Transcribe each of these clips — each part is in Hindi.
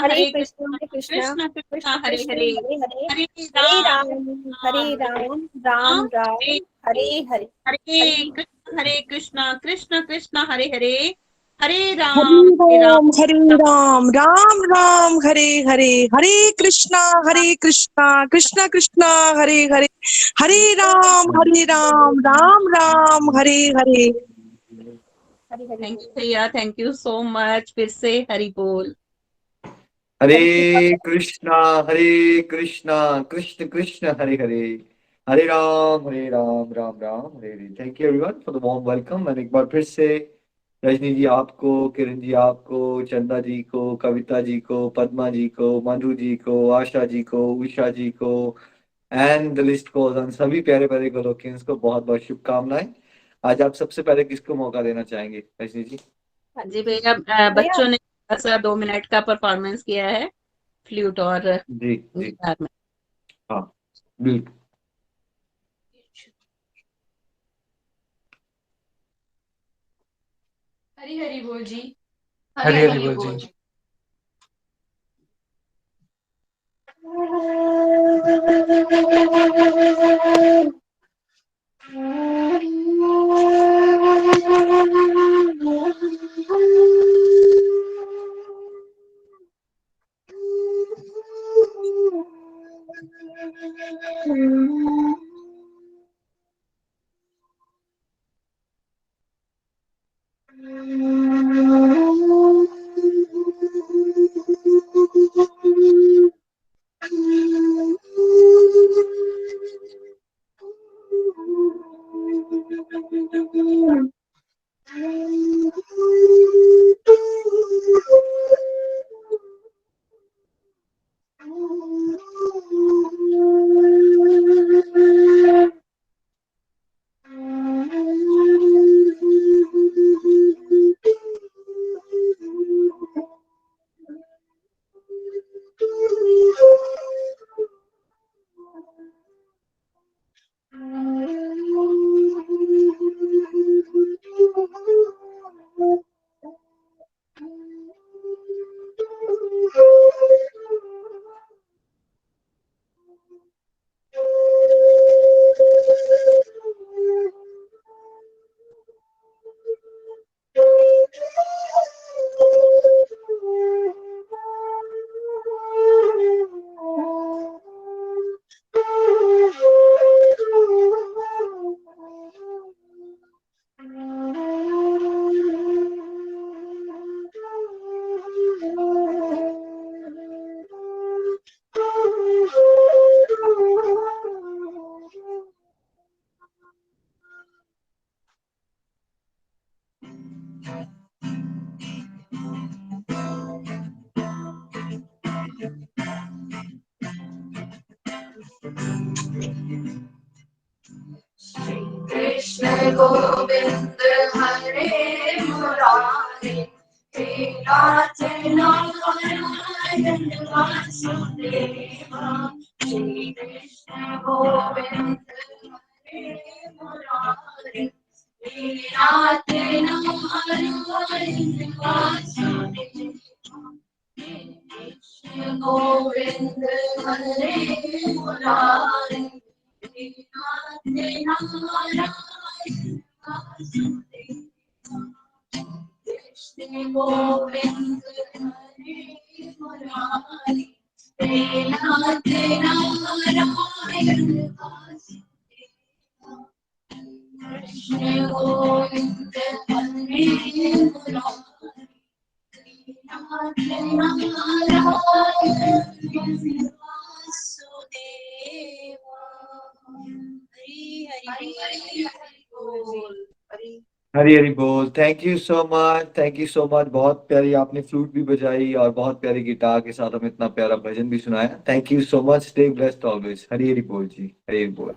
Hare Krishna Krishna Krishna Krishna Krishna Hare Krishna Hare, Hare Hare, Hare Hare Ram Hare Ram Ram, Ram Hare Ram, Hare Hare. Hare Hare Krishna Krishna Krishna Hare Hare, Hare Hare Ram Ram Ram Ram Hare Hare, Hare Krishna Krishna Krishna Hare Hare, Hare Ram Ram Ram Hare Hare. Hare Hare thank you बोल। भैया, थैंक यू सो मच। फिर से हरि बोल। हरी कृपा Hare Krishna Krishna Krishna Hare Hare, Hare Ram Ram Ram Hare Hare. Thank you everyone for the warm welcome. And एक बार फिर से रजनी जी आपको, किरण जी आपको, चंदा जी को, कविता जी को, पद्मा जी को, मधु जी को, आशा जी को, उषा जी को, and the list goes on, सभी प्यारे प्यारे गोलोकियंस को बहुत बहुत शुभकामनाएं। आज आप सबसे पहले किसको मौका देना चाहेंगे रजनी जी? हाँ जी भैया, भैया। बच्चों ने ऐसा 2 मिनट का परफॉर्मेंस किया है फ्लूट और जी जी, गिटार में। हाँ बिल्कुल। हरी हरी बोल जी। हरी हरी बोल जी। कृष्ण गोविंद हरे मुरारी, हे नाथ नारायण वासुदेवा। श्री कृष्ण गोविंद हरे मुरारी, हे नाथ नारायण वासुदेवा। कृष्ण गोविंद हरे मुरारी, कृष्ण गोविंद हरे मुरारी, हे नाथ नारायण वासुदेवा। कृष्ण गोविंद हरे मुरारी, नाथ नारायण वासुदेवा। हरि हरि हरि बोल। हरी हरी बोल। Thank you so much, thank you so much. बहुत प्यारी आपने फ्लूट भी बजाई और बहुत प्यारी गिटार के साथ हमें इतना प्यारा भजन भी सुनाया। Thank you so much. Stay blessed always. Hari Hari बोल जी, हरी हरी बोल।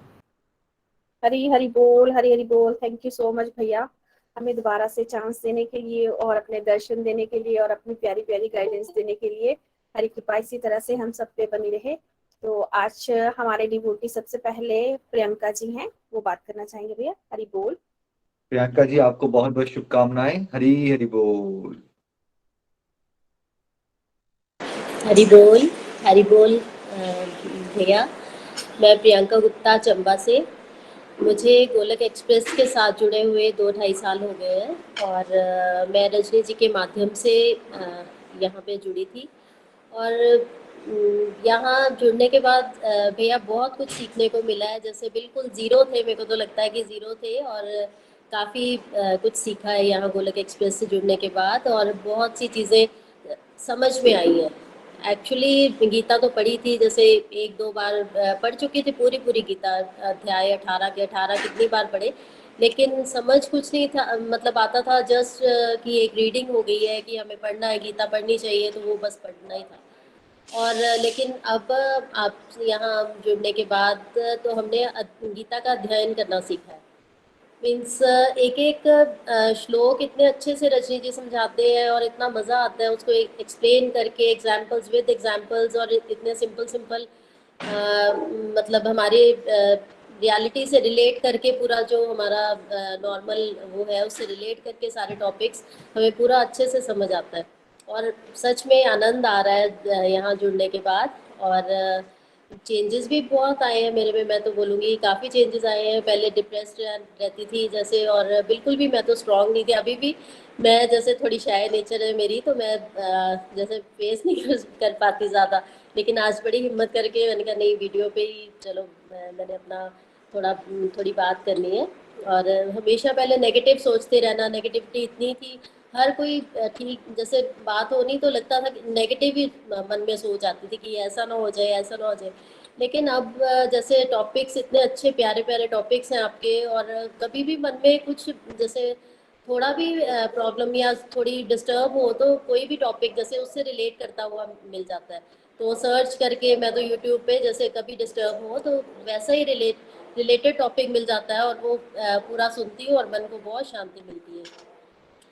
हरी हरी बोल, हरी हरी बोल। थैंक यू सो मच भैया, हमें दोबारा से चांस देने के लिए और अपने दर्शन देने के लिए और अपनी प्यारी प्यारी गाइडेंस देने के लिए। हरी कृपा इसी तरह से हम सब पे बनी रहे। तो आज हमारे डिवोटी सबसे पहले प्रियंका जी हैं, वो बात करना चाहेंगे भैया। हरी बोल। प्रियंका जी आपको बहुत बहुत शुभकामनाएं। हरी हरी बोल। हरि बोल भैया। मैं प्रियंका गुप्ता चंबा से। मुझे गोलक एक्सप्रेस के साथ जुड़े हुए 2-2.5 साल हो गए हैं और मैं रजनी जी के माध्यम से यहाँ पे जुड़ी थी और यहाँ जुड़ने के बाद भैया बहुत कुछ सीखने को मिला है। जैसे बिल्कुल ज़ीरो थे, मेरे को तो लगता है कि ज़ीरो थे और काफ़ी कुछ सीखा है यहाँ गोलक एक्सप्रेस से जुड़ने के बाद और बहुत सी चीज़ें समझ में आई हैं। एक्चुअली गीता तो पढ़ी थी, जैसे 1-2 बार पढ़ चुकी थी पूरी गीता, अध्याय 18 के 18 कितनी बार पढ़े, लेकिन समझ कुछ नहीं था, मतलब आता था जस्ट कि एक रीडिंग हो गई है कि हमें पढ़ना है, गीता पढ़नी चाहिए, तो वो बस पढ़ना ही था। और लेकिन अब आप यहाँ जुड़ने के बाद तो हमने गीता का अध्ययन करना सीखा है। मीन्स एक एक श्लोक इतने अच्छे से रजनी जी समझाते हैं और इतना मज़ा आता है उसको एक्सप्लेन करके, एग्जाम्पल्स विद एग्जाम्पल्स, और इतने सिंपल मतलब हमारे रियलिटी से रिलेट करके पूरा जो हमारा नॉर्मल वो है उससे रिलेट करके सारे टॉपिक्स हमें पूरा अच्छे से समझ आता है और सच में आनंद आ रहा है यहाँ जुड़ने के बाद। और चेंजेस भी बहुत आए हैं मेरे में, मैं तो बोलूँगी काफ़ी चेंजेस आए हैं। पहले डिप्रेस्ड रहती थी जैसे, और बिल्कुल भी मैं तो स्ट्रांग नहीं थी, अभी भी मैं जैसे थोड़ी शाय नेचर है मेरी, तो मैं जैसे फेस नहीं कर पाती ज़्यादा, लेकिन आज बड़ी हिम्मत करके मैंने कहा नहीं, वीडियो पे ही चलो मैंने अपना थोड़ी बात करनी है। और हमेशा पहले नेगेटिव सोचते रहना, नेगेटिविटी इतनी थी, हर कोई ठीक जैसे बात होनी तो लगता था कि नेगेटिव ही मन में सोच आती थी कि ऐसा ना हो जाए, ऐसा ना हो जाए। लेकिन अब जैसे टॉपिक्स इतने अच्छे प्यारे प्यारे टॉपिक्स हैं आपके, और कभी भी मन में कुछ जैसे थोड़ा भी प्रॉब्लम या थोड़ी डिस्टर्ब हो तो कोई भी टॉपिक जैसे उससे रिलेट करता हुआ मिल जाता है, तो सर्च करके मैं तो यूट्यूब पे जैसे कभी डिस्टर्ब हो तो वैसा ही रिलेटेड टॉपिक मिल जाता है और वो पूरा सुनती हूँ और मन को बहुत शांति मिलती है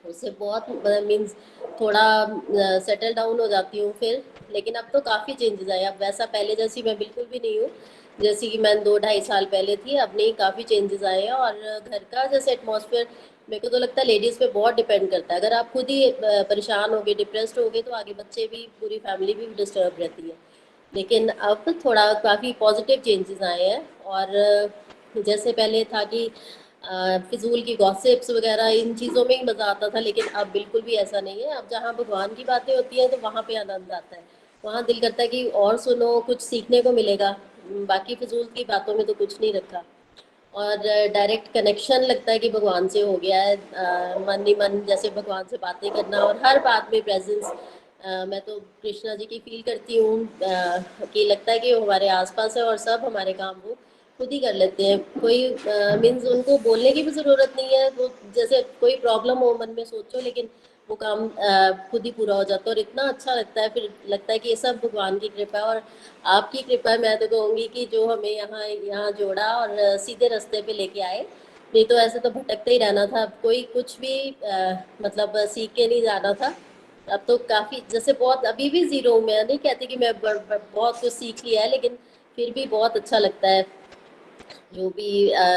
उससे, बहुत मीन्स थोड़ा सेटल डाउन हो जाती हूँ फिर। लेकिन अब तो काफ़ी चेंजेस आए, अब वैसा पहले जैसी मैं बिल्कुल भी नहीं हूँ जैसी कि मैं 2-2.5 साल पहले थी, अब नहीं, काफ़ी चेंजेस आए हैं। और घर का जैसे एटमॉस्फेयर मेरे को तो लगता है लेडीज़ पे बहुत डिपेंड करता है। अगर आप खुद ही परेशान होगे, डिप्रेस्ड होगे, तो आगे बच्चे भी, पूरी फैमिली भी डिस्टर्ब रहती है। लेकिन अब थोड़ा काफ़ी पॉजिटिव चेंजेस आए हैं। और जैसे पहले था कि फिजूल की गॉसिप्स वगैरह इन चीज़ों में ही मज़ा आता था, लेकिन अब बिल्कुल भी ऐसा नहीं है। अब जहाँ भगवान की बातें होती हैं तो वहाँ पे आनंद आता है, वहाँ दिल करता है कि और सुनो, कुछ सीखने को मिलेगा। बाकी फिजूल की बातों में तो कुछ नहीं रखा, और डायरेक्ट कनेक्शन लगता है कि भगवान से हो गया है, मन ही मन जैसे भगवान से बातें करना, और हर बात में प्रेजेंस। मैं तो कृष्णा जी की फील करती हूँ कि लगता है कि वो हमारे आसपास है और सब हमारे काम वो खुद ही कर लेते हैं। कोई मीन्स उनको बोलने की भी ज़रूरत नहीं है, वो जैसे कोई प्रॉब्लम हो मन में सोचो, लेकिन वो काम खुद ही पूरा हो जाता है और इतना अच्छा लगता है। फिर लगता है कि ये सब भगवान की कृपा है और आपकी कृपा है। मैं तो कहूँगी कि जो हमें यहाँ जोड़ा और सीधे रास्ते पे लेके आए, नहीं तो ऐसे तो भटकते ही रहना था। कोई कुछ भी मतलब सीख के नहीं जाना था। अब तो काफ़ी जैसे बहुत, अभी भी ज़ीरो हूँ, मैं नहीं कहती कि मैं बहुत कुछ सीख लिया है, लेकिन फिर भी बहुत अच्छा लगता है जो भी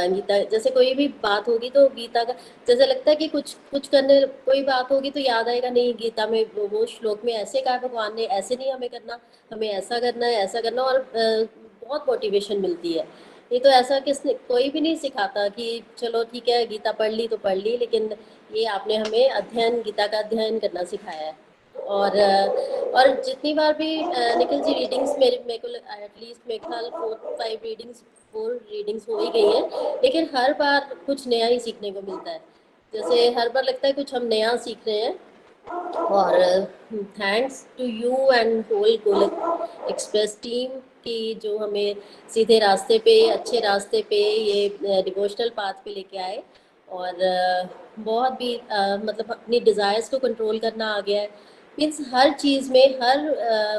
गीता, जैसे कोई भी बात होगी तो गीता का जैसे लगता है कि कुछ कुछ करने, कोई बात होगी तो याद आएगा, नहीं गीता में वो श्लोक में ऐसे कहा भगवान ने, ऐसे नहीं हमें करना, हमें ऐसा करना है, ऐसा करना। और बहुत मोटिवेशन मिलती है। नहीं तो ऐसा किसने, कोई भी नहीं सिखाता कि चलो ठीक है गीता पढ़ ली तो पढ़ ली, लेकिन ये आपने हमें अध्ययन, गीता का अध्ययन करना सिखाया है। और जितनी बार भी निखिल जी रीडिंग्स मेरे को एटलीस्ट मेरे ख्याल 4 रीडिंग्स हो ही गई हैं, लेकिन हर बार कुछ नया ही सीखने को मिलता है। जैसे हर बार लगता है कुछ हम नया सीख रहे हैं। और thanks to you and whole गोलक एक्सप्रेस टीम की जो हमें सीधे रास्ते पे, अच्छे रास्ते पे, ये डिवोशनल पाथ पे लेके आए। और बहुत भी मतलब अपनी डिज़ायर्स को कंट्रोल करना आ गया है। मीन्स हर चीज़ में, हर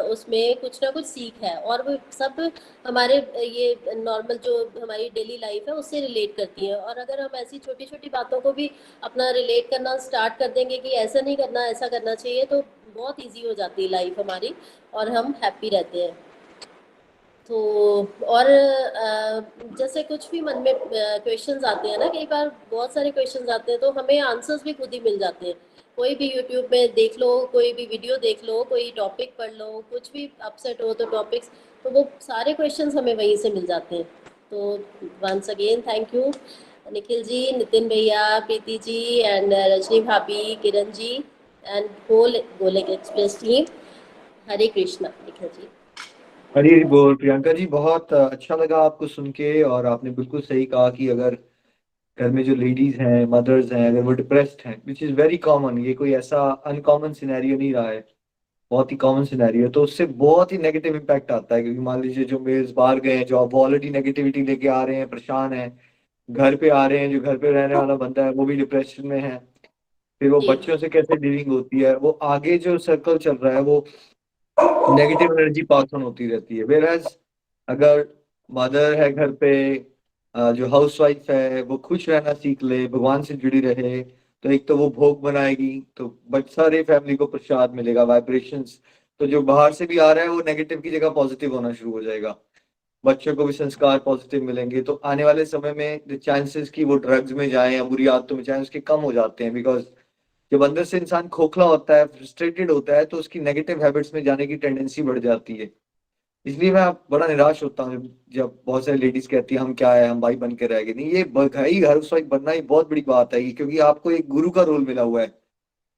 उसमें कुछ ना कुछ सीख है, और वो सब हमारे ये नॉर्मल जो हमारी डेली लाइफ है उससे रिलेट करती है। और अगर हम ऐसी छोटी छोटी बातों को भी अपना रिलेट करना स्टार्ट कर देंगे कि ऐसा नहीं करना, ऐसा करना चाहिए, तो बहुत इजी हो जाती है लाइफ हमारी और हम हैप्पी रहते हैं। तो और जैसे कुछ भी मन में क्वेश्चंस आते हैं ना, कई बार बहुत सारे क्वेश्चंस आते हैं तो हमें आंसर्स भी खुद ही मिल जाते हैं कोई भी यूट्यूब में देख लो, कोई भी वीडियो देख लो, कोई टॉपिक पढ़ लो, कुछ भी अपसेट हो तो टॉपिक्स, तो वो सारे क्वेश्चंस हमें वहीं से मिल जाते हैं। तो once again thank you Nikhil ji, Nitin भैया, प्रीति जी एंड रजनी भाभी, किरण जी एंड होल गोलक एक्सप्रेस टीम। हरे कृष्णा निखिल जी। हरी हरी बोल प्रियंका जी, बहुत अच्छा लगा आपको सुन के। और आपने बिल्कुल सही कहा कि अगर घर में जो लेडीज हैं, मदर्स हैं, अगर वो डिप्रेस्ड हैं, विच इज वेरी कॉमन, ये कोई ऐसा अनकॉमन सिनेरियो नहीं रहा है, बहुत ही कॉमन सिनेरियो, तो उससे बहुत ही नेगेटिव इम्पैक्ट आता है। क्योंकि मान लीजिए जो मेल्स बाहर गए हैं, जो अब ऑलरेडी नेगेटिविटी लेके आ रहे हैं, परेशान हैं, घर पे आ रहे हैं, जो घर पे रहने वाला बंदा है वो भी डिप्रेशन में है, फिर वो जी बच्चों से कैसे डीलिंग होती है, वो आगे जो सर्कल चल रहा है वो नेगेटिव एनर्जी पास ऑन होती रहती है। वेरएज अगर मदर है घर पे, जो हाउस वाइफ है, वो खुश रहना सीख ले, भगवान से जुड़ी रहे, तो एक तो वो भोग बनाएगी, तो बट सारे फैमिली को प्रसाद मिलेगा, वाइब्रेशंस, तो जो बाहर से भी आ रहा है वो नेगेटिव की जगह पॉजिटिव होना शुरू हो जाएगा। बच्चों को भी संस्कार पॉजिटिव मिलेंगे, तो आने वाले समय में द चांसेस कि वो ड्रग्स में जाए या बुरी आदतों में जाए उसके कम हो जाते हैं। बिकॉज जब अंदर से इंसान खोखला होता है, फ्रस्ट्रेटेड होता है, तो उसकी नेगेटिव हैबिट्स में जाने की टेंडेंसी बढ़ जाती है। इसलिए मैं बड़ा निराश होता हूँ जब बहुत सारी लेडीज कहती है हम क्या है, हम भाई बन के रह गए। नहीं, ये भाई हाउस वाइफ बनना ही बहुत बड़ी बात है, क्योंकि आपको एक गुरु का रोल मिला हुआ है,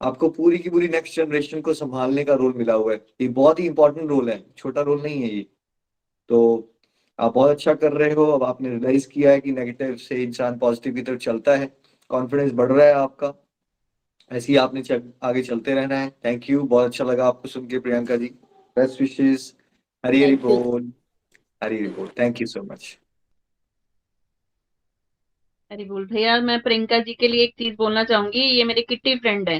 आपको पूरी की पूरी नेक्स्ट जनरेशन को संभालने का रोल मिला हुआ है। ये बहुत ही इंपॉर्टेंट रोल है, छोटा रोल नहीं है ये। तो आप बहुत अच्छा कर रहे हो। अब आपने रियलाइज किया है कि नेगेटिव से इंसान पॉजिटिव की तरफ चलता है, कॉन्फिडेंस बढ़ रहा है आपका, ऐसे ही आपने आगे चलते रहना है। थैंक यू, बहुत अच्छा लगा आपको सुन के Priyanka ji. Best wishes. Hari Hari thank you. बोल, हरी हरी बोल। Thank you so much. अरे बोल भैया, मैं प्रियंका जी के लिए एक चीज बोलना चाहूंगी। ये मेरी किट्टी फ्रेंड है।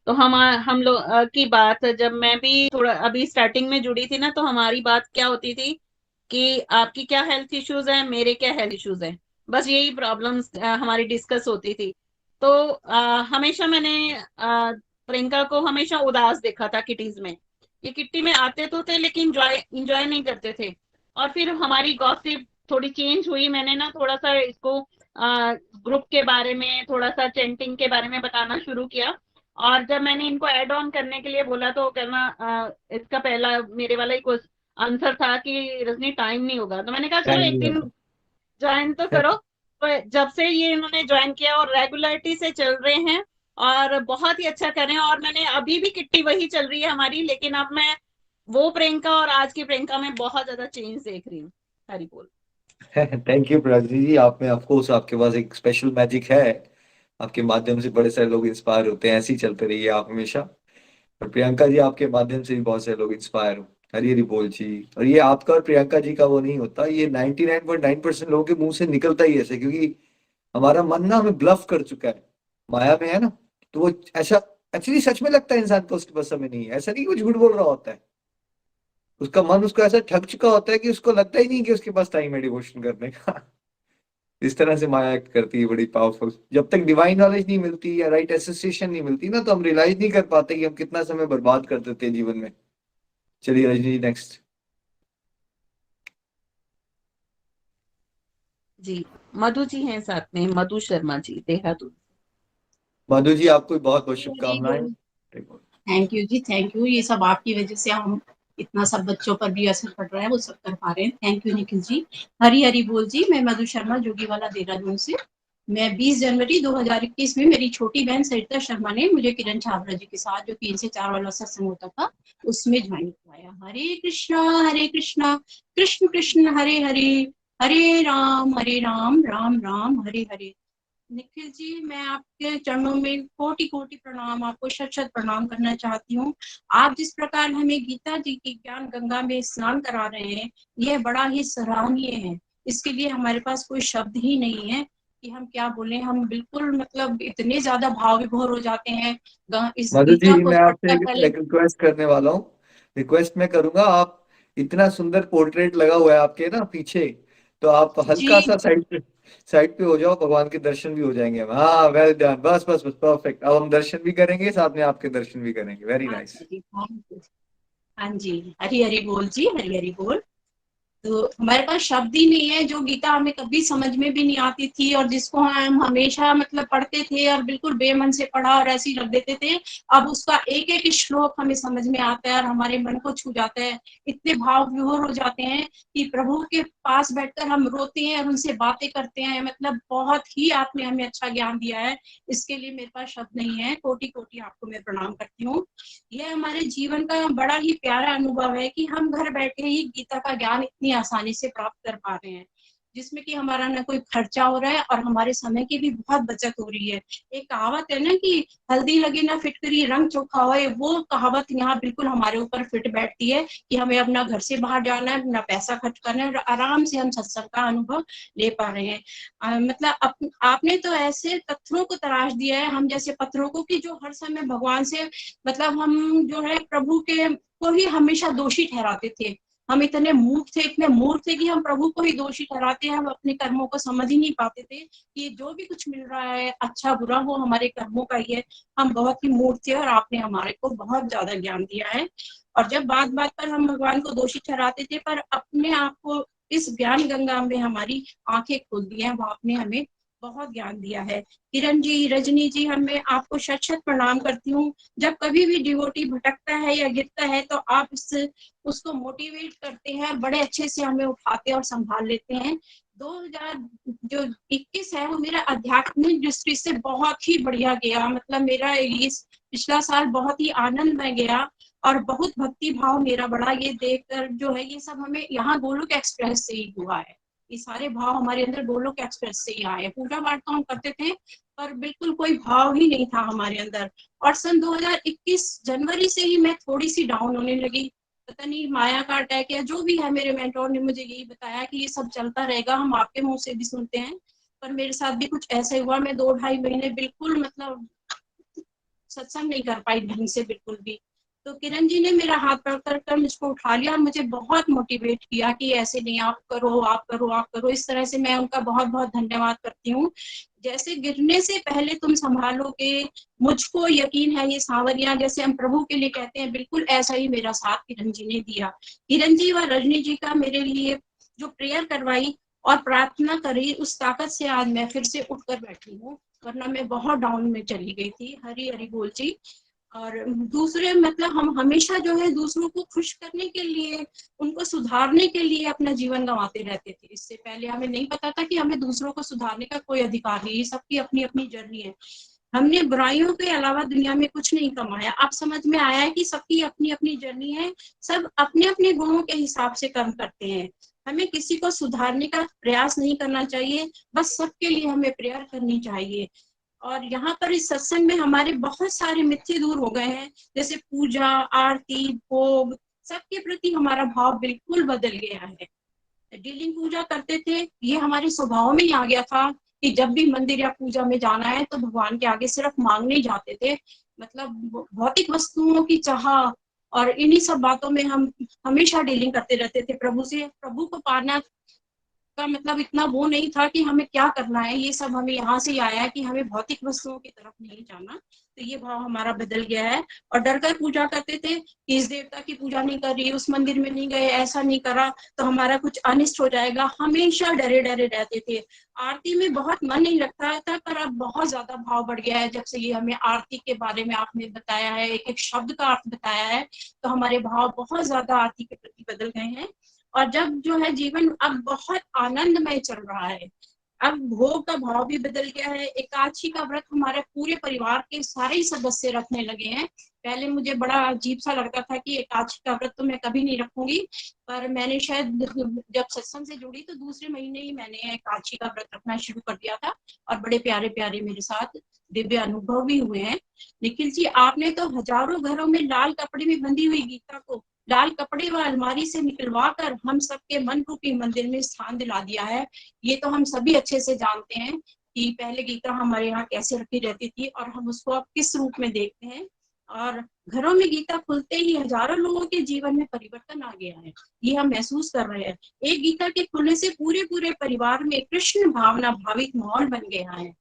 तो हम लोग की बात, जब मैं भी थोड़ा अभी स्टार्टिंग में जुड़ी थी ना, तो हमारी बात क्या होती थी कि आपकी क्या हेल्थ इश्यूज हैं, मेरे क्या हेल्थ इश्यूज हैं, बस यही प्रॉब्लम्स हमारी डिस्कस होती थी। तो हमेशा मैंने प्रियंका को हमेशा उदास देखा था किटीज में। ये किट्टी में आते तो थे लेकिन इंजॉय नहीं करते थे। और फिर हमारी गॉसिप थोड़ी चेंज हुई। मैंने ना थोड़ा सा इसको ग्रुप के बारे में, थोड़ा सा चैंटिंग के बारे में बताना शुरू किया। और जब मैंने इनको ऐड ऑन करने के लिए बोला तो कहना इसका पहला मेरे वाला ही आंसर था कि रजनी टाइम नहीं होगा। तो मैंने कहा चलो टाइम एक नहीं दिन होता। ज्वाइन तो करो। तो जब से ये इन्होंने ज्वाइन किया और रेगुलरिटी से चल रहे हैं और बहुत ही अच्छा कर रहे हैं। और मैंने अभी भी किट्टी वही चल रही है हमारी, लेकिन अब मैं वो प्रियंका और आज की प्रियंका में बहुत ज्यादा चेंज देख रही हूँ। हरी बोल। थैंक यू प्राची जी। आप में ऑफ कोर्स आपके पास एक स्पेशल मैजिक है, आपके माध्यम से बड़े सारे लोग इंस्पायर होते हैं। ऐसे ही चलते रहिए आप हमेशा। और प्रियंका जी, आपके माध्यम से भी बहुत सारे लोग इंस्पायर हो। हरी हरी बोल जी। और ये आपका और प्रियंका जी का वो नहीं होता, ये 99.9% लोगों के मुंह से निकलता ही ऐसे, क्योंकि हमारा मन ना हमें ब्लफ कर चुका है, माया में है ना। तो वो ऐसा एक्चुअली सच में लगता है इंसान को उसके पास समय नहीं है, ऐसा नहीं कि वो झूठ बोल रहा होता है। उसका मन उसको ऐसा ठग चुका होता है कि उसको लगता ही नहीं कि उसके पास टाइम है डिवोशन करने का। इस तरह से माया एक्ट करती है, बड़ी पावरफुल। जब तक डिवाइन नॉलेज नहीं मिलती या राइट एसोसिएशन नहीं मिलती ना, तो हम रियलाइज नहीं कर पाते कि हम कितना समय बर्बाद कर देते हैं जीवन में। चलिए रजनी जी, नेक्स्ट। जी, मधु जी हैं साथ में, मधु शर्मा जी, देहरादून। मधु जी, आपको बहुत बहुत वेरी शुभकामनाएं। Good. Thank you ji, thank you. ये सब आपकी वजह से हम इतना सब बच्चों पर भी असर पड़ रहा है, वो सब कर पा रहे हैं। Thank you Nikhil ji. हरी हरी बोल जी। मैं मधु शर्मा, जोगीवाला, देहरादून से। मैं 20 जनवरी 2021 में मेरी छोटी बहन सरिता शर्मा ने मुझे किरण छाबड़ा जी के साथ, जो 3 से 4 वाला सत्संग होता था, उसमें ज्वाइन करवाया। हरे कृष्णा कृष्ण कृष्ण हरे हरे, हरे राम राम राम हरे हरे। निखिल जी, मैं आपके चरणों में कोटि कोटि प्रणाम, आपको शत शत प्रणाम करना चाहती हूँ। आप जिस प्रकार हमें गीता जी की ज्ञान गंगा में स्नान करा रहे हैं, यह बड़ा ही सराहनीय है। इसके लिए हमारे पास कोई शब्द ही नहीं है कि हम क्या बोलें। हम बिल्कुल मतलब इतने ज्यादा भाव विभोर हो जाते हैं इस मधु जी, गीता को मैं आपसे पढ़कर। पहले एक रिक्वेस्ट करने वाला हूँ। रिक्वेस्ट मैं करूंगा, आप इतना सुंदर पोर्ट्रेट लगा हुआ है आपके ना पीछे, तो आप हल्का जी सा साइड पे हो जाओ, भगवान के दर्शन भी हो जाएंगे हम। हाँ, वेल डन, बस बस बस, परफेक्ट। अब हम दर्शन भी करेंगे, साथ में आपके दर्शन भी करेंगे। Very nice. अच्छा जी, हाँ जी, हरी हरी बोल जी, हरी हरी बोल। तो हमारे पास शब्द ही नहीं है, जो गीता हमें कभी समझ में भी नहीं आती थी और जिसको हम हमेशा मतलब पढ़ते थे और बिल्कुल बेमन से पढ़ा और ऐसे ही रख देते थे, अब उसका एक एक श्लोक हमें समझ में आता है और हमारे मन को छू जाता है। इतने भाव विभोर हो जाते हैं कि प्रभु के पास बैठकर हम रोते हैं और उनसे बातें करते हैं। मतलब बहुत ही आपने हमें अच्छा ज्ञान दिया है, इसके लिए मेरे पास शब्द नहीं है। कोटि कोटि आपको मैं प्रणाम करती हूँ। यह हमारे जीवन का बड़ा ही प्यारा अनुभव है कि हम घर बैठे ही गीता का ज्ञान इतनी आसानी से प्राप्त कर पा रहे हैं, जिसमें कि हमारा ना कोई खर्चा हो रहा है और हमारे समय की भी बहुत बचत हो रही है। एक कहावत है ना कि हल्दी लगे ना फिटकरी रंग चोखा होए, वो कहावत यहाँ बिल्कुल हमारे ऊपर फिट बैठती है कि हमें अपना घर से बाहर जाना है, अपना पैसा खर्च करना है और आराम से हम सत्संग का अनुभव ले पा रहे हैं। मतलब आपने तो ऐसे पत्थरों को तराश दिया है, हम जैसे पत्थरों को, कि जो हर समय भगवान से मतलब हम जो है प्रभु के को ही हमेशा दोषी ठहराते थे। हम इतने मूर्ख थे कि हम प्रभु को ही दोषी ठहराते हैं। हम अपने कर्मों को समझ ही नहीं पाते थे कि जो भी कुछ मिल रहा है अच्छा बुरा वो हमारे कर्मों का ही है। हम बहुत ही मूर्ख थे और आपने हमारे को बहुत ज्यादा ज्ञान दिया है। और जब बात बात पर हम भगवान को दोषी ठहराते थे, पर अपने आप को इस ज्ञान गंगा में हमारी आंखें खोल दी हैं, वो आपने हमें बहुत ज्ञान दिया है। किरण जी, रजनी जी, मैं आपको शत शत प्रणाम करती हूँ। जब कभी भी डिवोटी भटकता है या गिरता है तो आप उसको मोटिवेट करते हैं और बड़े अच्छे से हमें उठाते और संभाल लेते हैं। 2021 है वो मेरा आध्यात्मिक दृष्टि से बहुत ही बढ़िया गया। मतलब मेरा इस पिछला साल बहुत ही आनंदमय गया और बहुत भक्ति भाव मेरा बढ़ा। ये देखकर जो है ये सब हमें यहाँ गोलोक एक्सप्रेस से ही हुआ है। ये सारे भाव हमारे अंदर गोलोक एक्सप्रेस से ही आए। पूजा पाठ तो हम करते थे पर बिल्कुल कोई भाव ही नहीं था हमारे अंदर। और सन 2021 जनवरी से ही मैं थोड़ी सी डाउन होने लगी। पता नहीं माया का अटैक या जो भी है, मेरे मेंटोर ने मुझे यही बताया कि ये सब चलता रहेगा, हम आपके मुंह से भी सुनते हैं। पर मेरे साथ भी कुछ ऐसा हुआ। मैं 2-2.5 महीने बिल्कुल मतलब सत्संग नहीं कर पाई ढंग से बिल्कुल भी। तो किरण जी ने मेरा हाथ पकड़ कर मुझको उठा लिया और मुझे बहुत मोटिवेट किया कि ऐसे नहीं, आप करो आप करो आप करो। इस तरह से मैं उनका बहुत बहुत धन्यवाद करती हूँ। जैसे गिरने से पहले तुम संभालोगे, मुझको यकीन है ये सांवरिया, जैसे हम प्रभु के लिए कहते हैं, बिल्कुल ऐसा ही मेरा साथ किरण जी ने दिया। किरण जी व रजनी जी का मेरे लिए जो प्रेयर करवाई और प्रार्थना करी, उस ताकत से आज मैं फिर से उठकर बैठी हूँ, वरना मैं बहुत डाउन में चली गई थी। हरी हरी बोल जी। और दूसरे मतलब हम हमेशा जो है दूसरों को खुश करने के लिए, उनको सुधारने के लिए अपना जीवन गंवाते रहते थे। इससे पहले हमें नहीं पता था कि हमें दूसरों को सुधारने का कोई अधिकार नहीं, सबकी अपनी अपनी जर्नी है। हमने बुराइयों के अलावा दुनिया में कुछ नहीं कमाया। अब समझ में आया है कि सबकी अपनी अपनी जर्नी है, सब अपने अपने गुणों के हिसाब से कर्म करते हैं। हमें किसी को सुधारने का प्रयास नहीं करना चाहिए, बस सबके लिए हमें प्रेयर करनी चाहिए। और यहाँ पर इस सत्संग में हमारे बहुत सारे मिथ्ये दूर हो गए हैं, जैसे पूजा आरती भोग, सबके प्रति हमारा भाव बिल्कुल बदल गया है। डीलिंग पूजा करते थे, ये हमारे स्वभाव में ही आ गया था कि जब भी मंदिर या पूजा में जाना है तो भगवान के आगे सिर्फ मांगने ही जाते थे। मतलब भौतिक वस्तुओं की चाह और इन्हीं सब बातों में हम हमेशा डीलिंग करते रहते थे प्रभु से। प्रभु को पाना का मतलब इतना वो नहीं था कि हमें क्या करना है। ये सब हमें यहाँ से ही आया है कि हमें भौतिक वस्तुओं की तरफ नहीं जाना। तो ये भाव हमारा बदल गया है। और डर कर पूजा करते थे कि इस देवता की पूजा नहीं कर रही, उस मंदिर में नहीं गए, ऐसा नहीं करा तो हमारा कुछ अनिष्ट हो जाएगा। हमेशा डरे डरे रहते थे। आरती में बहुत मन नहीं लगता था, पर अब बहुत ज्यादा भाव बढ़ गया है। जब से ये हमें आरती के बारे में आपने बताया है, एक एक शब्द का अर्थ बताया है, तो हमारे भाव बहुत ज्यादा आरती के प्रति बदल गए हैं। और जब जो है जीवन अब बहुत आनंदमय चल रहा है, अब भोग का भाव भी बदल गया है। एकादशी का व्रत हमारे पूरे परिवार के सारे ही सदस्य रखने लगे हैं। पहले मुझे बड़ा अजीब सा लगता था कि एकादशी का व्रत तो मैं कभी नहीं रखूंगी, पर मैंने शायद जब सत्संग से जुड़ी तो दूसरे महीने ही मैंने एकादशी का व्रत रखना शुरू कर दिया था और बड़े प्यारे प्यारे मेरे साथ दिव्य अनुभव भी हुए हैं। निखिल जी, आपने तो हजारों घरों में लाल कपड़े में बंधी हुई गीता को लाल कपड़े व अलमारी से निकलवा कर हम सबके मन रूपी मंदिर में स्थान दिला दिया है। ये तो हम सभी अच्छे से जानते हैं कि पहले गीता हमारे यहाँ कैसे रखी रहती थी और हम उसको अब किस रूप में देखते हैं। और घरों में गीता खुलते ही हजारों लोगों के जीवन में परिवर्तन आ गया है, ये हम महसूस कर रहे हैं। एक गीता के खुलने से पूरे पूरे परिवार में कृष्ण भावना भावित माहौल बन गया है।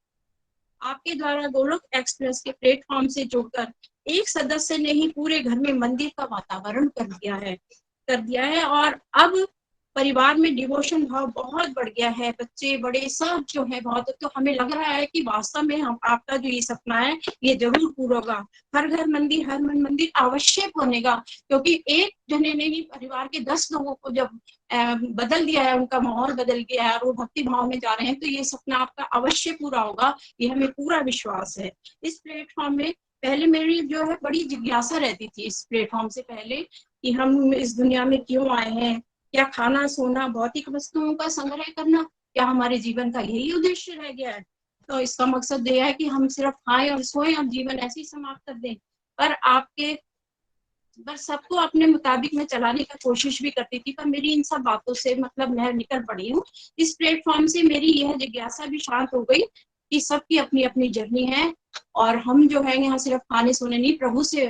आपके द्वारा गोलोक एक्सप्रेस के प्लेटफॉर्म से जुड़कर एक सदस्य ने ही पूरे घर में मंदिर का वातावरण कर दिया है। और अब परिवार में डिवोशन भाव बहुत बढ़ गया है, बच्चे बड़े सब जो है बहुत, तो हमें लग रहा है कि वास्तव में हम आपका जो ये सपना है ये जरूर पूरा होगा। हर घर मंदिर, हर मन मंदिर अवश्य बनेगा, क्योंकि एक जने ने ही परिवार के 10 लोगों को जब बदल दिया है, उनका माहौल बदल गया है और वो भक्ति भाव में जा रहे हैं, तो ये सपना आपका अवश्य पूरा होगा, ये हमें पूरा विश्वास है। इस प्लेटफॉर्म में पहले मेरी जो है बड़ी जिज्ञासा रहती थी, इस प्लेटफॉर्म से पहले, कि हम इस दुनिया में क्यों आए हैं, क्या खाना सोना भौतिक वस्तुओं का संग्रह करना, क्या हमारे जीवन का यही उद्देश्य रह गया है? तो इसका मकसद यह है कि हम सिर्फ खाएं और सोएं और जीवन ऐसे ही समाप्त कर दें। पर सबको अपने मुताबिक मैं चलाने की कोशिश भी करती थी, पर मेरी इन सब बातों से मतलब मैं निकल पड़ी हूँ। इस प्लेटफॉर्म से मेरी यह जिज्ञासा भी शांत हो गई कि सबकी अपनी अपनी जर्नी है, और हम जो है यहाँ सिर्फ खाने सोने नहीं, प्रभु से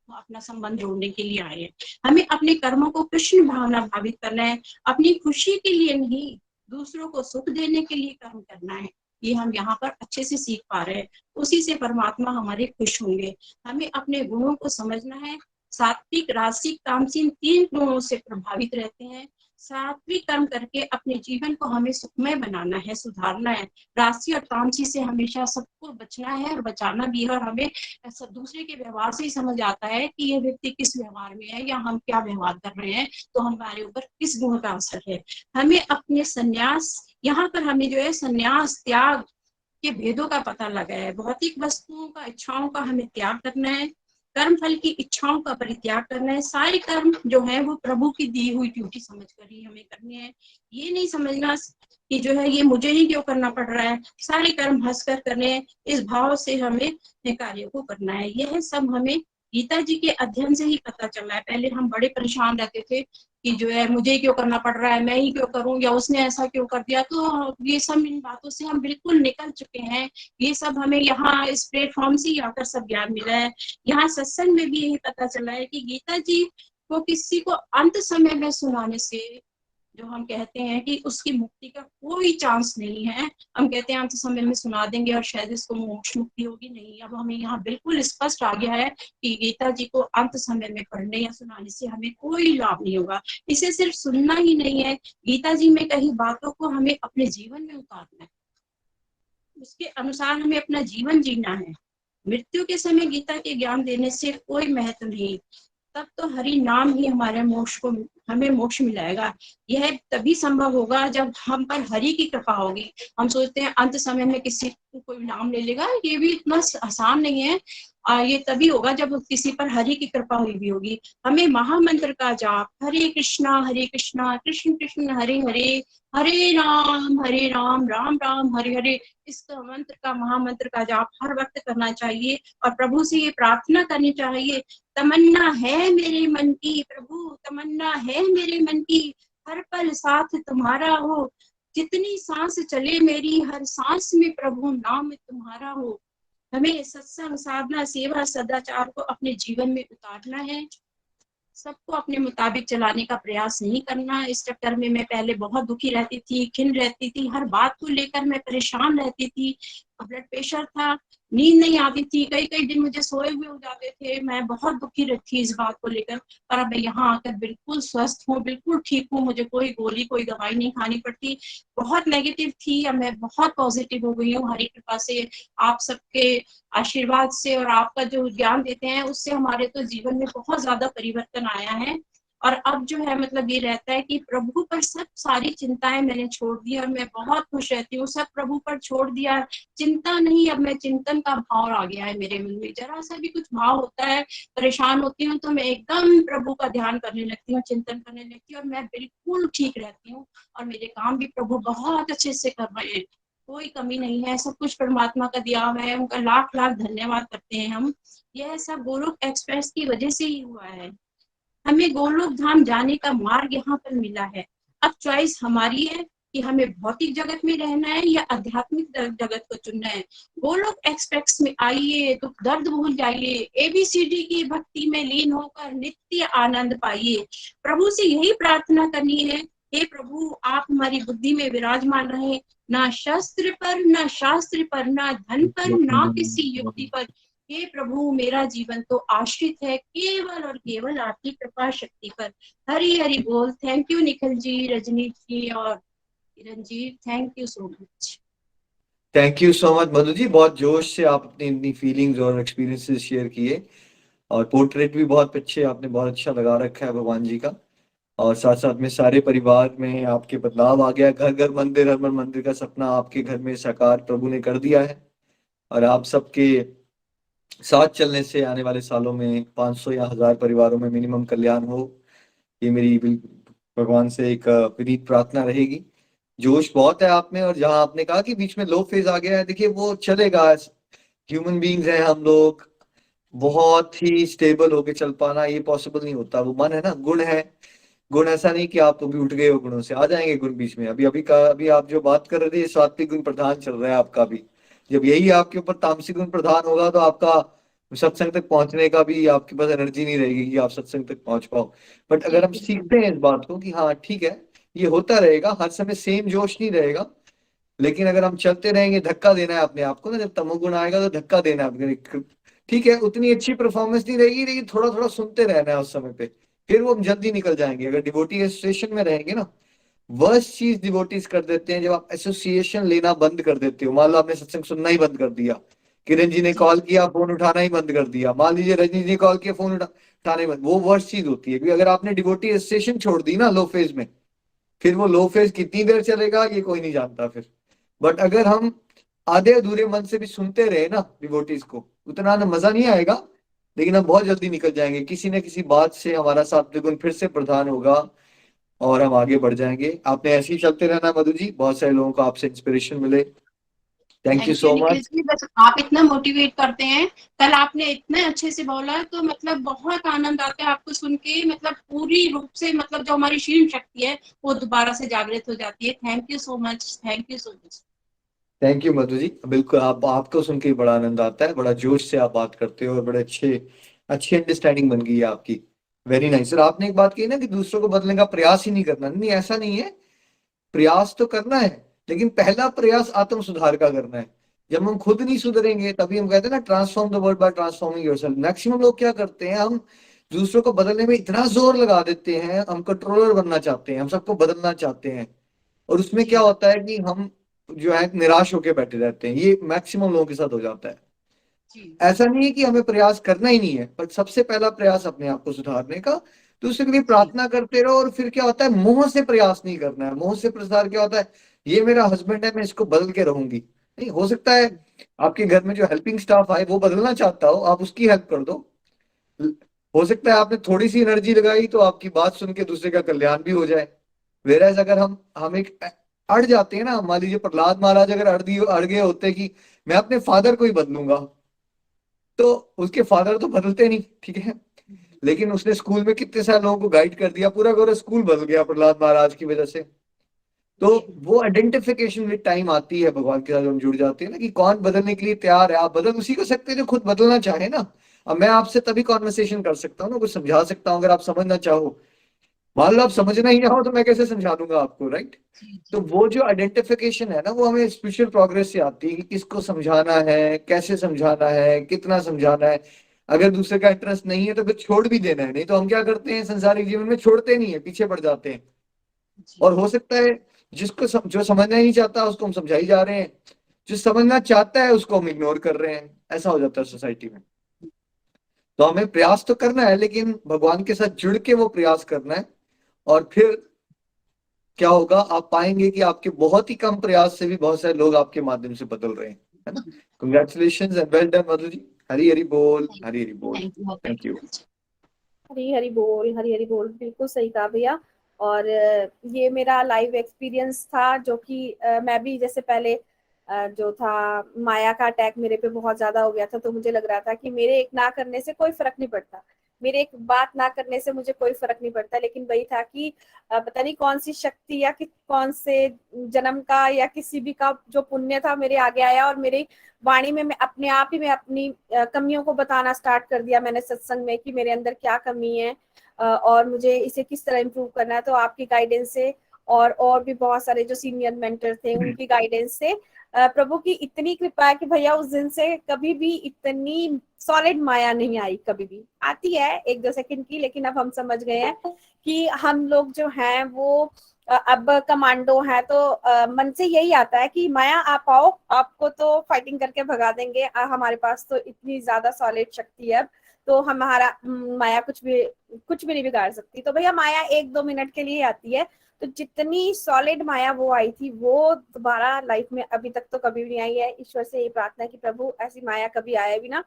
अपना संबंध जोड़ने के लिए आए हैं। हमें अपने कर्मों को कृष्ण भावना भावित करना है, अपनी खुशी के लिए नहीं, दूसरों को सुख देने के लिए कर्म करना है। ये हम यहाँ पर अच्छे से सीख पा रहे हैं, उसी से परमात्मा हमारे खुश होंगे। हमें अपने गुणों को समझना है। सात्विक, रासिक, तामसिक 3 गुणों से प्रभावित रहते हैं। सात्विक कर्म करके अपने जीवन को हमें सुखमय बनाना है, सुधारना है। राशि और तामसी से हमेशा सबको बचना है और बचाना भी है, और हमें सब दूसरे के व्यवहार से ही समझ आता है कि यह व्यक्ति किस व्यवहार में है या हम क्या व्यवहार कर रहे हैं, तो हमारे ऊपर किस गुण का असर है। हमें अपने संन्यास, यहाँ पर हमें जो है संन्यास त्याग के भेदों का पता लगा है। भौतिक वस्तुओं का, इच्छाओं का हमें त्याग करना है, कर्म फल की इच्छाओं का परित्याग करना है। सारे कर्म जो है वो प्रभु की दी हुई ड्यूटी समझकर ही हमें करनी है। ये नहीं समझना कि जो है ये मुझे ही क्यों करना पड़ रहा है, सारे कर्म हंसकर करने हैं, इस भाव से हमें कार्य को करना है। यह सब हमें गीता जी के अध्ययन से ही पता चला है। पहले हम बड़े परेशान रहते थे कि जो है मुझे क्यों करना पड़ रहा है, मैं ही क्यों करूं, या उसने ऐसा क्यों कर दिया। तो ये सब इन बातों से हम बिल्कुल निकल चुके हैं। ये सब हमें यहाँ इस प्लेटफॉर्म से ही आकर सब ज्ञान मिला है। यहाँ सत्संग में भी यही पता चला है कि गीता जी को किसी को अंत समय में सुनाने से, जो हम कहते हैं कि उसकी मुक्ति का कोई चांस नहीं है, हम कहते हैं अंत समय में सुना देंगे और शायद इसको मोक्ष मुक्ति होगी, नहीं। अब हमें यहाँ बिल्कुल स्पष्ट आ गया है कि गीता जी को अंत समय में पढ़ने या सुनाने से हमें कोई लाभ नहीं होगा। इसे सिर्फ सुनना ही नहीं है, गीता जी में कही बातों को हमें अपने जीवन में उतारना है, उसके अनुसार हमें अपना जीवन जीना है। मृत्यु के समय गीता के ज्ञान देने से कोई महत्व नहीं, तब तो हरि नाम ही हमारे मोक्ष को, हमें मोक्ष मिलाएगा। यह तभी संभव होगा जब हम पर हरि की कृपा होगी। हम सोचते हैं अंत समय में किसी को कोई नाम ले लेगा, ये भी इतना आसान नहीं है। ये तभी होगा जब किसी पर हरि की कृपा हुई भी होगी। हमें महामंत्र का जाप, हरे कृष्णा कृष्ण कृष्ण हरे हरे, हरे राम राम राम हरे हरे, इस मंत्र का, महामंत्र का जाप हर वक्त करना चाहिए और प्रभु से ये प्रार्थना करनी चाहिए, तमन्ना है मेरे मन की प्रभु, तमन्ना है मेरे मन की, हर पल साथ तुम्हारा हो, जितनी सांस चले मेरी हर सांस में प्रभु नाम तुम्हारा हो। हमें सत्संग, साधना, सेवा, सदाचार को अपने जीवन में उतारना है, सबको अपने मुताबिक चलाने का प्रयास नहीं करना। इस चक्कर में मैं पहले बहुत दुखी रहती थी, खिन रहती थी, हर बात को लेकर मैं परेशान रहती थी। ब्लड प्रेशर था, नींद नहीं आती थी, कई कई दिन मुझे सोए हुए हो जाते थे, मैं बहुत दुखी रहती इस बात को लेकर। पर अब मैं यहाँ आकर बिल्कुल स्वस्थ हूँ, बिल्कुल ठीक हूँ, मुझे कोई गोली, कोई दवाई नहीं खानी पड़ती। बहुत नेगेटिव थी, अब मैं बहुत पॉजिटिव हो गई हूँ हरी कृपा से, आप सबके आशीर्वाद से, और आपका जो ज्ञान देते हैं उससे हमारे तो जीवन में बहुत ज्यादा परिवर्तन आया है। और अब जो है मतलब ये रहता है कि प्रभु पर सब सारी चिंताएं मैंने छोड़ दी और मैं बहुत खुश रहती हूँ, सब प्रभु पर छोड़ दिया, चिंता नहीं, अब मैं चिंतन का भाव आ गया है मेरे मन में। जरा सा भी कुछ भाव होता है, परेशान होती हूँ तो मैं एकदम प्रभु का ध्यान करने लगती हूँ, चिंतन करने लगती हूँ और मैं बिल्कुल ठीक रहती हूँ। और मेरे काम भी प्रभु बहुत अच्छे से कर रहे हैं, कोई कमी नहीं है, सब कुछ परमात्मा का दिया हुआ है, उनका लाख लाख धन्यवाद करते हैं हम। यह सब गोलोक एक्सप्रेस की वजह से ही हुआ है। हमें गोलोक धाम जाने का मार्ग यहाँ पर मिला है। अब चॉइस हमारी है कि हमें भौतिक जगत में रहना है या आध्यात्मिक जगत को चुनना है। गोलोक एक्सप्रेस में आइए, दुख दर्द भूल जाइए, ABCD की भक्ति में लीन होकर नित्य आनंद पाइए। प्रभु से यही प्रार्थना करनी है, हे प्रभु आप हमारी बुद्धि में विराजमान रहे, ना शस्त्र पर, ना शास्त्र पर, ना धन पर, ना किसी युक्ति पर, हे प्रभु मेरा जीवन तो आश्रित है केवल और केवल आपकी कृपा शक्ति पर। हरि हरि बोल। थैंक यू निखिल जी, रजनी जी और Kiran ji, thank you so much. Thank you so much Madhu ji, बहुत जोश से आप अपनी फीलिंग्स और एक्सपीरियंसेस शेयर किए, और पोर्ट्रेट भी बहुत अच्छे आपने, बहुत अच्छा लगा रखा है भगवान जी का। और साथ साथ में सारे परिवार में आपके बदलाव आ गया, घर घर मंदिर, हर मंदिर का सपना आपके घर में साकार प्रभु ने कर दिया है। और आप सबके साथ चलने से आने वाले सालों में 500 या 1000 परिवारों में मिनिमम कल्याण हो, ये मेरी भगवान से एक विनीत प्रार्थना रहेगी। जोश बहुत है आप में, और जहां आपने कहा कि बीच में लो फेज आ गया है, देखिए वो चलेगा, ह्यूमन बींग्स हैं हम लोग, बहुत ही स्टेबल होके चल पाना ये पॉसिबल नहीं होता। वो मन है ना, गुण है, गुण ऐसा नहीं कि आप अभी उठ गए हो, गुणों से आ जाएंगे गुण बीच में। अभी आप जो बात कर रहे थे, ये सात्विक गुण प्रधान चल रहा है आपका भी। जब यही आपके ऊपर तामसिक गुण प्रधान होगा तो आपका सत्संग तक पहुंचने का भी आपके पास एनर्जी नहीं रहेगी कि आप सत्संग तक पहुंच पाओ। बट अगर हम सीखते हैं इस बात को कि हाँ ठीक है, ये होता रहेगा, हर समय सेम जोश नहीं रहेगा, लेकिन अगर हम चलते रहेंगे, धक्का देना है अपने आप को ना, जब तमोगुण आएगा तो धक्का देना है अपने। ठीक है, उतनी अच्छी परफॉर्मेंस नहीं रहेगी, लेकिन थोड़ा थोड़ा सुनते रहना है उस समय पे, फिर वो हम जल्दी निकल जाएंगे। अगर डिवोटी एसोसिएशन में रहेंगे ना, वर्स्ट चीज डिवोटीज कर देते हैं जब आप एसोसिएशन लेना बंद कर देते हो। मान लो आपने सत्संग सुनना ही बंद कर दिया, किरण जी ने कॉल किया, फोन उठाना ही बंद कर दिया, मान लीजिए रजनी जी ने कॉल किया, फोन उठाना ही बंद, वो वर्स्ट चीज होती है। क्योंकि अगर आपने डिवोटी एसोसिएशन छोड़ दी ना लो फेज में, फिर वो लो फेज कितनी देर चलेगा ये कोई नहीं जानता फिर। बट अगर हम आधे अधूरे मन से भी सुनते रहे ना डिवोटीज को, उतना ना मजा नहीं आएगा, लेकिन हम बहुत जल्दी निकल जाएंगे, किसी न किसी बात से हमारा सात्विक गुण फिर से प्रधान होगा और हम आगे बढ़ जाएंगे। आपने ऐसे ही चलते रहना मधु जी, बहुत सारे लोगों को आपसे इंस्पिरेशन मिले। Thank you thank you so Nikhil much. Ji, बस आप इतना मोटिवेट करते हैं। कल आपने इतने अच्छे से बोला तो मतलब बहुत आनंद आता है आपको सुन के, मतलब पूरी रूप से मतलब जो हमारी शील शक्ति है वो दोबारा से जागृत हो जाती है। Thank you so much, thank you so much. Thank you Madhu ji, बिल्कुल आपको सुन के बड़ा आनंद आता है, बड़ा जोश से आप बात करते हो, और बड़े अच्छी अंडरस्टैंडिंग बन गई है आपकी। Very nice. सर आपने एक बात कही ना कि दूसरों को बदलने का प्रयास ही नहीं करना, नहीं ऐसा नहीं है, प्रयास तो करना है, लेकिन पहला प्रयास आत्म सुधार का करना है। जब हम खुद नहीं सुधरेंगे, तभी हम कहते हैं ना transform the world by transforming yourself. Maximum लोग क्या करते हैं, हम दूसरों को बदलने में इतना जोर लगा देते हैं, हम कंट्रोलर बनना चाहते हैं, हम सबको बदलना चाहते हैं, और उसमें क्या होता है कि हम जो है निराश होकर बैठे रहते हैं। ये मैक्सिमम लोगों के साथ हो जाता है। ऐसा नहीं है कि हमें प्रयास करना ही नहीं है, पर सबसे पहला प्रयास अपने आप को सुधारने का, दूसरे के लिए प्रार्थना करते रहो। और फिर क्या होता है, मोह से प्रयास नहीं करना है। मोह से प्रसार क्या होता है, ये मेरा हस्बैंड है, मैं इसको बदल के रहूंगी, नहीं हो सकता है। आपके घर में जो हेल्पिंग स्टाफ आए वो बदलना चाहता हो, आप उसकी हेल्प कर दो। हो सकता है आपने थोड़ी सी एनर्जी लगाई तो आपकी बात सुन के दूसरे का कल्याण भी हो जाए। वेराज अगर हम एक अड़ जाते हैं ना, मान लीजिए प्रहलाद महाराज अगर अड़ गए होते कि मैं अपने फादर को ही बदलूंगा, तो उसके फादर तो बदलते नहीं, ठीक है, लेकिन उसने स्कूल में कितने सारे लोगों को गाइड कर दिया, पूरा पूरा स्कूल बदल गया प्रहलाद महाराज की वजह से। तो वो आइडेंटिफिकेशन विद टाइम आती है भगवान के साथ, हम जुड़ जाते हैं ना कि कौन बदलने के लिए तैयार है। आप बदल उसी को सकते हैं जो खुद बदलना चाहे ना। अब मैं आपसे तभी कॉन्वर्सेशन कर सकता हूँ ना, कुछ समझा सकता हूँ, अगर आप समझना चाहो। मान लो आप समझना ही ना हो तो मैं कैसे समझा दूंगा आपको, राइट। तो वो जो आइडेंटिफिकेशन है ना, वो हमें स्पिरिचुअल प्रोग्रेस से आती है कि किसको समझाना है, कैसे समझाना है, कितना समझाना है। अगर दूसरे का इंटरेस्ट नहीं है तो फिर छोड़ भी देना है। नहीं तो हम क्या करते हैं संसारिक जीवन में, छोड़ते नहीं है, पीछे पड़ जाते हैं। और हो सकता है जो समझना ही नहीं चाहता उसको हम समझाई जा रहे हैं, जो समझना चाहता है उसको हम इग्नोर कर रहे हैं। ऐसा हो जाता है सोसाइटी में। तो हमें प्रयास तो करना है, लेकिन भगवान के साथ जुड़ के वो प्रयास करना है। और फिर क्या होगा, आप पाएंगे कि आपके बहुत ही कम प्रयास से भी बहुत सारे लोग आपके माध्यम से बदल रहे हैं, है ना। Congratulation and well done Madhu ji. Hari Hari बोल, हरी हरी बोल। Thank you. हरी हरी बोल, हरी हरी बोल, बिल्कुल सही कहा भैया। और ये मेरा लाइव एक्सपीरियंस था, जो कि मैं भी जैसे पहले जो था माया का अटैक मेरे पे बहुत ज्यादा हो गया था, तो मुझे लग रहा था कि मेरे एक ना करने से कोई फर्क नहीं पड़ता, मेरे एक बात ना करने से मुझे कोई फर्क नहीं पड़ता। लेकिन वही था कि पता नहीं कौन सी शक्ति या कौन से जन्म का या किसी भी का जो पुण्य था मेरे आगे आया, और मेरे वाणी में मैं अपने आप ही मैं अपनी कमियों को बताना स्टार्ट कर दिया मैंने सत्संग में, कि मेरे अंदर क्या कमी है और मुझे इसे किस तरह इम्प्रूव करना है। तो आपकी गाइडेंस से और भी बहुत सारे जो सीनियर मेंटर थे उनकी गाइडेंस से प्रभु की इतनी कृपा है कि भैया उस दिन से कभी भी इतनी सॉलिड माया नहीं आई। कभी भी आती है 1-2 सेकंड की, लेकिन अब हम समझ गए हैं कि हम लोग जो हैं वो अब कमांडो है, तो मन से यही आता है कि माया आप आओ, आपको तो फाइटिंग करके भगा देंगे, हमारे पास तो इतनी ज्यादा सॉलिड शक्ति है अब, तो हमारा माया कुछ भी नहीं बिगाड़ सकती। तो भैया माया 1-2 मिनट के लिए आती है, तो जितनी सॉलिड माया वो आई थी वो दोबारा लाइफ में अभी तक तो कभी भी नहीं आई है। ईश्वर से ये प्रार्थना है कि प्रभु ऐसी माया कभी आए भी ना।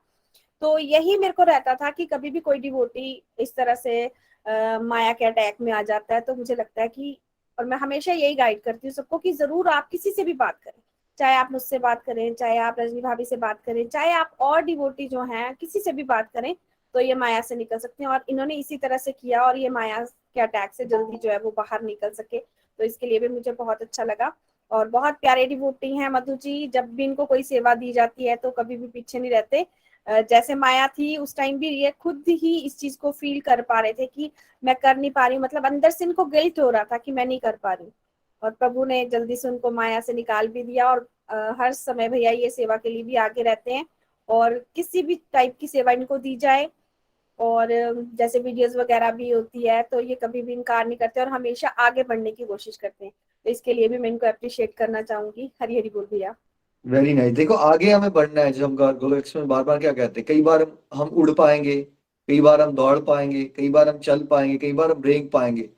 तो यही मेरे को रहता था कि कभी भी कोई डिवोटी इस तरह से माया के अटैक में आ जाता है, तो मुझे लगता है कि, और मैं हमेशा यही गाइड करती हूँ सबको कि जरूर आप किसी से भी बात करें, चाहे आप मुझसे बात करें, चाहे आप रजनी भाभी से बात करें, चाहे आप और डिवोटी जो हैं किसी से भी बात करें, तो ये माया से निकल सकते हैं। और इन्होंने इसी तरह से किया और ये माया के अटैक से जल्दी जो है वो बाहर निकल सके, तो इसके लिए भी मुझे बहुत अच्छा लगा। और बहुत प्यारे डिवोटी हैं मधु जी, जब भी इनको कोई सेवा दी जाती है तो कभी भी पीछे नहीं रहते। जैसे माया थी उस टाइम भी ये खुद ही इस चीज को फील कर पा रहे थे कि मैं कर नहीं पा रही हूँ, मतलब अंदर से इनको गिल्ट हो रहा था कि मैं नहीं कर पा रही, और प्रभु ने जल्दी से उनको माया से निकाल भी दिया। और हर समय भैया ये सेवा के लिए भी आगे रहते हैं, और किसी भी टाइप की सेवा इनको दी जाए, और जैसे वीडियोस वगैरह भी होती है तो ये कभी भी इनकार नहीं करते और हमेशा आगे बढ़ने की कोशिश करते हैं। तो इसके लिए भी मैं इनको अप्रिशिएट करना चाहूंगी। हरी हरी बोल भैया। Very nice. देखो आगे हमें बढ़ना है, जो हम गोलोक्स में बार बार क्या कहते हैं, कई बार हम उड़ पाएंगे, कई बार हम दौड़ पाएंगे, कई बार हम चल पाएंगे, कई बार हम रेंग पाएंगे,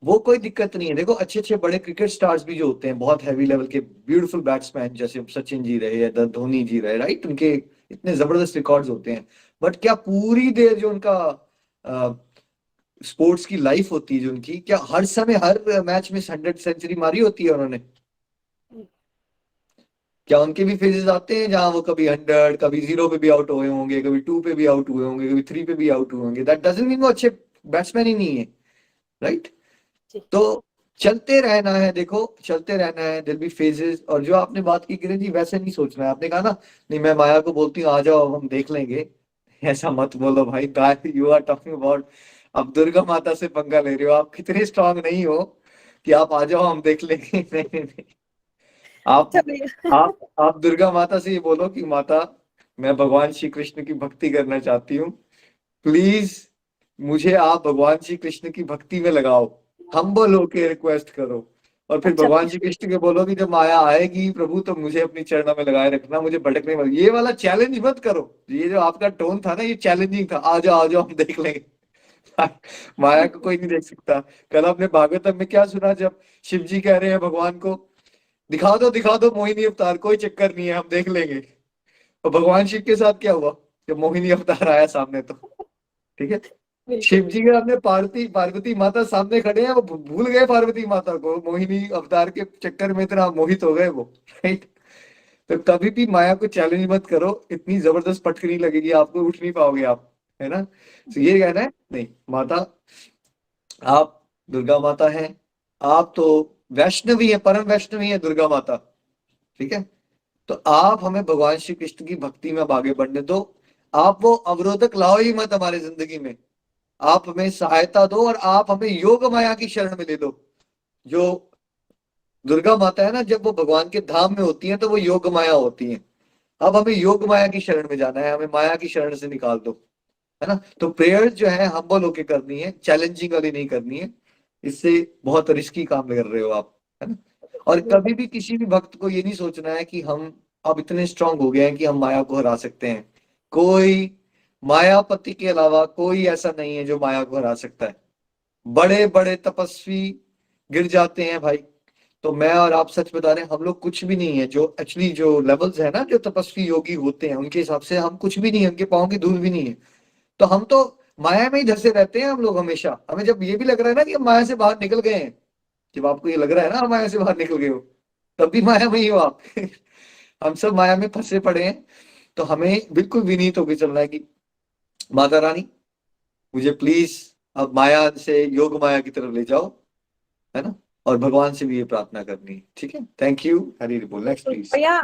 वो कोई दिक्कत नहीं है। देखो अच्छे अच्छे बड़े क्रिकेट स्टार्स भी जो होते हैं, बहुत हैवी लेवल के ब्यूटीफुल बैट्समैन, जैसे सचिन जी रहे या धोनी जी रहे, राइट, उनके इतने जबरदस्त रिकॉर्ड्स होते हैं, बट क्या पूरी देर जो उनका स्पोर्ट्स की लाइफ होती है जो उनकी, क्या हर समय हर मैच में 100 सेंचुरी मारी होती है उन्होंने? क्या उनके भी फेजेस आते हैं जहां वो कभी 100, कभी 0 पे भी आउट हुए होंगे, कभी 2 पे भी आउट हुए होंगे, कभी 3 पे भी आउट हुए होंगे? दैट डजंट मीन वो अच्छे बैट्समैन ही नहीं है, राइट? तो चलते रहना है, देखो चलते रहना है, दिल बी फेजेस। और जो आपने बात की किरण जी, वैसे नहीं सोचना है। आपने कहा ना, नहीं मैं माया को बोलती हूँ आ जाओ हम देख लेंगे, ऐसा मत बोलो भाई। यू आर टॉकिंग अबाउट, अब दुर्गा माता से पंगा ले रहे हो, आप कितने स्ट्रांग नहीं हो कि आप आ जाओ हम देख लेंगे। नहीं नहीं नहीं, आप दुर्गा माता से ये बोलो कि माता मैं भगवान श्री कृष्ण की भक्ति करना चाहती हूँ, प्लीज मुझे आप भगवान श्री कृष्ण की भक्ति में लगाओ, हम्बल होके रिक्वेस्ट करो। और फिर भगवान श्री कृष्ण के बोलो कि जब माया आएगी प्रभु तो मुझे अपनी चरणों में लगाए रखना, मुझे भटकने मत। ये वाला चैलेंज मत करो, ये जो आपका टोन था ना ये चैलेंजिंग था, आ जाओ हम देख लेंगे। माया को कोई नहीं देख सकता। कल आपने भागवतम में क्या सुना, जब शिव जी कह रहे हैं भगवान को दिखा दो मोहिनी अवतार, कोई चक्कर नहीं है हम देख लेंगे। और भगवान शिव के साथ क्या हुआ जब मोहिनी अवतार आया सामने? तो ठीक है, शिव जी के अपने पार्वती माता सामने खड़े हैं, वो भूल गए पार्वती माता को, मोहिनी अवतार के चक्कर में इतना मोहित हो गए वो, राइट? तो कभी भी माया को चैलेंज मत करो, इतनी जबरदस्त पटकनी लगेगी आपको, उठ नहीं पाओगे आप, है ना? तो ये कहना है नहीं माता आप दुर्गा माता हैं, आप तो वैष्णवी है, परम वैष्णवी है दुर्गा माता, ठीक है? तो आप हमें भगवान श्री कृष्ण की भक्ति में आगे बढ़ने दो, आप वो अवरोधक लाओ ही मत हमारे जिंदगी में, आप हमें सहायता दो और आप हमें योग माया की शरण में ले दो। जो दुर्गा माता है ना, जब वो भगवान के धाम में होती है तो वो योग माया होती है। अब हमें योग माया की शरण में जाना है, हमें माया की शरण से निकाल दो, है ना? तो प्रेयर जो है हम्बल होके करनी है, चैलेंजिंग वाली नहीं करनी है, इससे बहुत रिस्की काम कर रहे हो आप, है ना? और कभी भी किसी भी भक्त को ये नहीं सोचना है कि हम अब इतने स्ट्रांग हो गए हैं कि हम माया को हरा सकते हैं। कोई मायापति के अलावा कोई ऐसा नहीं है जो माया को हरा सकता है। बड़े बड़े तपस्वी गिर जाते हैं भाई, तो मैं और आप सच बता रहे हैं, हम लोग कुछ भी नहीं है। जो एक्चुअली जो लेवल्स है ना, जो तपस्वी योगी होते हैं, उनके हिसाब से हम कुछ भी नहीं है, उनके पाँव की धूल भी नहीं है। तो हम तो माया में ही धंसे रहते हैं हम लोग हमेशा। हमें जब ये भी लग रहा है ना कि हम माया से बाहर निकल गए हैं, जब आपको ये लग रहा है ना हम माया से बाहर निकल गए हो, तब भी माया में ही हो आप। हम सब माया में फंसे पड़े हैं। तो हमें बिल्कुल विनीत होकर चलना है कि माता रानी मुझे प्लीज अब माया से योग माया की तरफ ले जाओ, है ना? और भगवान से भी ये प्रार्थना करनी है, ठीक है? Thank you. हरी बोल, नेक्स्ट प्लीज। भैया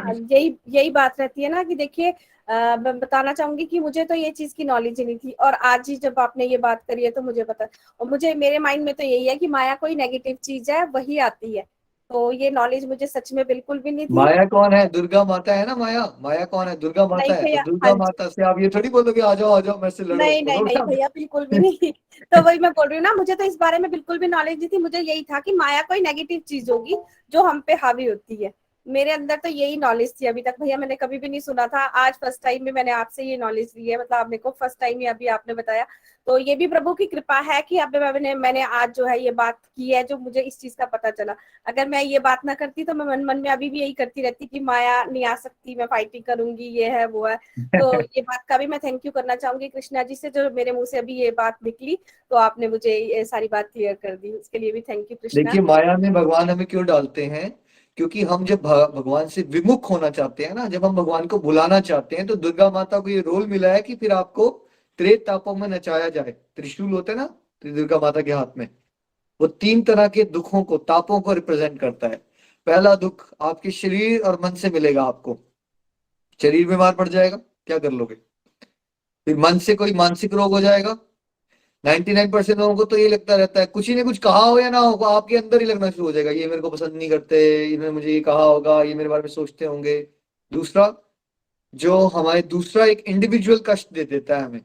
यही बात रहती है ना कि देखिए मैं बताना चाहूंगी कि मुझे तो ये चीज की नॉलेज ही नहीं थी, और आज ही जब आपने ये बात करी है तो मुझे पता, और मुझे मेरे माइंड में तो यही है कि माया कोई नेगेटिव चीज है, वही आती है। तो ये नॉलेज मुझे सच में बिल्कुल भी नहीं थी। माया कौन है? दुर्गा माता है ना। माया माया कौन है? दुर्गा माता नहीं है। तो भैया, हाँ दुर्गा जी। माता से आप ये थोड़ी बोलोगे आ जाओ मेरे से लड़ो, नहीं नहीं नहीं बोलोगे आप? भैया, बिल्कुल भी नहीं। तो वही मैं बोल रही हूँ ना, मुझे तो इस बारे में बिल्कुल भी नॉलेज नहीं थी। मुझे यही था कि माया कोई नेगेटिव चीज होगी जो हम पे हावी होती है। मेरे अंदर तो यही नॉलेज थी अभी तक भैया, मैंने कभी भी नहीं सुना था। आज फर्स्ट टाइम में मैंने आपसे ये नॉलेज ली है, मतलब आप मेरे को फर्स्ट टाइम ही अभी आपने बताया। तो ये भी प्रभु की कृपा है कि अब मैंने आज जो है ये बात की है, जो मुझे इस चीज का पता चला। अगर मैं ये बात ना करती तो मैं मन मन में अभी भी यही करती रहती कि माया नहीं आ सकती, मैं फाइटिंग करूंगी, ये है वो है। तो ये बात का भी मैं थैंक यू करना चाहूंगी कृष्णा जी से, जो मेरे मुंह से अभी ये बात निकली, तो आपने मुझे ये सारी बात क्लियर कर दी, उसके लिए भी थैंक यू कृष्णा। देखिए, माया में भगवान हमें क्यों डालते हैं? क्योंकि हम जब भगवान से विमुख होना चाहते हैं ना, जब हम भगवान को भुलाना चाहते हैं, तो दुर्गा माता को ये रोल मिला है कि फिर आपको त्रेत तापों में नचाया जाए। त्रिशूल होते हैं ना दुर्गा माता के हाथ में, वो 3 तरह के दुखों को, तापों को रिप्रेजेंट करता है। पहला दुख आपके शरीर और मन से मिलेगा आपको। शरीर बीमार पड़ जाएगा, क्या कर लोगे? फिर मन से कोई मानसिक रोग हो जाएगा। 99% लोगों को तो ये लगता रहता है, कुछ ही ने कुछ कहा हो या ना हो, आपके अंदर ही लगना शुरू हो जाएगा, ये मेरे को पसंद नहीं करते, इन्होंने मुझे ये कहा होगा, ये मेरे बारे में सोचते होंगे। दूसरा, जो हमारे दूसरा एक इंडिविजुअल कष्ट दे देता है हमें।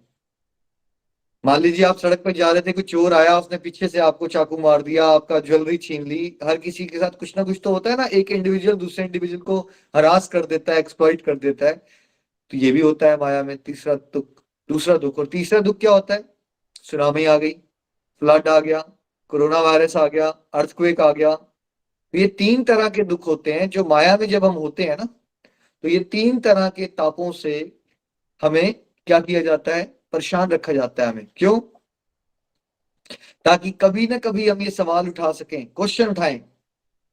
मान लीजिए आप सड़क पर जा रहे थे, कोई चोर आया, उसने पीछे से आपको चाकू मार दिया, आपका ज्वेलरी छीन ली। हर किसी के साथ कुछ ना कुछ तो होता है ना, एक इंडिविजुअल दूसरे इंडिविजुअल को हरास कर देता है, एक्सप्लॉइट कर देता है। तो ये भी होता है माया में। तीसरा दुख, दूसरा दुख। और तीसरा दुख क्या होता है? सुनामी आ गई, फ्लड आ गया, कोरोना वायरस आ गया, अर्थक्वेक आ गया। तो ये 3 तरह के दुख होते हैं जो माया में जब हम होते हैं ना, तो ये 3 तरह के तापों से हमें क्या किया जाता है? परेशान रखा जाता है हमें। क्यों? ताकि कभी ना कभी हम ये सवाल उठा सकें, क्वेश्चन उठाएं,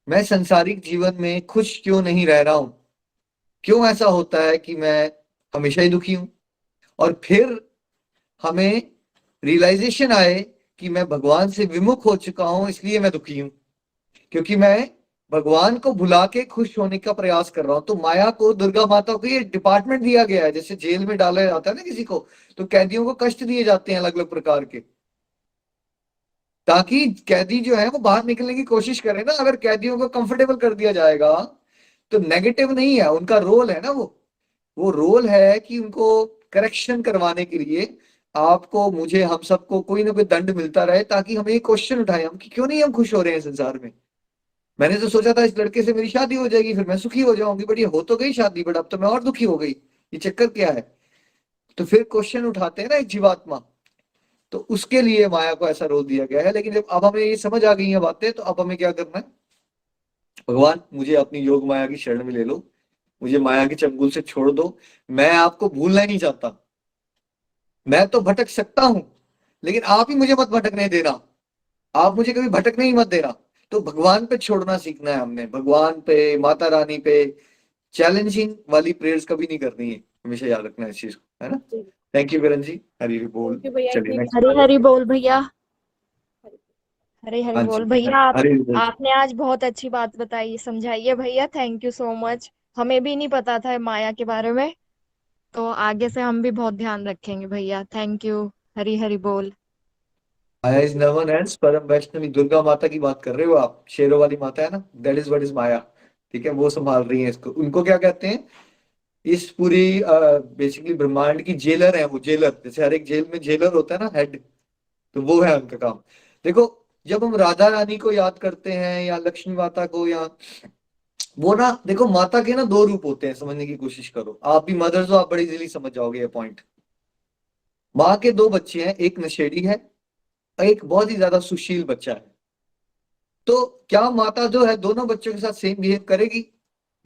मैं संसारिक जीवन में खुश क्यों नहीं रह रहा हूं? क्यों ऐसा होता है कि मैं हमेशा ही दुखी हूं? और फिर हमें रियलाइजेशन आए कि मैं भगवान से विमुख हो चुका हूं, इसलिए मैं दुखी हूं, क्योंकि मैं भगवान को भुला के खुश होने का प्रयास कर रहा हूं। तो माया को, दुर्गा माता को ये डिपार्टमेंट दिया गया है। जैसे जेल में डाला जाता है ना किसी को, तो कैदियों को कष्ट दिए जाते हैं अलग अलग प्रकार के, ताकि कैदी जो है वो बाहर निकलने की कोशिश करे ना। अगर कैदियों को कंफर्टेबल कर दिया जाएगा तो नेगेटिव नहीं है, उनका रोल है ना, वो रोल है कि उनको करेक्शन करवाने के लिए आपको, मुझे, हम सबको कोई ना कोई दंड मिलता रहे, ताकि हम ये क्वेश्चन उठाएं हम कि क्यों नहीं हम खुश हो रहे हैं संसार में। मैंने तो सोचा था इस लड़के से मेरी शादी हो जाएगी, फिर मैं सुखी हो जाऊंगी, बट ये हो तो गई शादी, बट अब तो मैं और दुखी हो गई, ये चक्कर क्या है? तो फिर क्वेश्चन उठाते हैं ना एक जीवात्मा। तो उसके लिए माया को ऐसा रोल दिया गया है। लेकिन जब अब हमें ये समझ आ गई है बातें, तो अब हमें क्या करना है? भगवान, मुझे अपनी योग माया की शरण में ले लो, मुझे माया के चंगुल से छोड़ दो। मैं आपको भूलना ही नहीं चाहता। मैं तो भटक सकता हूं, लेकिन आप ही मुझे मत भटकने देना, आप मुझे कभी भटकने ही मत देना। तो भगवान पे छोड़ना सीखना है हमने, भगवान पे, माता रानी पे। चैलेंजिंग वाली प्रेयर्स कभी नहीं करनी है, हमेशा याद रखना है इस चीज को, है ना? थैंक यू किरण जी, हरी हरी बोल। थैंक यू भैया, चलिए इतनी नेक्स्ट। हरे हरि बोल भैया। हरे हरि हाँ बोल जी, भैया। हरी हरी बोल। आपने आज बहुत अच्छी बात बताई, समझाइए भैया, थैंक यू सो मच। हमें भी नहीं पता था माया के बारे में, तो आगे से हम भी बहुत ध्यान रखेंगे भैया, थैंक यू। हरी हरि बोल। माया इज नवन एल्स परम वैष्णवी। दुर्गा माता की बात कर रहे हो आप, शेरों वाली माता है ना, दैट इज व्हाट इज माया। ठीक है, वो संभाल रही है इसको। उनको क्या कहते हैं? इस पूरी बेसिकली ब्रह्मांड की जेलर है वो, जेलर। जैसे हर एक जेल में जेलर होता है ना, हेड, तो वो है उनका काम। देखो, जब हम राधा रानी को याद करते हैं या लक्ष्मी माता को, या वो ना, देखो माता के ना 2 रूप होते हैं, समझने की कोशिश करो। आप भी मदर्स हो, आप बड़ी इजीली समझ जाओगे ये पॉइंट। माँ के 2 बच्चे हैं, एक नशेड़ी है, एक बहुत ही ज्यादा सुशील बच्चा है। तो क्या माता जो है दोनों बच्चों के साथ सेम बिहेव करेगी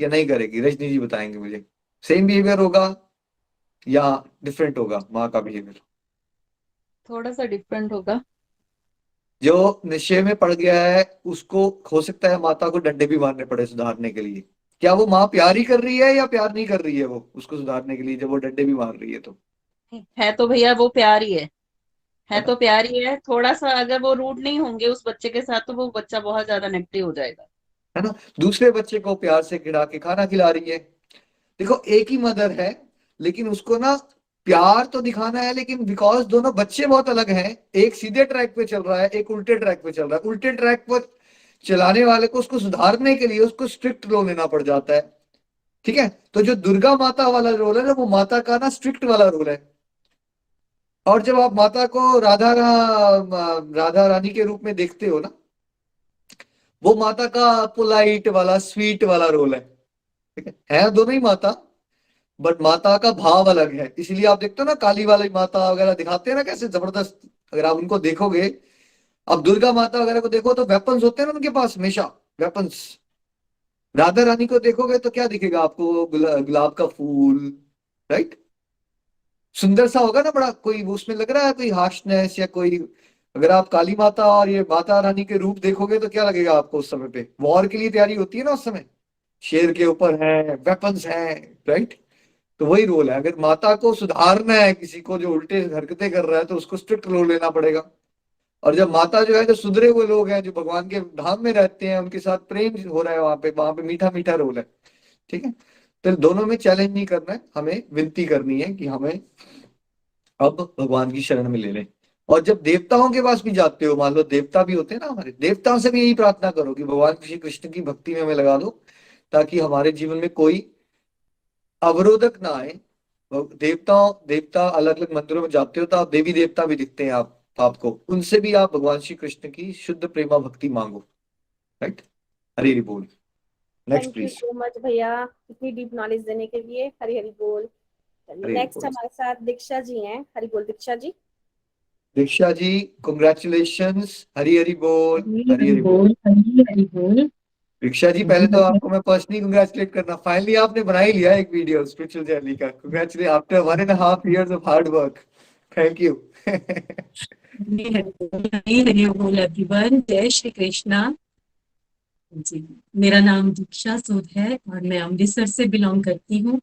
या नहीं करेगी? रजनी जी बताएंगे मुझे। सेम बिहेवियर होगा या डिफरेंट होगा माँ का बिहेवियर? थोड़ा सा डिफरेंट होगा। जो नशे में पड़ गया है उसको हो सकता है माता को डंडे भी मारने पड़े सुधारने के लिए। क्या वो माँ प्यार ही कर रही है या प्यार नहीं कर रही है वो उसको सुधारने के लिए, जब वो डंडे भी मार रही है तो? है तो भैया वो प्यार ही है है ना? तो प्यार ही है। थोड़ा सा अगर वो रूड नहीं होंगे उस बच्चे के साथ, तो वो बच्चा बहुत ज्यादा नेगेटिव हो जाएगा। है ना? दूसरे बच्चे को प्यार से खिला के खाना खिला रही है। देखो, एक ही मदर है, लेकिन उसको ना प्यार तो दिखाना है, लेकिन बिकॉज दोनों बच्चे बहुत अलग हैं, एक सीधे ट्रैक पे चल रहा है, एक उल्टे ट्रैक पे चल रहा है। उल्टे ट्रैक पर चलाने वाले को उसको सुधारने के लिए उसको स्ट्रिक्ट रोल लेना पड़ जाता है, ठीक है। तो जो दुर्गा माता वाला रोल है ना, वो माता का ना स्ट्रिक्ट वाला रोल है। और जब आप माता को राधा रानी के रूप में देखते हो ना, वो माता का पोलाइट वाला स्वीट वाला रोल ठीक है दोनों ही माता, बट माता का भाव अलग है। इसलिए आप देखते हो ना, काली वाली माता वगैरह दिखाते हैं ना कैसे जबरदस्त, अगर आप उनको देखोगे, अब दुर्गा माता वगैरह को देखो तो वेपन्स होते हैं ना उनके पास, हमेशा वेपन्स। राधा रानी को देखोगे तो क्या दिखेगा आपको, गुलाब का फूल, राइट। सुंदर सा होगा ना बड़ा, कोई उसमें लग रहा है कोई हार्शनेस या कोई। अगर आप काली माता और ये माता रानी के रूप देखोगे तो क्या लगेगा आपको, उस समय पे वॉर के लिए तैयारी होती है ना उस समय, शेर के ऊपर है, वेपन्स हैं, राइट। तो वही रोल है। अगर माता को सुधारना है, किसी को जो उल्टे हरकतें कर रहा है, तो उसको स्ट्रिक्ट रोल लेना पड़ेगा। और जब माता जो है, जो सुधरे हुए लोग हैं, जो भगवान के धाम में रहते हैं, उनके साथ प्रेम हो रहा है, वहां पे मीठा मीठा रोल है, ठीक है। तो दोनों में चैलेंज नहीं करना है, हमें विनती करनी है कि हमें अब भगवान की शरण में ले लें। और जब देवताओं के पास भी जाते हो, मान लो देवता भी होते हैं ना हमारे, देवताओं से भी यही प्रार्थना करो कि भगवान श्री कृष्ण की भक्ति में हमें लगा दो, ताकि हमारे जीवन में कोई अवरोधक ना आए। देवता अलग अलग मंदिरों में जाते हो तो आप देवी देवता भी दिखते हैं आपको, उनसे भी आप भगवान श्री कृष्ण की शुद्ध प्रेमा भक्ति मांगो, राइट। हरी हरी बोल। Next thank you please. So much भैया, इतनी डीप नॉलेज देने के लिए। हरी हरी बोल। हरी हरी नेक्स्ट बोल। हमारे साथ दीक्षा जी हैं। हरी बोल दीक्षा जी। दीक्षा जी, कॉन्ग्रेचुलेशंस, हरी हरी बोल, हरी हरी बोल। हरी हरी बोल। दीक्षा जी, पहले तो आपको मैं पर्सनली कंग्रेचुलेट करना, फाइनली आपने बना ही लिया एक वीडियो स्पिरिचुअल जर्नी का। Congratulate after 1.5 years of hard work. Thank you. Hari Hari बोल एवरीवन, जय श्री कृष्णा जी। मेरा नाम दीक्षा सूद है और मैं अमृतसर से बिलोंग करती हूँ।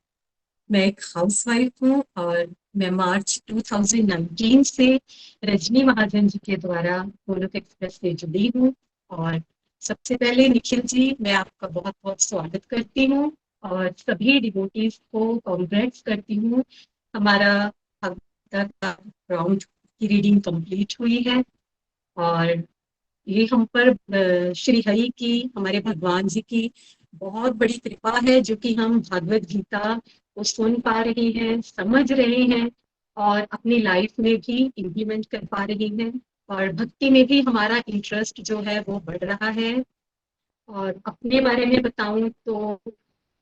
मैं एक हाउसवाइफ हूँ और मैं मार्च 2019 से रजनी महाजन जी के द्वारा गोलोक एक्सप्रेस से जुड़ी हूँ। और सबसे पहले निखिल जी, मैं आपका बहुत बहुत स्वागत करती हूँ और सभी डिवोटीज को कॉन्ग्रेट्स करती हूँ। हमारा भगवद गीता राउंड की रीडिंग कंप्लीट हुई है और ये हम पर श्री हरि की, हमारे भगवान जी की बहुत बड़ी कृपा है, जो कि हम भगवद गीता को सुन पा रहे हैं, समझ रहे हैं और अपनी लाइफ में भी इम्प्लीमेंट कर पा रहे हैं। और भक्ति में भी हमारा इंटरेस्ट जो है वो बढ़ रहा है। और अपने बारे में बताऊं तो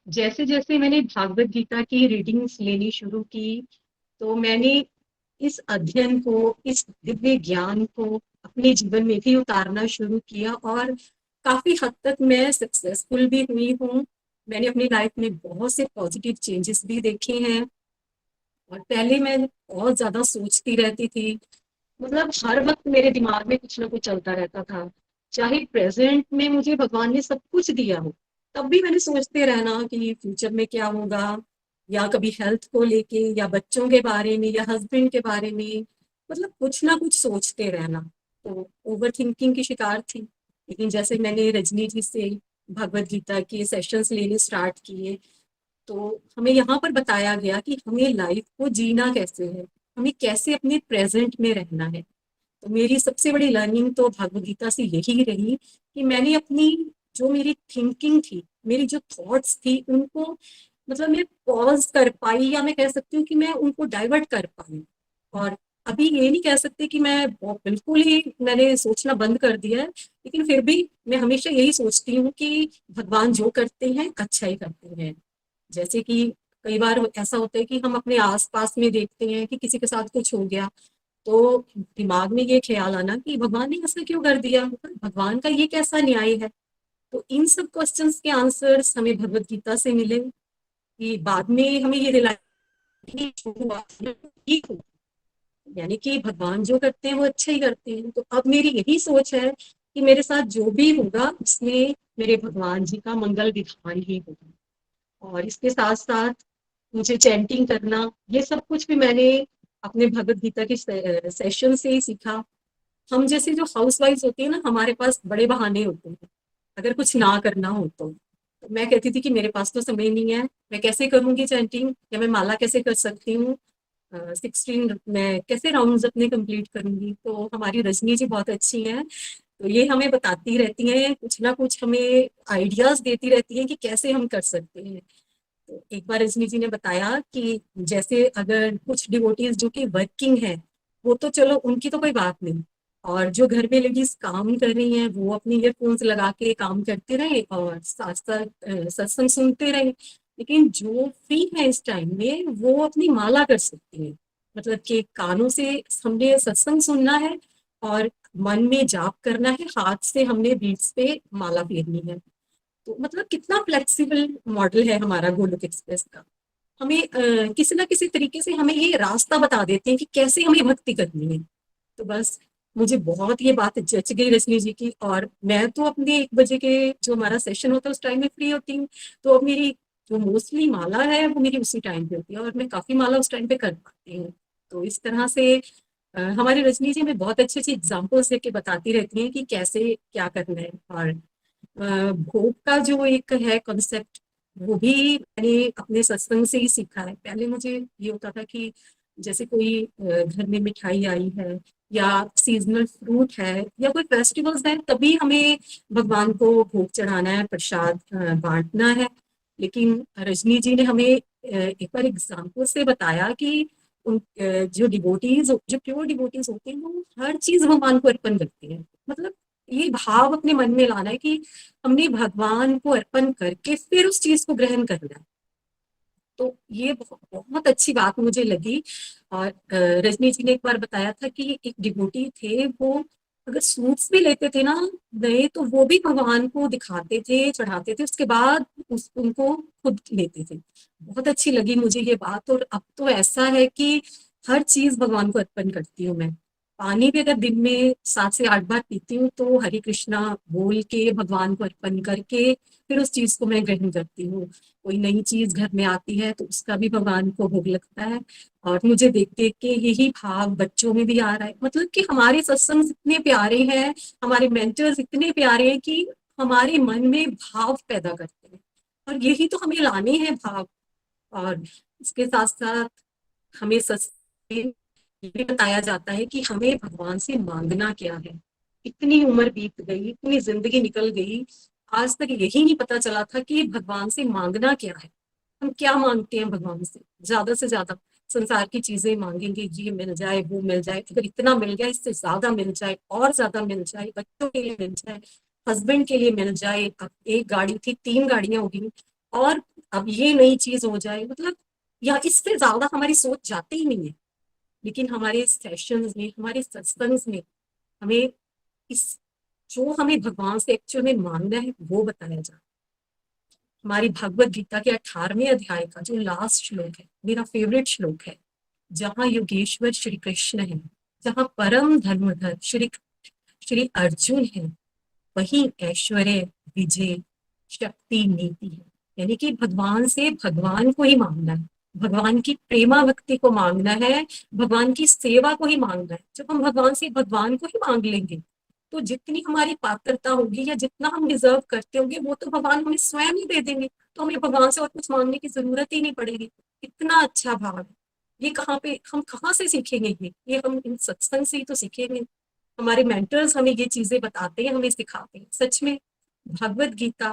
जैसे जैसे मैंने भागवत गीता की रीडिंग्स लेनी शुरू की, तो मैंने इस अध्ययन को, इस दिव्य ज्ञान को अपने जीवन में भी उतारना शुरू किया और काफी हद तक मैं सक्सेसफुल भी हुई हूँ। मैंने अपनी लाइफ में बहुत से पॉजिटिव चेंजेस भी देखे हैं। और पहले मैं बहुत ज्यादा सोचती रहती थी, मतलब हर वक्त मेरे दिमाग में कुछ ना कुछ चलता रहता था। चाहे प्रेजेंट में मुझे भगवान ने सब कुछ दिया हो, तब भी मैंने सोचते रहना कि फ्यूचर में क्या होगा, या कभी हेल्थ को लेके, या बच्चों के बारे में, या हस्बैंड के बारे में, मतलब कुछ ना कुछ सोचते रहना। तो ओवर थिंकिंग की शिकार थी। लेकिन जैसे मैंने रजनी जी से भगवत गीता के सेशंस लेने स्टार्ट किए, तो हमें यहाँ पर बताया गया कि हमें लाइफ को जीना कैसे है, हमें कैसे अपने प्रेजेंट में रहना है। तो मेरी सबसे बड़ी लर्निंग तो भगवद गीता से यही रही कि मैंने अपनी, जो मेरी थिंकिंग थी, मेरी जो थॉट्स थी, उनको मतलब मैं पॉज कर पाई, या मैं कह सकती हूँ कि मैं उनको डाइवर्ट कर पाई। और अभी ये नहीं कह सकते कि मैं बिल्कुल ही मैंने सोचना बंद कर दिया है, लेकिन फिर भी मैं हमेशा यही सोचती हूँ कि भगवान जो करते हैं अच्छा ही करते हैं। जैसे कि कई बार ऐसा होता है कि हम अपने आसपास में देखते हैं कि किसी के साथ कुछ हो गया, तो दिमाग में ये ख्याल आना कि भगवान ने ऐसा क्यों कर दिया, भगवान का ये कैसा न्याय है। तो इन सब क्वेश्चंस के आंसर्स हमें भगवत गीता से मिले कि बाद में हमें ये ठीक हो, यानी कि भगवान जो करते हैं वो अच्छा ही करते हैं। तो अब मेरी यही सोच है कि मेरे साथ जो भी होगा उसमें मेरे भगवान जी का मंगल विधान ही होगा। और इसके साथ साथ मुझे चैंटिंग करना, ये सब कुछ भी मैंने अपने भगवत गीता के सेशन से ही सीखा। हम जैसे जो हाउस वाइफ होती है ना, हमारे पास बड़े बहाने होते हैं अगर कुछ ना करना हो तो तो मैं कहती थी कि मेरे पास तो समय नहीं है, मैं कैसे करूंगी चैंटिंग, या मैं माला कैसे कर सकती हूँ, 16 मैं कैसे राउंड्स अपने कंप्लीट करूंगी। तो हमारी रजनी जी बहुत अच्छी हैं, तो ये हमें बताती रहती हैं, कुछ ना कुछ हमें आइडियाज देती रहती हैं कि कैसे हम कर सकते हैं। तो एक बार रजनी जी ने बताया कि जैसे अगर कुछ डिवोटीज जो कि वर्किंग है, वो तो चलो उनकी तो कोई बात नहीं, और जो घर में लेडीज काम कर रही हैं वो अपनी ईयरफोन्स लगा के काम करते रहे और साथ साथ सत्संग सुनते रहे, लेकिन जो फ्री है इस टाइम में वो अपनी माला कर सकती है। मतलब कि कानों से हमने सत्संग सुनना है और मन में जाप करना है, हाथ से हमने बीट्स पे माला फेरनी है। तो मतलब कितना फ्लेक्सिबल मॉडल है हमारा गोलोक एक्सप्रेस का। हमें किसी ना किसी तरीके से हमें ये रास्ता बता देते हैं कि कैसे हमें भक्ति करनी है। तो बस मुझे बहुत ये बात जच गई रजनी जी की, और मैं तो अपने 1 बजे के जो हमारा सेशन होता है उस टाइम में फ्री होती हूँ, तो अब मेरी जो मोस्टली माला है वो मेरी उसी टाइम पे होती है, और मैं काफी माला उस टाइम पे कर पाती हूँ। तो इस तरह से हमारी रजनी जी में बहुत अच्छी अच्छी एग्जाम्पल्स देके बताती रहती हैं कि कैसे क्या करना है। और भोग का जो एक है कॉन्सेप्ट, वो भी मैंने अपने सत्संग से ही सीखा है। पहले मुझे ये होता था कि जैसे कोई घर में मिठाई आई है या सीजनल फ्रूट है या कोई फेस्टिवल्स है, तभी हमें भगवान को भोग चढ़ाना है, प्रसाद बांटना है। लेकिन रजनी जी ने हमें एक बार एग्जाम्पल से बताया कि जो डिवोटीज, जो प्योर डिवोटीज होते हैं, वो हर चीज भगवान को अर्पण करते हैं। मतलब ये भाव अपने मन में लाना है कि हमने भगवान को अर्पण करके फिर उस चीज को ग्रहण करना है। तो ये बहुत अच्छी बात मुझे लगी। और रजनी जी ने एक बार बताया था कि एक डिवोटी थे, वो अगर सूट्स भी लेते थे ना नए, तो वो भी भगवान को दिखाते थे, चढ़ाते थे, उसके बाद उनको खुद लेते थे। बहुत अच्छी लगी मुझे ये बात। और अब तो ऐसा है कि हर चीज भगवान को अर्पण करती हूँ मैं। पानी भी अगर दिन में 7 से 8 बार पीती हूँ तो हरे कृष्णा बोल के भगवान को अर्पण करके फिर उस चीज को मैं ग्रहण करती हूँ। कोई नई चीज घर में आती है तो उसका भी भगवान को भोग लगता है। और मुझे देख देख के यही भाव बच्चों में भी आ रहा है। मतलब कि हमारे सत्संग इतने प्यारे हैं, हमारे मेंटर्स इतने प्यारे हैं कि हमारे मन में भाव पैदा करते हैं, और यही तो हमें लाने हैं भाव। और इसके साथ साथ हमें सत्संग में ये भी बताया जाता है कि हमें भगवान से मांगना क्या है। इतनी उम्र बीत गई, इतनी जिंदगी निकल गई, आज तक यही नहीं पता चला था कि भगवान से मांगना क्या है। हम क्या मांगते हैं भगवान से ज्यादा संसार की चीजें मांगेंगे, ये मिल जाए वो मिल जाए, अगर इतना मिल गया इससे ज्यादा मिल जाए, और ज्यादा मिल जाए, बच्चों के लिए मिल जाए, हस्बैंड के लिए मिल जाए, अब 1 गाड़ी थी 3 गाड़ियां हो गई, और अब ये नई चीज हो जाए। मतलब या इससे ज्यादा हमारी सोच जाती ही नहीं है। लेकिन हमारे सेशंस में, हमारे सत्संग में हमें इस जो हमें भगवान से एक्चुअल में मांगना है वो बताया जाता है। हमारी भगवत गीता के 18वें अध्याय का जो लास्ट श्लोक है, मेरा फेवरेट श्लोक है, जहाँ योगेश्वर श्री कृष्ण है, जहाँ परम धर्मधर श्री अर्जुन है, वही ऐश्वर्य विजय शक्ति नीति है। यानी कि भगवान से भगवान को ही मांगना है, भगवान की प्रेमा भक्ति को मांगना है, भगवान की सेवा को ही मांगना है। जब हम भगवान से भगवान को ही मांग लेंगे तो जितनी हमारी पात्रता होगी या जितना हम डिजर्व करते होंगे वो तो भगवान हमें स्वयं ही दे देंगे। तो हमें भगवान से और कुछ मांगने की जरूरत ही नहीं पड़ेगी। इतना अच्छा भाव है। ये हम कहाँ से सीखेंगे? ये हम इन सत्संग से ही तो सीखेंगे। हमारे मेंटर्स हमें ये चीजें बताते हैं, हमें सिखाते हैं। सच में भगवत गीता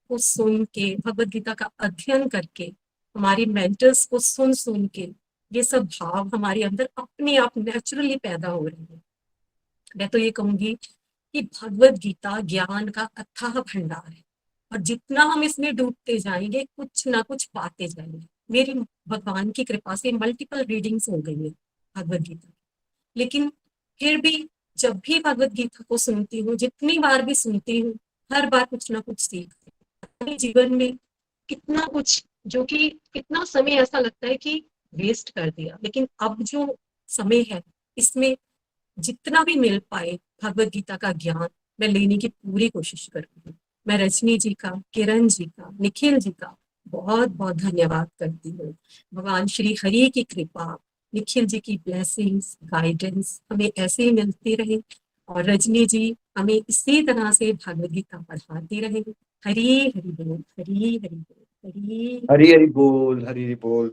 को सुन के, भगवत गीता का अध्ययन करके, हमारी मेंटर्स को सुन सुन के ये सब भाव हमारे अंदर अपने आप नेचुरली पैदा हो रहे हैं। मैं तो ये कहूंगी कि भगवत गीता ज्ञान का अथाह भंडार है, और जितना हम इसमें डूबते जाएंगे कुछ ना कुछ पाते जाएंगे। मेरी भगवान की कृपा से मल्टीपल रीडिंग्स हो गई है भगवत गीता, लेकिन फिर भी जब भी भगवत गीता को सुनती हूँ, जितनी बार भी सुनती हूँ, हर बार कुछ ना कुछ सीखती हूँ। अपने जीवन में कितना कुछ, जो कि कितना समय ऐसा लगता है कि वेस्ट कर दिया, लेकिन अब जो समय है इसमें जितना भी मिल पाए भगवत गीता का ज्ञान मैं लेने की पूरी कोशिश करूंगी। मैं रजनी जी का, किरण जी का, निखिल जी का बहुत बहुत धन्यवाद करती हूँ। भगवान श्री हरि की कृपा, निखिल जी की ब्लेसिंग्स, गाइडेंस हमें ऐसे ही मिलती रहे, और रजनी जी हमें इसी तरह से भागवत गीता पढ़ाती रहे। हरी हरि बोल, हरी हरि बोल, हरी हरी हरी बोल, हरी हरी बोल।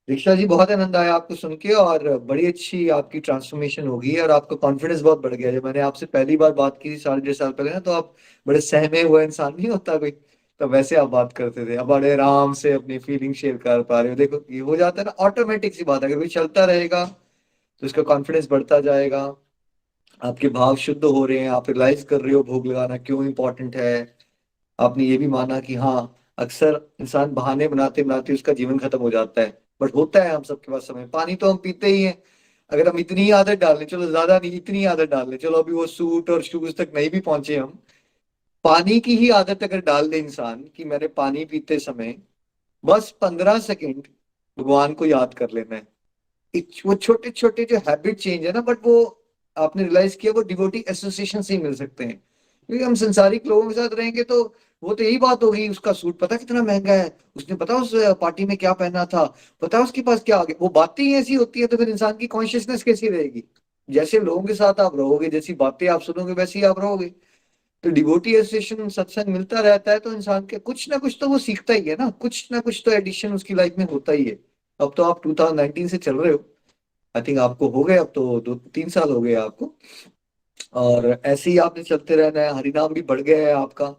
दीक्षा जी, बहुत आनंद आया आपको सुन के, और बड़ी अच्छी आपकी ट्रांसफॉर्मेशन होगी और आपका कॉन्फिडेंस बहुत बढ़ गया। जब मैंने आपसे पहली बार बात की थी 1.5 साल पहले ना, तो आप बड़े सहमे हुए इंसान नहीं होता कोई, तो वैसे आप बात करते थे। अब बड़े आराम से अपनी फीलिंग शेयर कर पा रहे हो। देखो, ये हो जाता है ना, ऑटोमेटिक सी बात है। अगर कोई चलता रहेगा तो उसका कॉन्फिडेंस बढ़ता जाएगा। आपके भाव शुद्ध हो रहे हैं, आप रियलाइज कर रहे हो भोग लगाना क्यों इंपॉर्टेंट है। आपने ये भी माना कि हाँ, अक्सर इंसान बहाने बनाते बनाते उसका जीवन खत्म हो जाता है, बट होता है हम सबके पास समय। पानी तो हम पीते ही हैं। अगर हम इतनी ही आदत डाल लें, चलो ज्यादा नहीं, इतनी आदत डाल लें, चलो अभी वो सूट और शूज तक नहीं भी पहुंचे हम, पानी की ही आदत अगर डाल दे इंसान कि मैंने पानी पीते समय बस 15 सेकेंड भगवान को याद कर लेना है। वो छोटे छोटे जो हैबिट चेंज है ना, बट वो आपने रियलाइज किया वो डिवोटी एसोसिएशन से ही मिल सकते हैं। क्योंकि हम संसारिक लोगों के साथ रहेंगे तो वो तो यही बात होगी, उसका सूट पता कितना महंगा है, उसने पता उस पार्टी में क्या पहना था, पता उसके पास क्या आ गया। वो बातें ही ऐसी होती है, तो फिर इंसान की कॉन्शियसनेस कैसी रहेगी। जैसे लोगों के साथ आप रहोगे, जैसी बातें आप सुनोगे, वैसे ही आप रहोगे। तो डिवोटी एसोसिएशन सत्संग मिलता रहता है, तो इंसान के कुछ ना कुछ तो वो सीखता ही है ना, कुछ ना कुछ तो एडिशन उसकी लाइफ में होता ही है। अब तो आप 2019 से चल रहे हो, आई थिंक आपको हो गए, अब तो 2-3 साल हो गए आपको, और ऐसे ही आपने चलते रहना है। हरिनाम भी बढ़ गया है आपका,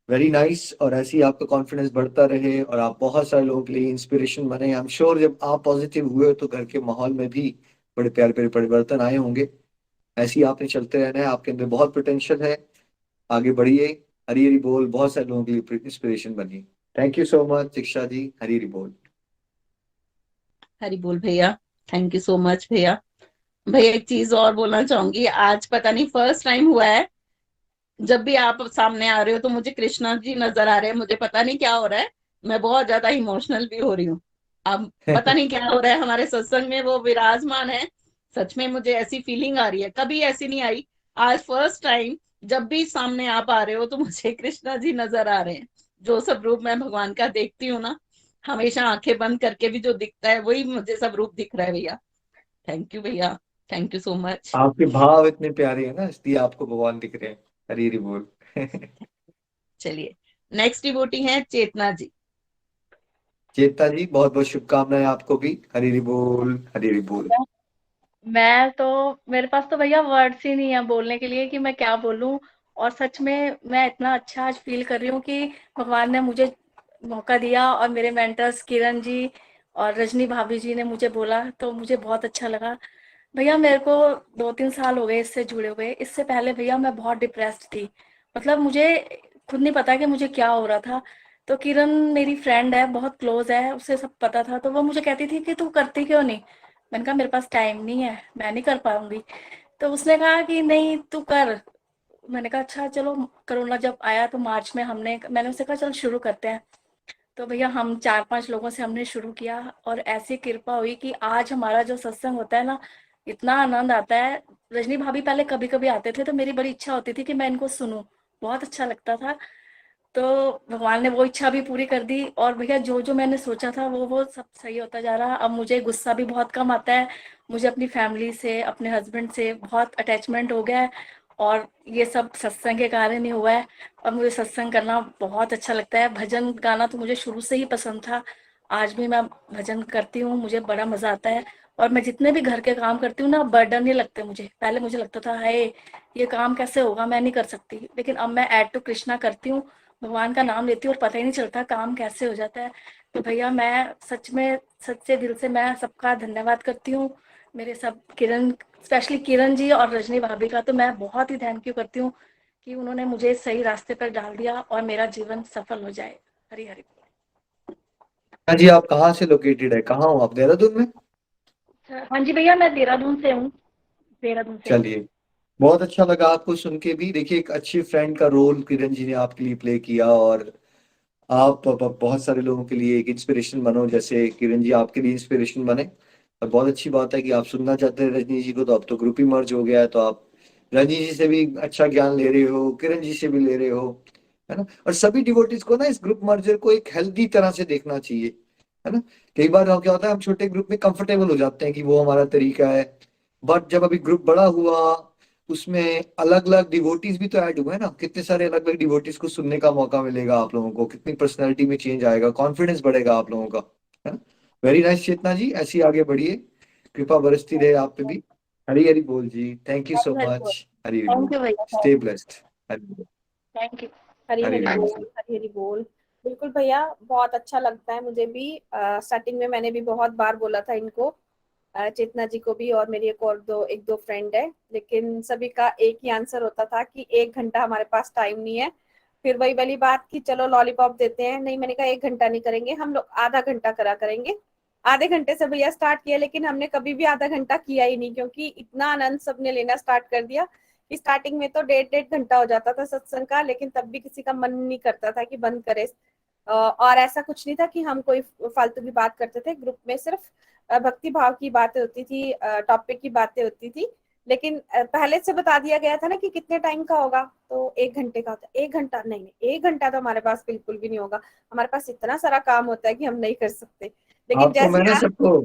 वेरी नाइस। और ऐसे ही आपका कॉन्फिडेंस बढ़ता रहे और आप बहुत सारे लोगों के लिए इंस्पिरेशन बने। आई एम श्योर जब आप पॉजिटिव हुए तो घर के माहौल में भी बड़े प्यारे प्यारे परिवर्तन आए होंगे। ऐसे ही आपने चलते रहना है, आपके अंदर बहुत पोटेंशियल है, आगे बढ़िए। हरी हरी बोल, बहुत सारे लोगों के लिए इंस्पिरेशन बनिए। Thank you so much Diksha ji. Hari Hari बोल। हरी बोल भैया, थैंक यू सो मच भैया। भैया एक चीज और बोलना चाहूंगी, आज पता नहीं फर्स्ट टाइम हुआ है, जब भी आप सामने आ रहे हो तो मुझे कृष्णा जी नजर आ रहे हैं। मुझे पता नहीं क्या हो रहा है, मैं बहुत ज्यादा इमोशनल भी हो रही हूँ। अब पता नहीं क्या हो रहा है, हमारे सत्संग में वो विराजमान है। सच में मुझे ऐसी फीलिंग आ रही है, कभी ऐसी नहीं आई, आज फर्स्ट टाइम। जब भी सामने आप आ रहे हो तो मुझे कृष्णा जी नजर आ रहे हैं। जो सब रूप मैं भगवान का देखती हूँ ना, हमेशा आंखें बंद करके भी जो दिखता है वही मुझे सब रूप दिख रहा है भैया। थैंक यू भैया, थैंक यू सो मच। आपके भाव इतने प्यारे हैं ना, इसलिए आपको भगवान दिख रहे हैं। हरी हरी बोल। चलिए, नेक्स्ट डिवोटी है चेतना जी। चेता जी, बहुत बहुत शुभकामनाएं आपको भी। हरी हरी बोल, हरी हरी बोल। मैं तो मेरे पास तो भैया वर्ड्स ही नहीं है बोलने के लिए कि मैं क्या बोलूं। और सच में मैं इतना अच्छा आज फील कर रही हूँ कि भगवान ने मुझे मौका दिया और मेरे मेंटर्स किरण जी और रजनी भाभी जी ने मुझे बोला, तो मुझे बहुत अच्छा लगा। भैया मेरे को 2-3 साल हो गए इससे जुड़े हुए। इससे पहले भैया मैं बहुत डिप्रेस्ड थी, मतलब मुझे खुद नहीं पता कि मुझे क्या हो रहा था। तो किरण मेरी फ्रेंड है, बहुत क्लोज है, उसे सब पता था, तो वो मुझे कहती थी कि तू करती क्यों नहीं। मैंने कहा मेरे पास टाइम नहीं है, मैं नहीं कर पाऊंगी। तो उसने कहा कि नहीं तू कर। मैंने कहा अच्छा चलो। कोरोना जब आया तो मार्च में मैंने उसे कहा चल शुरू करते हैं। तो भैया हम 4-5 लोगों से हमने शुरू किया और ऐसी कृपा हुई कि आज हमारा जो सत्संग होता है ना, इतना आनंद आता है। रजनी भाभी पहले कभी कभी आते थे तो मेरी बड़ी इच्छा होती थी कि मैं इनको सुनूं, बहुत अच्छा लगता था। तो भगवान ने वो इच्छा भी पूरी कर दी। और भैया जो जो मैंने सोचा था वो सब सही होता जा रहा। अब मुझे गुस्सा भी बहुत कम आता है। मुझे अपनी फैमिली से, अपने हस्बैंड से बहुत अटैचमेंट हो गया है, और ये सब सत्संग के कारण ही हुआ है। और मुझे सत्संग करना बहुत अच्छा लगता है। भजन गाना तो मुझे शुरू से ही पसंद था, आज भी मैं भजन करती हूँ, मुझे बड़ा मजा आता है। और मैं जितने भी घर के काम करती हूँ ना, बर्डन नहीं लगते मुझे। पहले मुझे लगता था हाय ये काम कैसे होगा, मैं नहीं कर सकती, लेकिन अब मैं ऐड टू कृष्णा करती हूँ, भगवान का नाम लेती हूँ और पता ही नहीं चलता काम कैसे हो जाता है। तो भैया मैं सच में सच्चे दिल से मैं सबका धन्यवाद करती हूँ। मेरे सब किरण, स्पेशली किरण जी और रजनी भाभी का तो मैं बहुत ही थैंक यू करती हूँ कि उन्होंने मुझे सही रास्ते पर डाल दिया और मेरा जीवन सफल हो जाए। हरी हरी। हाँ जी, आप कहाँ से लोकेटेड है, कहाँ हो आप, देहरादून में? हाँ जी भैया मैं देहरादून से हूँ, देहरादून से। चलिए, बहुत अच्छा लगा आपको सुन के भी। देखिए, एक अच्छी फ्रेंड का रोल किरण जी ने आपके लिए प्ले किया, और आप बहुत सारे लोगों के लिए एक इंस्पिरेशन बनो, जैसे किरण जी आपके लिए इंस्पिरेशन बने। और बहुत अच्छी बात है कि आप सुनना चाहते हैं रजनी जी को, तो अब तो ग्रुप ही मर्ज हो गया है, तो आप रजनी जी से भी अच्छा ज्ञान ले रहे हो, किरण जी से भी ले रहे हो, है ना। और सभी डिवोटीज को ना इस ग्रुप मर्जर को एक हेल्दी तरह से देखना चाहिए, है ना। कई बार क्या होता है, हम छोटे ग्रुप में कंफर्टेबल हो जाते हैं कि वो हमारा तरीका है, बट जब अभी ग्रुप बड़ा हुआ, उसमें अलग अलग डिवोटीज भी तो ऐड हुए हैं ना, कितने सारे अलग अलग डिवोटीज को सुनने का मौका मिलेगा आप लोगों को, कितनी पर्सनैलिटी में चेंज आएगा, कॉन्फिडेंस बढ़ेगा आप लोगों का, है ना। वेरी नाइस चेतना जी, ऐसी आगे बढ़िए, कृपा बरसती रहे आप पे भी। हरी हरी बोल जी, थैंक यू सो हरी हरी बोल। मच, हरी हरी थैंक बोल, यू भैया, स्टे ब्लेस्ड, हरी बोल, थैंक यू। हरी हरी हरी हरी बोल, बोल। हरी हरी बोल। बिल्कुल भैया, बहुत अच्छा लगता है मुझे भी। स्टार्टिंग में मैंने भी बहुत बार बोला था इनको, चेतना जी को भी, और मेरी एक दो फ्रेंड है, लेकिन सभी का एक ही आंसर होता था कि 1 घंटा हमारे पास टाइम नहीं है। फिर वही वाली बात कि चलो लॉलीपॉप देते हैं, नहीं, मैंने कहा 1 घंटा नहीं करेंगे हम लोग, आधा घंटा करा करेंगे। आधे घंटे से भैया स्टार्ट किया, लेकिन हमने कभी भी आधा घंटा किया ही नहीं, क्योंकि इतना आनंद सबने लेना स्टार्ट कर दिया। स्टार्टिंग में तो 1.5 घंटा हो जाता था सत्संग का, लेकिन तब भी किसी का मन नहीं करता था कि बंद करे। और ऐसा कुछ नहीं था कि हम कोई फालतू की बात करते थे ग्रुप में, सिर्फ भक्ति भाव की बातें होती थी, टॉपिक की बातें होती थी। लेकिन पहले से बता दिया गया था ना कि कितने टाइम का होगा, तो 1 घंटे का होता है। 1 घंटा नहीं, 1 घंटा तो हमारे पास बिल्कुल भी नहीं होगा। हमारे पास इतना सारा काम होता है कि हम नहीं कर सकते। लेकिन आपको मैं जैसे ना सबको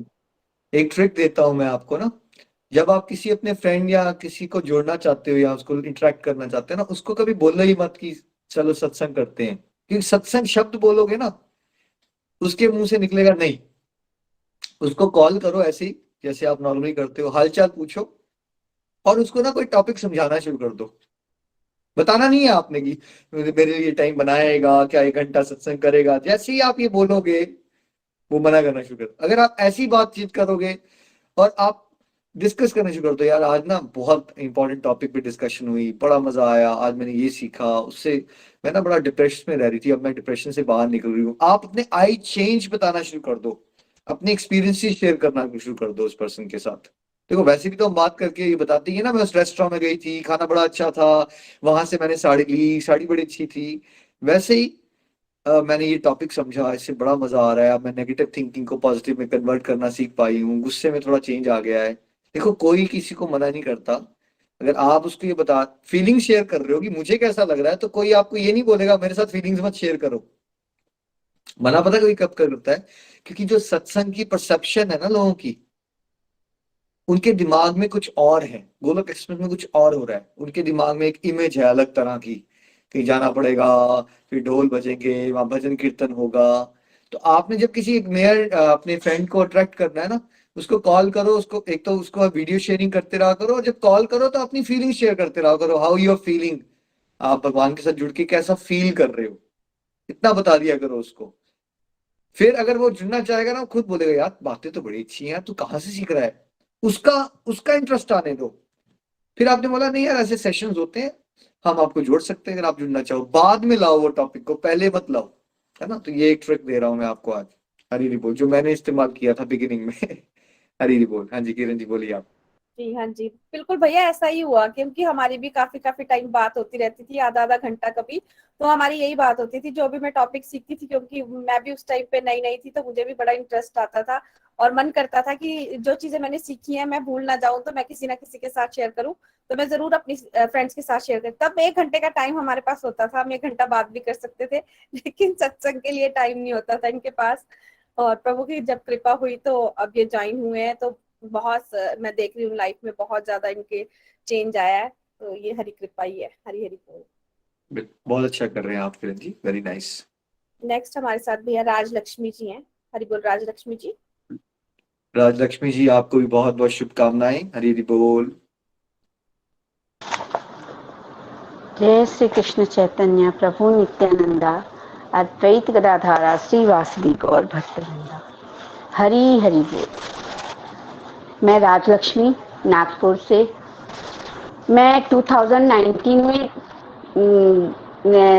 एक ट्रिक देता हूँ मैं आपको ना, जब आप किसी अपने फ्रेंड या किसी को जोड़ना चाहते हो या उसको इंटरेक्ट करना चाहते हो ना, उसको कभी बोलो ही मत कि चलो सत्संग करते हैं, क्योंकि सत्संग शब्द बोलोगे ना, उसके मुंह से निकलेगा नहीं। उसको कॉल करो ऐसे ही जैसे आप नॉर्मली करते हो, हालचाल पूछो, और उसको ना कोई टॉपिक समझाना शुरू कर दो। बताना नहीं है आपने कि मेरे लिए टाइम बनाएगा क्या, 1 घंटा सत्संग करेगा, जैसे ही आप ये बोलोगे वो मना करना शुरू कर। अगर आप ऐसी बातचीत करोगे और आप डिस्कस करना शुरू कर दो, यार आज ना बहुत इंपॉर्टेंट टॉपिक पे डिस्कशन हुई, बड़ा मजा आया, आज मैंने ये सीखा, उससे मैं ना बड़ा डिप्रेशन में रह रही थी, अब मैं डिप्रेशन से बाहर निकल रही हूँ। आप अपने आई चेंज बताना शुरू कर दो, अपने एक्सपीरियंसेस शेयर करना शुरू कर दो उस पर्सन के साथ। देखो वैसे भी तो हम बात करके ये बताती है ना, मैं उस रेस्टोरेंट में गई थी, खाना बड़ा अच्छा था, वहां से मैंने साड़ी ली, साड़ी बड़ी अच्छी थी। वैसे ही मैंने ये टॉपिक समझा, इससे बड़ा मजा आ रहा है, अब मैं नेगेटिव थिंकिंग को पॉजिटिव में कन्वर्ट करना सीख पाई हूँ, गुस्से में थोड़ा चेंज आ गया है। देखो कोई किसी को मना नहीं करता, अगर आप उसको ये बता फीलिंग शेयर कर रहे हो कि मुझे कैसा लग रहा है, तो कोई आपको ये नहीं बोलेगा मेरे साथ फीलिंग्स मत शेयर करो। मना पता कोई कब करता है, क्योंकि जो सत्संग की परसेप्शन है ना लोगों की, उनके दिमाग में कुछ और है, गोलोक एक्सप्रेस में कुछ और हो रहा है, उनके दिमाग में एक इमेज है अलग तरह की, कहीं जाना पड़ेगा, फिर ढोल बजेंगे, वहां भजन कीर्तन होगा। तो आपने जब किसी एक नए अपने फ्रेंड को अट्रैक्ट करना है ना, उसको कॉल करो, उसको एक तो उसको वीडियो शेयरिंग करते रहा करो, और जब कॉल करो तो अपनी फीलिंग शेयर करते रहा करो, हाउ यू आर फीलिंग, आप भगवान के साथ जुड़ के कैसा फील कर रहे हो, इतना बता दिया करो उसको। फिर अगर वो जुड़ना चाहेगा ना, वो खुद बोलेगा यार बातें तो बड़ी अच्छी हैं, तू कहाँ से सीख रहा है, उसका उसका इंटरेस्ट आने दो। फिर आपने बोला नहीं यार ऐसे सेशंस होते हैं, हम आपको जोड़ सकते हैं, अगर आप जुड़ना चाहो बाद में लाओ वो टॉपिक को, पहले मत लाओ, है ना। तो ये एक ट्रिक दे रहा हूं मैं आपको आज, हरी हरी बोल, जो मैंने इस्तेमाल किया था बिगिनिंग में। हरी हरी बोल। हाँ जी किरण जी बोलिए आप। जी हाँ जी, बिल्कुल भैया, ऐसा ही हुआ, क्योंकि हमारी भी काफी काफी टाइम बात होती रहती थी, आधा आधा घंटा कभी। तो हमारी यही बात होती थी, जो भी मैं टॉपिक सीखती थी, क्योंकि मैं भी उस टाइम पे नई नई थी, तो मुझे भी बड़ा इंटरेस्ट आता था, और मन करता था कि जो चीजें मैंने सीखी है मैं भूल ना जाऊं, तो मैं किसी ना किसी के साथ शेयर करूं। तो मैं जरूर अपनी फ्रेंड्स के साथ शेयर करती। तब 1 घंटे का टाइम हमारे पास होता था, हम 1 घंटा बात भी कर सकते थे, लेकिन सत्संग के लिए टाइम नहीं होता था इनके पास। और प्रभु की जब कृपा हुई तो अब ये ज्वाइन हुए हैं, तो बहुत मैं देख रही हूँ लाइफ में बहुत ज्यादा इनके चेंज आया है। तो ये हरी कृपा ही है। हरी हरी बोल। बहुत अच्छा कर रहे हैं आप Kiran ji, very nice. Next हमारे साथ भैया राजलक्ष्मी जी हैं। हरी बोल राजलक्ष्मी जी। राजलक्ष्मी जी आपको भी बहुत बहुत शुभकामनाएं, हरी हरी बोल। जय श्री कृष्ण चैतन्य प्रभु नित्यानंदा अद्वैत गदाधारा श्रीवासवी गौर भक्तवृंदा, हरी हरी बोल। मैं राजलक्ष्मी नागपुर से, मैं 2019 में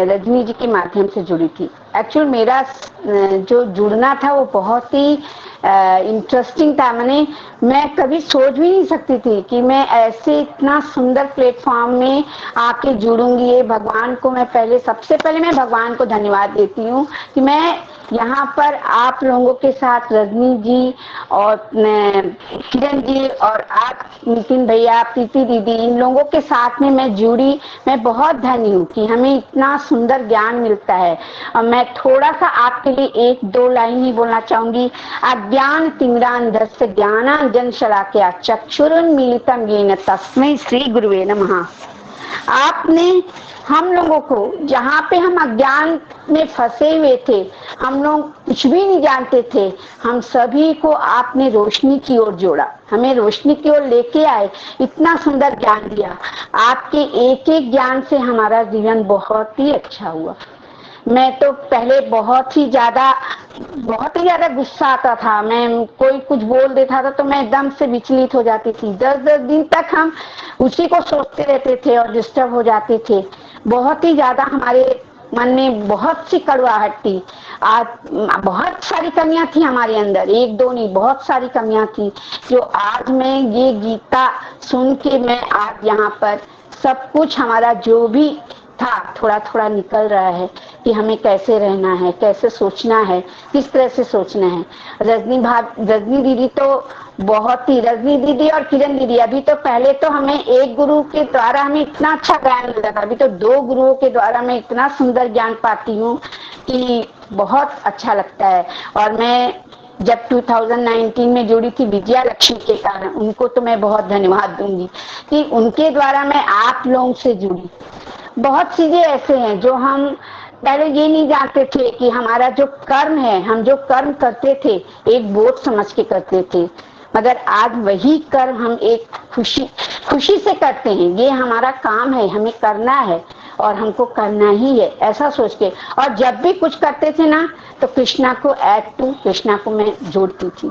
रजनी जी के माध्यम से जुड़ी थी। एक्चुअल मेरा जो जुड़ना था वो बहुत ही इंटरेस्टिंग था। मैं कभी सोच भी नहीं सकती थी कि मैं ऐसे इतना सुंदर प्लेटफॉर्म में आके जुड़ूंगी। ये भगवान को मैं सबसे पहले मैं भगवान को धन्यवाद देती हूँ कि मैं यहाँ पर आप लोगों के साथ, रजनी जी और किरण जी और आप नितिन भैया, प्रीति दीदी, इन लोगों के साथ में मैं जुड़ी। मैं बहुत धन्य हूँ कि हमें इतना सुंदर ज्ञान मिलता है। और मैं थोड़ा सा आपके लिए 1-2 लाइन ही बोलना चाहूंगी। अज्ञान तिमिरान्धस्य ज्ञानांजन शलाकया चक्षुरुन्मीलितं येन तस्मै श्री गुरुवे नमः। आपने हम लोगों को, जहाँ पे हम अज्ञान में फंसे हुए थे, हम लोग कुछ भी नहीं जानते थे, हम सभी को आपने रोशनी की ओर जोड़ा, हमें रोशनी की ओर लेके आए, इतना सुंदर ज्ञान दिया। आपके एक एक ज्ञान से हमारा जीवन बहुत ही अच्छा हुआ। मैं तो पहले बहुत ही ज्यादा गुस्सा आता था, मैं कोई कुछ बोल देता था तो मैं एकदम से विचलित हो जाती थी। 10-10 दिन तक हम उसी को सोचते रहते थे और डिस्टर्ब हो जाते थे। बहुत ही ज्यादा हमारे मन में बहुत सी कड़वाहट थी। आज बहुत सारी कमियां थी हमारे अंदर, 1-2 नहीं, बहुत सारी कमियां थी, जो आज मैं ये गीता सुन के मैं आज यहाँ पर सब कुछ हमारा जो भी था थोड़ा थोड़ा निकल रहा है कि हमें कैसे रहना है, कैसे सोचना है, किस तरह से सोचना है। रजनी दीदी तो बहुत ही, रजनी दीदी और किरण दीदी, अभी तो पहले तो हमें एक गुरु के द्वारा हमें इतना अच्छा ज्ञान मिलता था, अभी तो 2 गुरुओं के द्वारा मैं इतना सुंदर ज्ञान पाती हूँ कि बहुत अच्छा लगता है। और मैं जब 2019 में जुड़ी थी विजया लक्ष्मी के कारण, उनको तो मैं बहुत धन्यवाद दूंगी कि उनके द्वारा मैं आप लोगों से जुड़ी। बहुत चीजें ऐसे हैं जो हम पहले ये नहीं जानते थे कि हमारा जो कर्म है, हम जो कर्म करते थे एक बोझ समझ के करते थे, मगर आज वही कर्म हम एक खुशी से करते हैं। ये हमारा काम है, हमें करना है और हमको करना ही है, ऐसा सोच के। और जब भी कुछ करते थे ना तो कृष्णा को कृष्णा को मैं जोड़ती थी,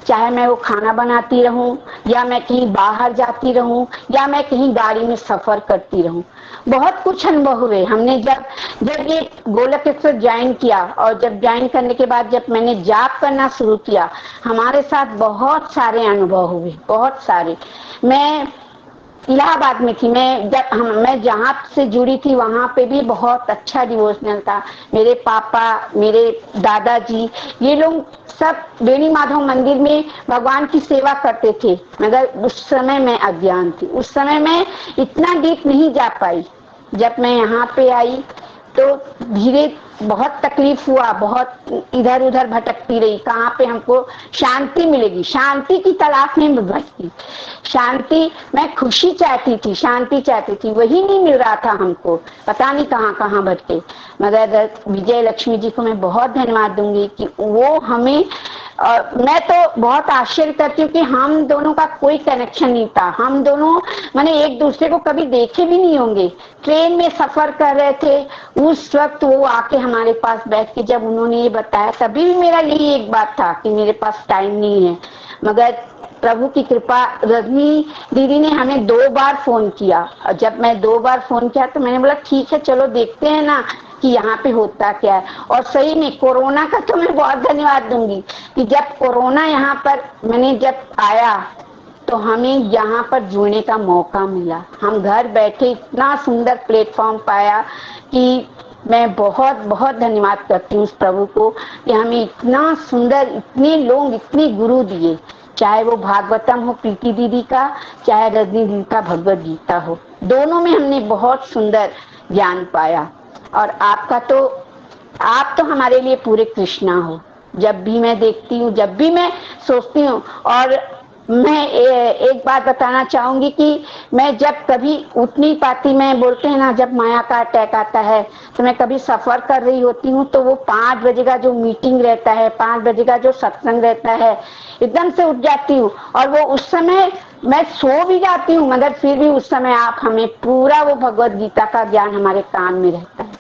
चाहे मैं वो खाना बनाती रहूं, या मैं कहीं बाहर जाती रहूं, या मैं कहीं गाड़ी में सफर करती रहूं। बहुत कुछ अनुभव हुए हमने जब ये गोलक एक्सप्रेस ज्वाइन किया, और जब ज्वाइन करने के बाद जब मैंने जाप करना शुरू किया, हमारे साथ बहुत सारे अनुभव हुए, बहुत सारे। मैं इलाहाबाद में थी, मैं जहाँ से जुड़ी थी वहां पे भी बहुत अच्छा डिवोशनल था। मेरे पापा, मेरे दादाजी, ये लोग सब वेणी माधव मंदिर में भगवान की सेवा करते थे, मगर उस समय मैं अज्ञान थी, उस समय मैं इतना डीप नहीं जा पाई। जब मैं यहाँ पे आई तो धीरे बहुत तकलीफ हुआ, बहुत इधर उधर भटकती रही, कहाँ पे हमको शांति मिलेगी, शांति की तलाश में भटकी। शांति, मैं खुशी चाहती थी, शांति चाहती थी, वही नहीं मिल रहा था हमको, पता नहीं कहाँ कहाँ भटके। मगर विजय लक्ष्मी जी को मैं बहुत धन्यवाद दूंगी कि वो हमें, मैं तो बहुत आश्चर्य करती हूँ कि हम दोनों का कोई कनेक्शन नहीं था, हम दोनों माने एक दूसरे को कभी देखे भी नहीं होंगे। ट्रेन में सफर कर रहे थे, उस वक्त वो आके हमारे पास बैठ के जब उन्होंने ये बताया, तभी भी मेरा यही एक बात था कि मेरे पास टाइम नहीं है। मगर प्रभु की कृपा, रजनी दीदी ने हमें 2 बार फोन किया, और जब मैं 2 बार फोन किया तो मैंने बोला ठीक है चलो देखते हैं ना कि यहाँ पे होता क्या है। और सही में कोरोना का तो मैं बहुत धन्यवाद दूंगी कि जब कोरोना यहाँ पर मैंने जब आया तो हमें यहाँ पर जुड़ने का मौका मिला। हम घर बैठे इतना सुंदर प्लेटफॉर्म पाया कि मैं बहुत बहुत धन्यवाद करती हूँ उस प्रभु को कि हमें इतना सुंदर, इतने लोग, इतने गुरु दिए, चाहे वो भागवतम हो प्रीति दीदी का, चाहे रजनी दीदी का भगवत गीता हो, दोनों में हमने बहुत सुंदर ज्ञान पाया। और आपका तो, आप तो हमारे लिए पूरे कृष्णा हो। जब भी मैं देखती हूँ, जब भी मैं सोचती हूँ, और मैं एक बात बताना चाहूंगी कि मैं जब कभी उठ नहीं पाती, मैं बोलते हैं ना जब माया का अटैक आता है, तो मैं कभी सफर कर रही होती हूँ तो वो 5 बजे का जो मीटिंग रहता है, 5 बजे का जो सत्संग रहता है, एकदम से उठ जाती हूँ। और वो उस समय मैं सो भी जाती हूँ, मगर फिर भी उस समय आप हमें पूरा वो भगवत गीता का ज्ञान हमारे कान में रहता है।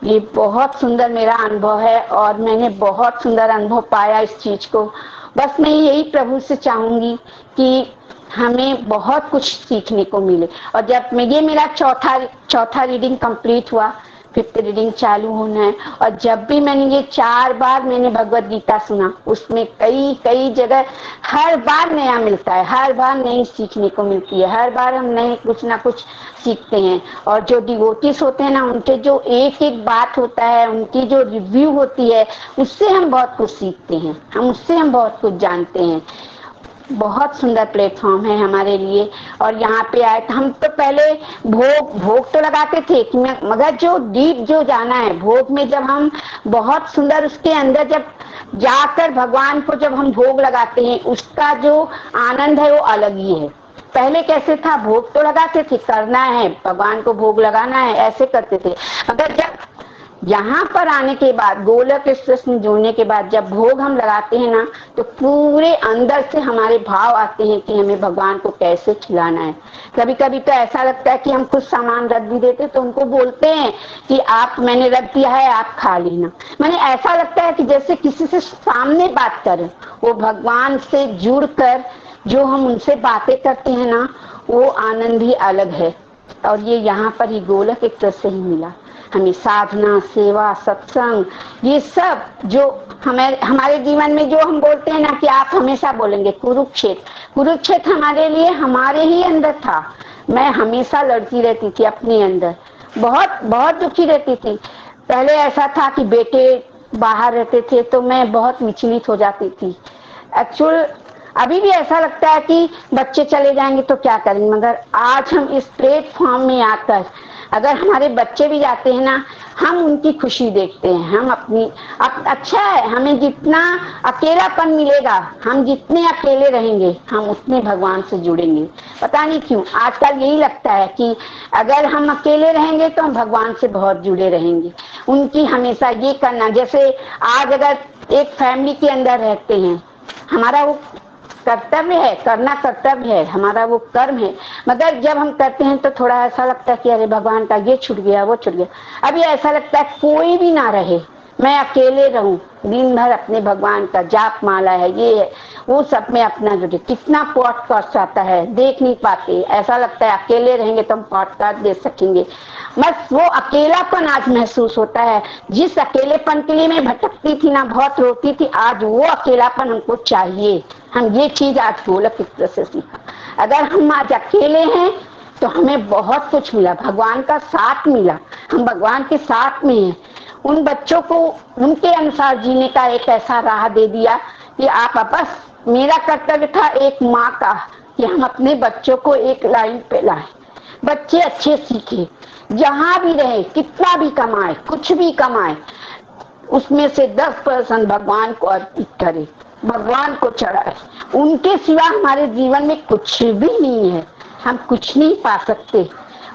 ये बहुत सुंदर मेरा अनुभव है और मैंने बहुत सुंदर अनुभव पाया इस चीज को। बस मैं यही प्रभु से चाहूंगी कि हमें बहुत कुछ सीखने को मिले। और जब ये मेरा चौथा रीडिंग कंप्लीट हुआ, 5th रीडिंग चालू होना है, और जब भी मैंने ये 4 बार मैंने भगवत गीता सुना, उसमें कई जगह हर बार नया मिलता है, हर बार नई सीखने को मिलती है, हर बार हम नए कुछ ना कुछ सीखते हैं। और जो डिवोटीज होते हैं ना, उनके जो एक बात होता है, उनकी जो रिव्यू होती है, उससे हम बहुत कुछ सीखते हैं, उससे हम बहुत कुछ जानते हैं। बहुत सुंदर प्लेटफॉर्म है हमारे लिए। और यहाँ पे आए हम तो पहले भोग तो लगाते थे कि मगर जो डीप जो जाना है भोग में, जब हम बहुत सुंदर उसके अंदर जब जाकर भगवान को जब हम भोग लगाते हैं, उसका जो आनंद है वो अलग ही है। पहले कैसे था, भोग तो लगाते थे, करना है भगवान को भोग लगाना है ऐसे करते थे, मगर जब यहाँ पर आने के बाद, गोलक एक्सप्रेस में जुड़ने के बाद जब भोग हम लगाते हैं ना, तो पूरे अंदर से हमारे भाव आते हैं कि हमें भगवान को कैसे खिलाना है। कभी कभी तो ऐसा लगता है कि हम कुछ सामान रख भी देते तो उनको बोलते हैं कि आप, मैंने रख दिया है, आप खा लेना। मैंने ऐसा लगता है कि जैसे किसी से सामने बात करें। वो भगवान से जुड़कर जो हम उनसे बातें करते हैं ना, वो आनंद ही अलग है। और ये यहाँ पर ही गोलक एक्सप्रेस से ही मिला हमें। साधना, सेवा, सत्संग, ये सब जो हमारे जीवन में जो हम बोलते हैं ना कि आप हमेशा बोलेंगे कुरुक्षेत्र हमारे लिए हमारे ही अंदर था। मैं हमेशा लड़ती रहती थी अपने अंदर, बहुत बहुत दुखी रहती थी। पहले ऐसा था कि बेटे बाहर रहते थे तो मैं बहुत विचलित हो जाती थी। एक्चुअल अभी भी ऐसा लगता है कि बच्चे चले जाएंगे तो क्या करेंगे, मगर आज हम इस प्लेटफॉर्म में आकर अगर हमारे बच्चे भी जाते हैं ना, हम उनकी खुशी देखते हैं। हम अपनी अच्छा है, हमें जितना अकेलापन मिलेगा, हम जितने अकेले रहेंगे, हम उतने भगवान से जुड़ेंगे। पता नहीं क्यों आजकल यही लगता है कि अगर हम अकेले रहेंगे तो हम भगवान से बहुत जुड़े रहेंगे। उनकी हमेशा ये करना, जैसे आज अगर एक फैमिली के अंदर रहते हैं, हमारा वो कर्तव्य है, करना कर्तव्य है, हमारा वो कर्म है, मगर जब हम करते हैं तो थोड़ा ऐसा लगता है कि अरे भगवान का ये छूट गया, वो छूट गया। अभी ऐसा लगता है कोई भी ना रहे, मैं अकेले रहूं, दिन भर अपने भगवान का जाप माला है, ये है वो सब में अपना जुटे। कितना पॉडकास्ट आता है, देख नहीं पाते, ऐसा लगता है अकेले रहेंगे तो हम पॉडकास्ट देख सकेंगे। बस वो अकेलापन आज महसूस होता है। जिस अकेलेपन के लिए मैं भटकती थी ना, बहुत रोती थी, आज वो अकेलापन हमको चाहिए। हम ये चीज आज गोलक एक्सप्रेस से सीखा। अगर हम आज अकेले हैं तो हमें बहुत कुछ मिला, भगवान का साथ मिला, हम भगवान के साथ में हैं। उन बच्चों को उनके अनुसार जीने का एक ऐसा राह दे दिया कि आप बस, मेरा कर्तव्य था एक माँ का कि हम अपने बच्चों को एक लाइन पे लाए, बच्चे अच्छे सीखे, जहां भी रहे, कितना भी कमाए, कुछ भी कमाए, उसमें से 10% भगवान को अर्पित करे, भगवान को चढ़ाए। उनके सिवा हमारे जीवन में कुछ भी नहीं है, हम कुछ नहीं पा सकते।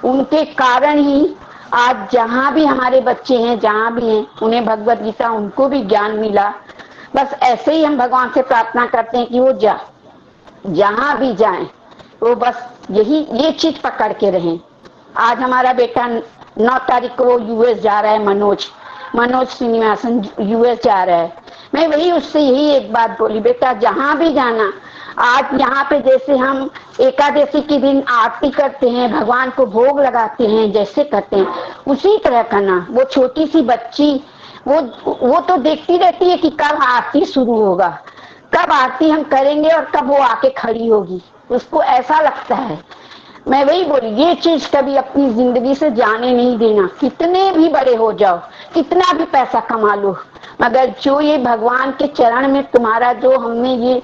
उनके कारण ही आज जहां भी हमारे बच्चे हैं, जहां भी हैं, उन्हें भगवत गीता, उनको भी ज्ञान मिला। बस ऐसे ही हम भगवान से प्रार्थना करते हैं कि वो जहां भी जाएं, वो बस ये चीज पकड़ के रहें। आज हमारा बेटा 9 तारीख को वो यूएस जा रहा है, मनोज श्रीनिवासन यूएस जा रहा है। मैं वही उससे यही एक बात बोली, बेटा जहां भी जाना, आज यहाँ पे जैसे हम एकादशी के दिन आरती करते हैं, भगवान को भोग लगाते हैं, जैसे करते हैं उसी तरह करना। वो छोटी सी बच्ची वो तो देखती रहती है कि कब आरती शुरू होगा, कब आरती हम करेंगे और कब वो आके खड़ी होगी, उसको ऐसा लगता है। मैं वही बोली, ये चीज कभी अपनी जिंदगी से जाने नहीं देना। कितने भी बड़े हो जाओ, कितना भी पैसा कमा लो, मगर जो ये भगवान के चरण में तुम्हारा जो हमने ये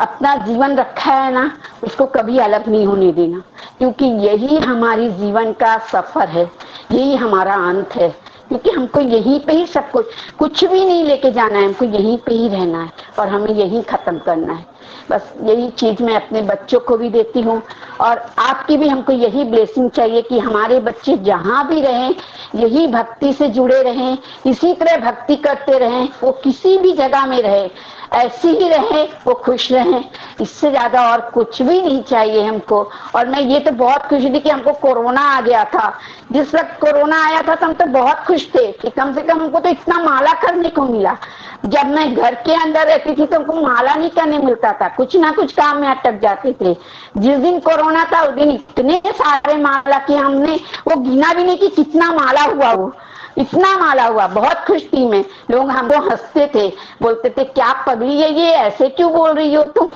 अपना जीवन रखा है ना, उसको कभी अलग नहीं होने देना, क्योंकि यही हमारी जीवन का सफर है, यही हमारा अंत है। क्योंकि हमको यहीं पे ही सब कुछ भी नहीं लेके जाना है, हमको यहीं पे ही रहना है और हमें यहीं खत्म करना है। बस यही चीज मैं अपने बच्चों को भी देती हूँ और आपकी भी हमको यही ब्लेसिंग चाहिए कि हमारे बच्चे जहाँ भी रहें, यही भक्ति से जुड़े रहें, इसी तरह भक्ति करते रहें। वो किसी भी जगह में रहे, ऐसे ही रहे, वो खुश रहें, इससे ज्यादा और कुछ भी नहीं चाहिए हमको। और मैं ये तो बहुत खुश थी कि हमको कोरोना आ गया था। जिस वक्त कोरोना आया था तो हम तो बहुत खुश थे कि कम से कम हमको तो इतना माला करने को मिला। जब मैं घर के अंदर रहती थी तो हमको माला नहीं करने मिलता था, कुछ ना कुछ काम में अटक जाते थे। जिस दिन कोरोना था उस दिन इतने सारे माला किए हमने, वो गिना भी नहीं कि कितना माला हुआ, वो इतना माला हुआ। बहुत खुश थी मैं। लोग हमको हंसते थे, बोलते थे क्या पगली है ये, ऐसे क्यों बोल रही हो तुम।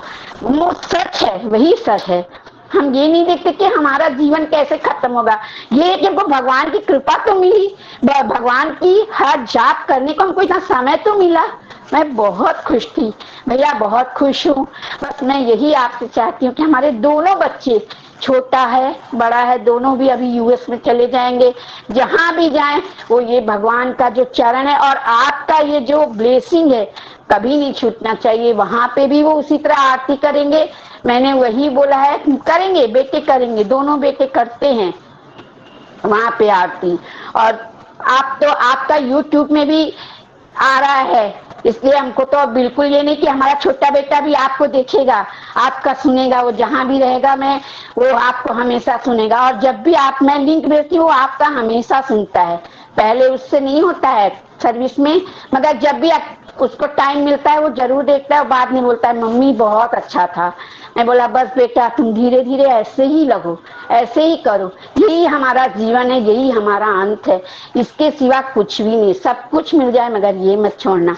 वो सच है, वही सच है। हम ये नहीं देखते कि हमारा जीवन कैसे खत्म होगा। ये कि हमको भगवान की कृपा तो मिली, भगवान की हर जाप करने को हमको इतना समय तो मिला। मैं बहुत खुश थी भैया, बहुत खुश हूँ। बस मैं यही आपसे चाहती हूँ कि हमारे दोनों बच्चे, छोटा है बड़ा है, दोनों भी अभी यूएस में चले जाएंगे, जहां भी जाएं वो ये भगवान का जो चरण है और आपका ये जो ब्लेसिंग है कभी नहीं छूटना चाहिए। वहां पे भी वो उसी तरह आरती करेंगे। मैंने वही बोला है, करेंगे बेटे, करेंगे, दोनों बेटे करते हैं वहां पे आरती। और आप तो आपका यूट्यूब में भी आ रहा है, इसलिए हमको तो बिल्कुल ये नहीं कि हमारा छोटा बेटा भी आपको देखेगा, आपका सुनेगा, वो जहां भी रहेगा मैं वो आपको हमेशा सुनेगा। और जब भी आप मैं लिंक भेजती हूँ आपका हमेशा सुनता है। पहले उससे नहीं होता है सर्विस में, मगर जब भी उसको टाइम मिलता है वो जरूर देखता है और बाद में बोलता है मम्मी बहुत अच्छा था। मैं बोला बस बेटा तुम धीरे धीरे ऐसे ही लगो, ऐसे ही करो, यही हमारा जीवन है, यही हमारा अंत है, इसके सिवा कुछ भी नहीं। सब कुछ मिल जाए मगर ये मत छोड़ना।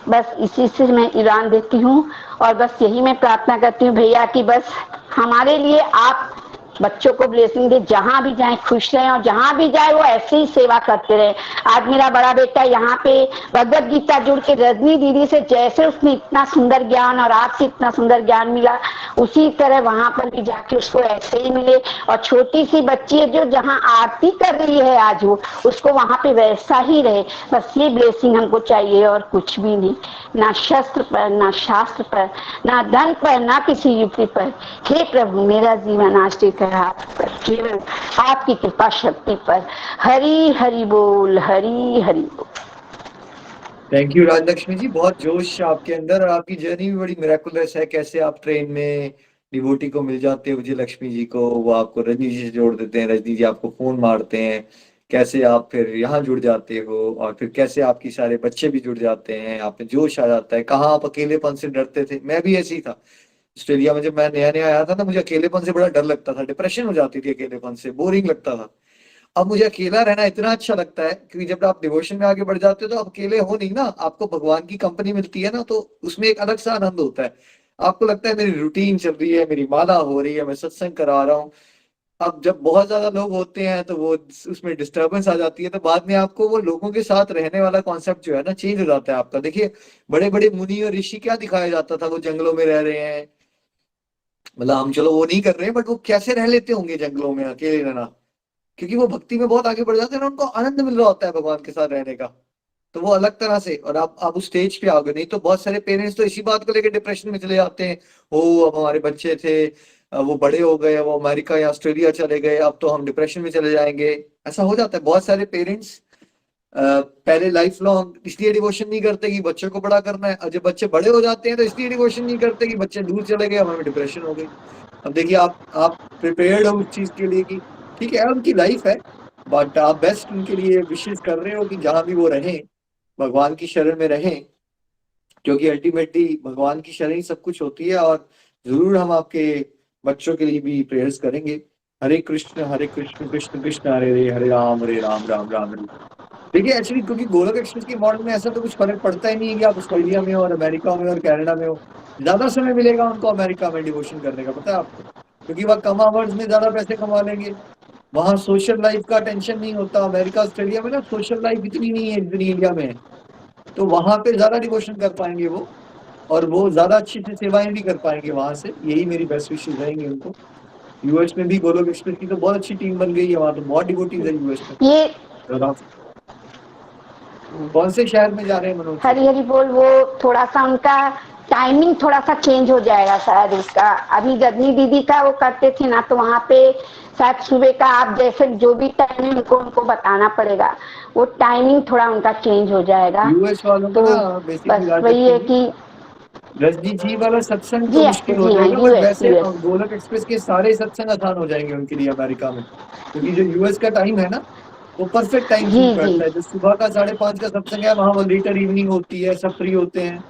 बस इसी से मैं ईरान देती हूँ और बस यही मैं प्रार्थना करती हूँ भैया कि बस हमारे लिए आप बच्चों को ब्लेसिंग दे, जहां भी जाए खुश रहें और जहां भी जाए वो ऐसे ही सेवा करते रहे। आज मेरा बड़ा बेटा यहाँ पे भगवत गीता जुड़ के रजनी दीदी से जैसे उसने इतना सुंदर ज्ञान और आपसे इतना सुंदर ज्ञान मिला, उसी तरह वहां पर भी जाके उसको ऐसे ही मिले। और छोटी सी बच्ची है जो जहाँ आरती कर रही है आज वो, उसको वहां पे वैसा ही रहे। बस ये ब्लेसिंग हमको चाहिए और कुछ भी नहीं, ना शस्त्र पर, ना शास्त्र पर, ना धन पर, ना किसी युक्ति पर। हे प्रभु मेरा जीवन आश्रित है आप पर, केवल आपकी कृपा शक्ति पर। हरि हरि बोल, हरि हरि बोल। थैंक यू राजलक्ष्मी जी, बहुत जोश आपके अंदर और आपकी जर्नी भी बड़ी मिराकुलस है। कैसे आप ट्रेन में डिवोटी को मिल जाते हो, विजय लक्ष्मी जी को, वो आपको रजनी जी से जोड़ देते हैं, रजनी जी आपको फोन मारते हैं, कैसे आप फिर यहाँ जुड़ जाते हो और फिर कैसे आपकी सारे बच्चे भी जुड़ जाते हैं, आप में जोश आ जाता है। कहाँ आप अकेलेपन से डरते थे, मैं भी ऐसी ही था। ऑस्ट्रेलिया में जब मैं नया नया आया था ना, मुझे अकेलेपन से बड़ा डर लगता था, डिप्रेशन हो जाती थी अकेलेपन से, बोरिंग लगता था। अब मुझे अकेला रहना इतना अच्छा लगता है क्योंकि जब आप डिवोशन में आगे बढ़ जाते हो तो आप अकेले हो नहीं ना, आपको भगवान की कंपनी मिलती है ना, तो उसमें एक अलग सा आनंद होता है। आपको लगता है मेरी रूटीन चल रही है, मेरी माला हो रही है, मैं सत्संग करा रहा हूँ। अब जब बहुत ज्यादा लोग होते हैं तो वो उसमें डिस्टरबेंस आ जाती है, तो बाद में आपको वो लोगों के साथ रहने वाला कॉन्सेप्ट जो है ना चेंज हो जाता है आपका। देखिए बड़े बड़े मुनि और ऋषि क्या दिखाया जाता था, वो जंगलों में रह रहे हैं, मतलब हम चलो वो नहीं कर रहे हैं बट वो कैसे रह लेते होंगे जंगलों में अकेले रहना, क्योंकि वो भक्ति में बहुत आगे बढ़ जाते हैं ना, उनको आनंद मिल रहा होता है भगवान के साथ रहने का। तो वो अलग तरह से, और आप उस स्टेज पे आओगे। नहीं तो बहुत सारे पेरेंट्स तो इसी बात को लेकर डिप्रेशन में चले जाते हैं, ओ अब हमारे बच्चे थे वो बड़े हो गए, वो अमेरिका या ऑस्ट्रेलिया चले गए, अब तो हम डिप्रेशन में चले जाएंगे। ऐसा हो जाता है। बहुत सारे पेरेंट्स पहले लाइफ लॉन्ग इसलिए डिवोशन नहीं करते कि बच्चों को बड़ा करना है, और जब बच्चे बड़े हो जाते हैं तो इसलिए डिवोशन नहीं करते कि बच्चे दूर चले गए, हमें डिप्रेशन हो गई। अब देखिए आप प्रिपेयर्ड हो उस चीज के लिए कि ठीक है उनकी लाइफ है, बट आप बेस्ट उनके लिए विशेष कर रहे हो कि जहां भी वो रहें भगवान की शरण में रहें, क्योंकि अल्टीमेटली भगवान की शरण ही सब कुछ होती है। और जरूर हम आपके बच्चों के लिए भी प्रेयर्स करेंगे। हरे कृष्ण कृष्ण कृष्ण हरे हरे, हरे राम राम राम हरे। देखिए एक्चुअली क्योंकि गोलक एक्सप्रेस के मॉडल में ऐसा तो कुछ फर्क पड़ता ही नहीं है कि आप ऑस्ट्रेलिया में हो और अमेरिका में और कनाडा में हो। ज्यादा समय मिलेगा उनको अमेरिका में डिवोशन करने का, पता है आपको, क्योंकि वह कम आवर्स में ज्यादा पैसे कमा लेंगे। वहां सोशल लाइफ का टेंशन नहीं होता। अमेरिका ऑस्ट्रेलिया में ना सोशल लाइफ इतनी नहीं है जितनी इंडिया में है, तो वहां पे ज्यादा डिवोशन कर पाएंगे वो, और वो ज्यादा अच्छी से सेवाएं भी कर पाएंगे वहां से। यही मेरी बेस्ट विशेष रहेंगे उनको। यूएस में भी गोलोक एक्सप्रेस की तो बहुत अच्छी टीम बन गई है, वहां तो बहुत डिवोटीज है यूएस में। ये कौन से शहर में जा रहे हैं मनोज? हरी हरी बोल, वो थोड़ा सा उनका टाइमिंग थोड़ा सा चेंज हो जाएगा शायद उसका। अभी रजनी दीदी का वो करते थे ना, तो वहाँ पे शायद सुबह का आप जैसे जो भी टाइम है उनको बताना पड़ेगा, वो टाइमिंग थोड़ा उनका चेंज हो जाएगा। यूएस वालों तो का ना बस वही है कि रजनी जी वाला सत्संग तो जी मुश्किल हो जी हाँ, जाएगा, बट वैसे यूएस गोलक एक्सप्रेस के सारे सत्संग आसान हो जाएंगे उनके लिए अमेरिका में, क्योंकि जो यूएस का टाइम है ना वो परफेक्ट टाइम जी सूट जी बैठता है। जो सुबह का 5:30 का सत्संग है वहां वो लेटर इवनिंग होती है, सब फ्री होते हैं।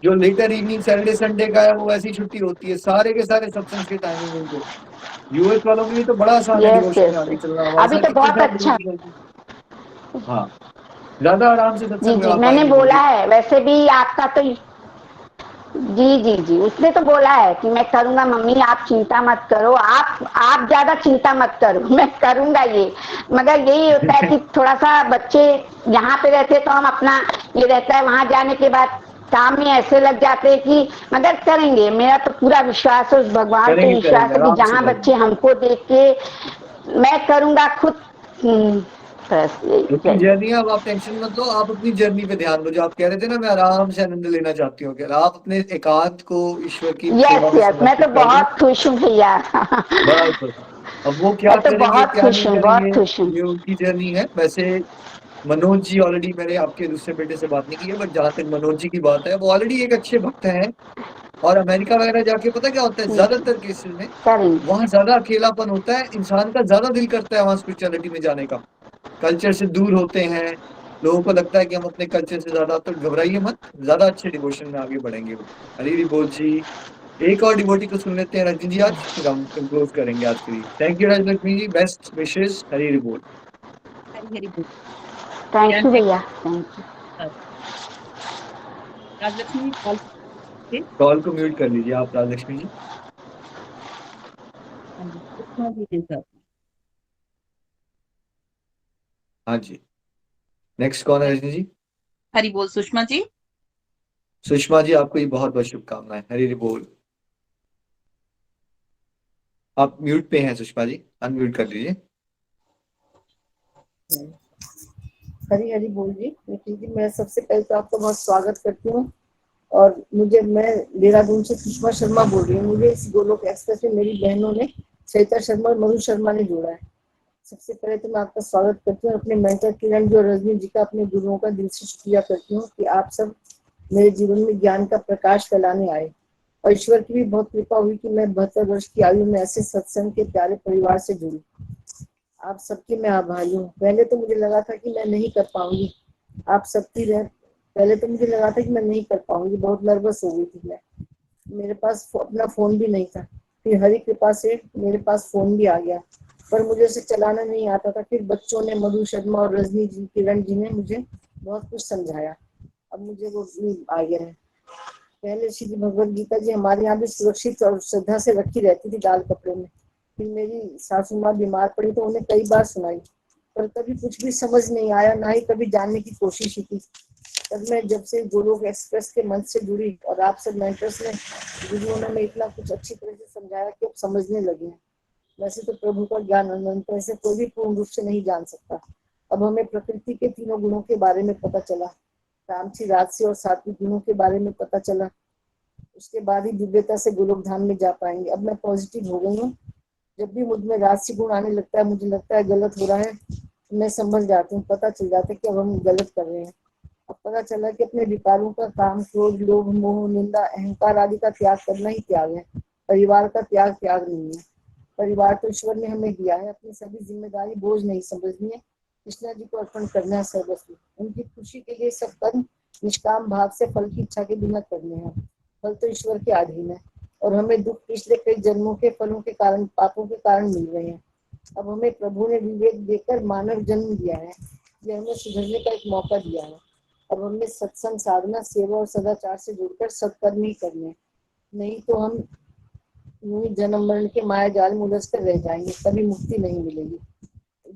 जो लेटर इवनिंग सैटरडे संडे का है वो ऐसी छुट्टी होती है। सारे के सारे सत्संग के टाइमिंग उनको यूएस वालों के लिए तो बड़ा आसान है यस डिवोशन में यस आगे यस। चलना। हमारे अभी साथ तो कितने बहुत साल अच्छा। डिवोटी करते हैं। हाँ ज्यादा आराम से जी सत्संग जी लगा मैंने पाएंगे वो बोला भी। है, वैसे भी आपका तो जी जी जी, उसने तो बोला है कि मैं करूंगा मम्मी, आप चिंता मत करो, आप ज्यादा चिंता मत करो, मैं करूंगा ये। मगर यही होता है कि थोड़ा सा बच्चे यहाँ पे रहते तो हम अपना ये रहता है, वहां जाने के बाद काम में ऐसे लग जाते हैं कि मगर करेंगे। मेरा तो पूरा विश्वास है, उस भगवान पे करेंगे विश्वास करेंगे, है कि आराम से जहाँ करेंगे। बच्चे हमको देख के मैं करूंगा खुद। बस अपनी यही। जर्नी है, अब आप टेंशन मत लो, आप अपनी जर्नी पे ध्यान दो। जो आप कह रहे थे ना, मैं आराम से आनंद लेना चाहती हूँ, आप अपने एकांत को ईश्वर की सेवा यस में यस, मैं तो समर्पित कर दो। बहुत खुश हूँ भैया। बस बस। अब वो क्या मैं तो करेंगे बहुत क्या खुश नहीं हूँ, करेंगे, बहुत खुश हूँ। ये उनकी जर्नी है। वैसे मनोज जी ऑलरेडी, मैंने आपके दूसरे बेटे से बात नहीं की है, बट जहां तक मनोज जी की बात है, वो ऑलरेडी एक अच्छे भक्त हैं। और अमेरिका वगैरह जाके पता क्या होता है, ज्यादातर केसेस में करेंगे। वहां ज्यादा अकेलापन होता है, इंसान का ज्यादा दिल करता है वहां स्पिरिचुअलिटी में जाने का। कल्चर से दूर होते हैं, लोगों को लगता है कि हम अपने कल्चर से ज्यादा, तो घबराइए मत, ज्यादा अच्छे डिवोशन में आगे बढ़ेंगे वो। हरी हरी बोल जी। एक और डिवोटी को सुन लेते हैं रजनी जी आज, फिर हम क्लोज करेंगे आज के लिए। Thank you Rajalakshmi ji, best wishes, Hari Hari बोल। हरी हरी बोल। थैंक यू भैया, thank you. Rajalakshmi ji call call को म्यूट कर लीजिए आप राजलक्ष्मी जी। सुषमा जी के साथ। हाँ जी, नेक्स्ट कौन है रजनी जी? हरी बोल सुषमा जी। सुषमा जी, आपको ये बहुत बहुत शुभकामनाएं, हरी हरी बोल। आप म्यूट पे हैं सुषमा जी, अनम्यूट कर लीजिए। हरी हरी बोल जी। निखिल जी, मैं सबसे पहले तो आपका बहुत स्वागत करती हूँ। और मैं देहरादून से सुषमा शर्मा बोल रही हूँ। मुझे इस गोलोक एक्सप्रेस में मेरी बहनों ने, श्वेता शर्मा और मधु शर्मा ने जोड़ा है। सबसे पहले तो मैं आपका स्वागत करती हूँ। अपने मेंटर किरण जी और रजनी जी का, अपने गुरुओं का दिल से शुक्रिया करती हूँ कि आप सब मेरे जीवन में ज्ञान का प्रकाश फैलाने आए। और ईश्वर की भी बहुत कृपा हुई कि मैं 72 वर्ष की आयु में ऐसे सत्संग के प्यारे परिवार से जुड़ी। आप सबकी मैं आभारी हूँ। पहले तो मुझे लगा था कि मैं नहीं कर पाऊंगी, आप सबकी पहले तो मुझे लगा था कि मैं नहीं कर पाऊंगी, बहुत नर्वस हो गई थी मैं। मेरे पास अपना फोन भी नहीं था। फिर हरी कृपा से मेरे पास फोन भी आ गया, पर मुझे उसे चलाना नहीं आता था। फिर बच्चों ने, मधु शर्मा और रजनी जी, किरण जी ने मुझे बहुत कुछ समझाया। अब मुझे वो आ गया है। पहले श्री भगवद गीता जी हमारे यहाँ भी सुरक्षित और श्रद्धा से रखी रहती थी लाल कपड़े में। फिर मेरी सासू माँ बीमार पड़ी तो उन्हें कई बार सुनाई, पर कभी कुछ भी समझ नहीं आया, ना ही कभी जानने की कोशिश ही की। तब मैं जब से गोलोक एक्सप्रेस के मंच से जुड़ी और आप सब मेंटर्स ने, गुरुओं ने इतना कुछ अच्छी तरह से समझाया कि अब समझने लगे हैं। वैसे तो प्रभु का ज्ञान अनंत है, इसे कोई भी पूर्ण रूप से नहीं जान सकता। अब हमें प्रकृति के तीनों गुणों के बारे में पता चला, तामसी, राजसी और सात्विक गुणों के बारे में पता चला। उसके बाद ही दिव्यता से गोलोक धाम में जा पाएंगे। अब मैं पॉजिटिव हो गई हूँ। जब भी मुझ में राजसी गुण आने लगता है, मुझे लगता है गलत हो रहा है, मैं समझ जाती हूँ, पता चल जाता है कि अब हम गलत कर रहे हैं। अब पता चला कि अपने विकारों का काम, क्रोध, लोभ, मोह, निंदा, अहंकार आदि का त्याग करना ही त्याग है। परिवार का त्याग त्याग नहीं है। परिवार तो ईश्वर ने हमें दिया है, अपनी सभी जिम्मेदारी बोझ नहीं समझनी है, कृष्णा जी को अर्पण करना है सर्वस्व। उनकी खुशी के लिए सब कर्म निष्काम भाव से फल की इच्छा के बिना करने हैं। फल तो ईश्वर के अधीन है और हमें दुख पिछले कई जन्मों के फलों के कारण, पापों के कारण मिल रहे हैं। अब हमें प्रभु ने विवेक देकर मानव जन्म दिया है, ये हमें सुधरने का एक मौका दिया है। अब हमें सत्संग, साधना, सेवा और सदाचार से जुड़कर सत्कर्म ही करने, नहीं तो हम जन्म मरण के माया जाल में उलझ कर रह जाएंगे, कभी मुक्ति नहीं मिलेगी।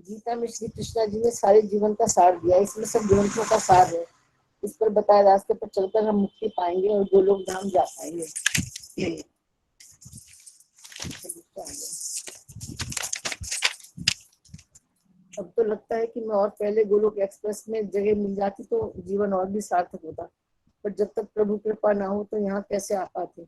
गीता में श्री कृष्णा जी ने सारे जीवन का सार दिया, इसमें सब ग्रंथों का सार है। इस पर बताए रास्ते पर चलकर हम मुक्ति पाएंगे और गोलोक धाम जा पाएंगे। अब तो लगता है कि मैं और पहले गोलोक एक्सप्रेस में जगह मिल जाती तो जीवन और भी सार्थक होता, पर जब तक प्रभु कृपा ना हो तो यहाँ कैसे आ पाते।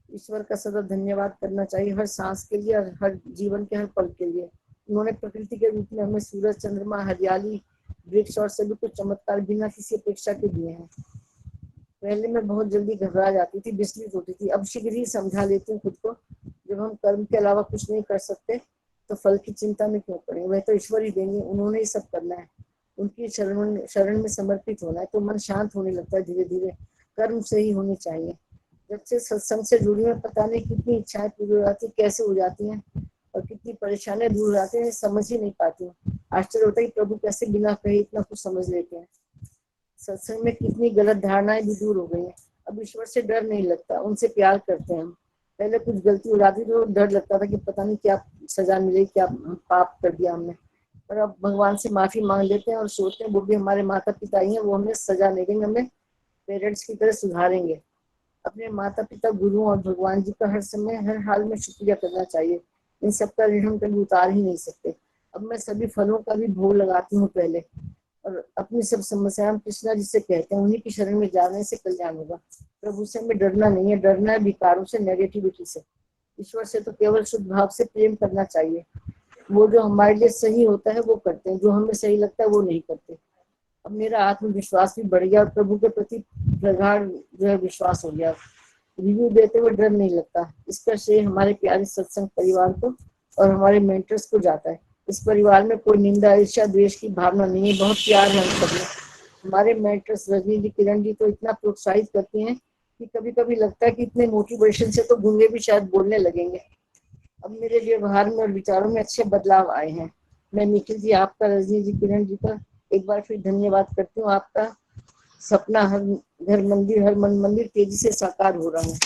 ईश्वर का सदा धन्यवाद करना चाहिए, हर सांस के लिए और हर जीवन के हर पल के लिए। उन्होंने प्रकृति के रूप में हमें सूरज, चंद्रमा, हरियाली, वृक्ष और सभी कुछ चमत्कार बिना किसी अपेक्षा के दिए हैं। पहले मैं बहुत जल्दी घबरा जाती थी, विचलित होती थी, अब शीघ्र ही समझा लेती हूँ खुद को, जब हम कर्म के अलावा कुछ नहीं कर सकते तो फल की चिंता में क्यों पड़े, वह तो ईश्वर ही देंगे, उन्होंने ही सब करना है। उनकी शरण में समर्पित होना है तो मन शांत होने लगता है। धीरे धीरे कर्म से ही होनी चाहिए। जब से सत्संग से जुड़ी मैं पता नहीं कितनी इच्छाएं पूरी हो जाती, कैसे हो जाती हैं और कितनी परेशानियां दूर हो जाती हैं, समझ ही नहीं पाती हूँ। आश्चर्य होता है कि प्रभु कैसे बिना कहे इतना कुछ समझ लेते हैं। सत्संग में कितनी गलत धारणाएं भी दूर हो गई हैं। अब ईश्वर से डर नहीं लगता, उनसे प्यार करते हैं हम। पहले कुछ गलती हो जाती तो डर लगता था कि पता नहीं क्या सजा मिलेगी, क्या पाप कर दिया हमने, पर अब भगवान से माफी मांग लेते हैं और सोचते हैं वो भी हमारे माता पिता ही हैं, वो हमें सजा नहीं देंगे, हमें पेरेंट्स की तरह सुधारेंगे। अपने माता पिता, गुरुओं और भगवान जी का हर समय हर हाल में शुक्रिया करना चाहिए। इन सब का ऋण हम कभी उतार ही नहीं सकते। अब मैं सभी फलों का भी भोग लगाती हूँ पहले, और अपनी सब समस्याएं कृष्णा जी से कहते हैं, उन्हीं की शरण में जाने से कल्याण होगा। प्रभु से हमें डरना नहीं है, डरना है विकारों से, नेगेटिविटी से। ईश्वर से तो केवल शुद्ध भाव से प्रेम करना चाहिए। वो जो हमारे लिए सही होता है वो करते हैं, जो हमें सही लगता है वो नहीं करते। अब मेरा आत्मविश्वास भी बढ़ गया और प्रभु के प्रति प्रगाढ़ जो है विश्वास हो गया। रिव्यू देते हुए डर नहीं लगता। इसका श्रेय हमारे प्यारे सत्संग परिवार को और हमारे मेंटर्स को जाता है। इस परिवार में कोई निंदा, ईर्ष्या, द्वेष की भावना नहीं है, बहुत प्यार है हम सब में। हमारे मेंटर्स रजनी जी, किरण जी तो इतना प्रोत्साहित करती हैं कि कभी कभी लगता है कि इतने मोटिवेशन से तो गूंगे भी शायद बोलने लगेंगे। अब मेरे व्यवहार में और विचारों में अच्छे बदलाव आए हैं। मैं निखिल जी, आपका, रजनी जी, किरण जी का एक बार फिर धन्यवाद करती हूँ। आपका सपना हर घर मंदिर, हर मन मंदिर तेजी से साकार हो रहा है।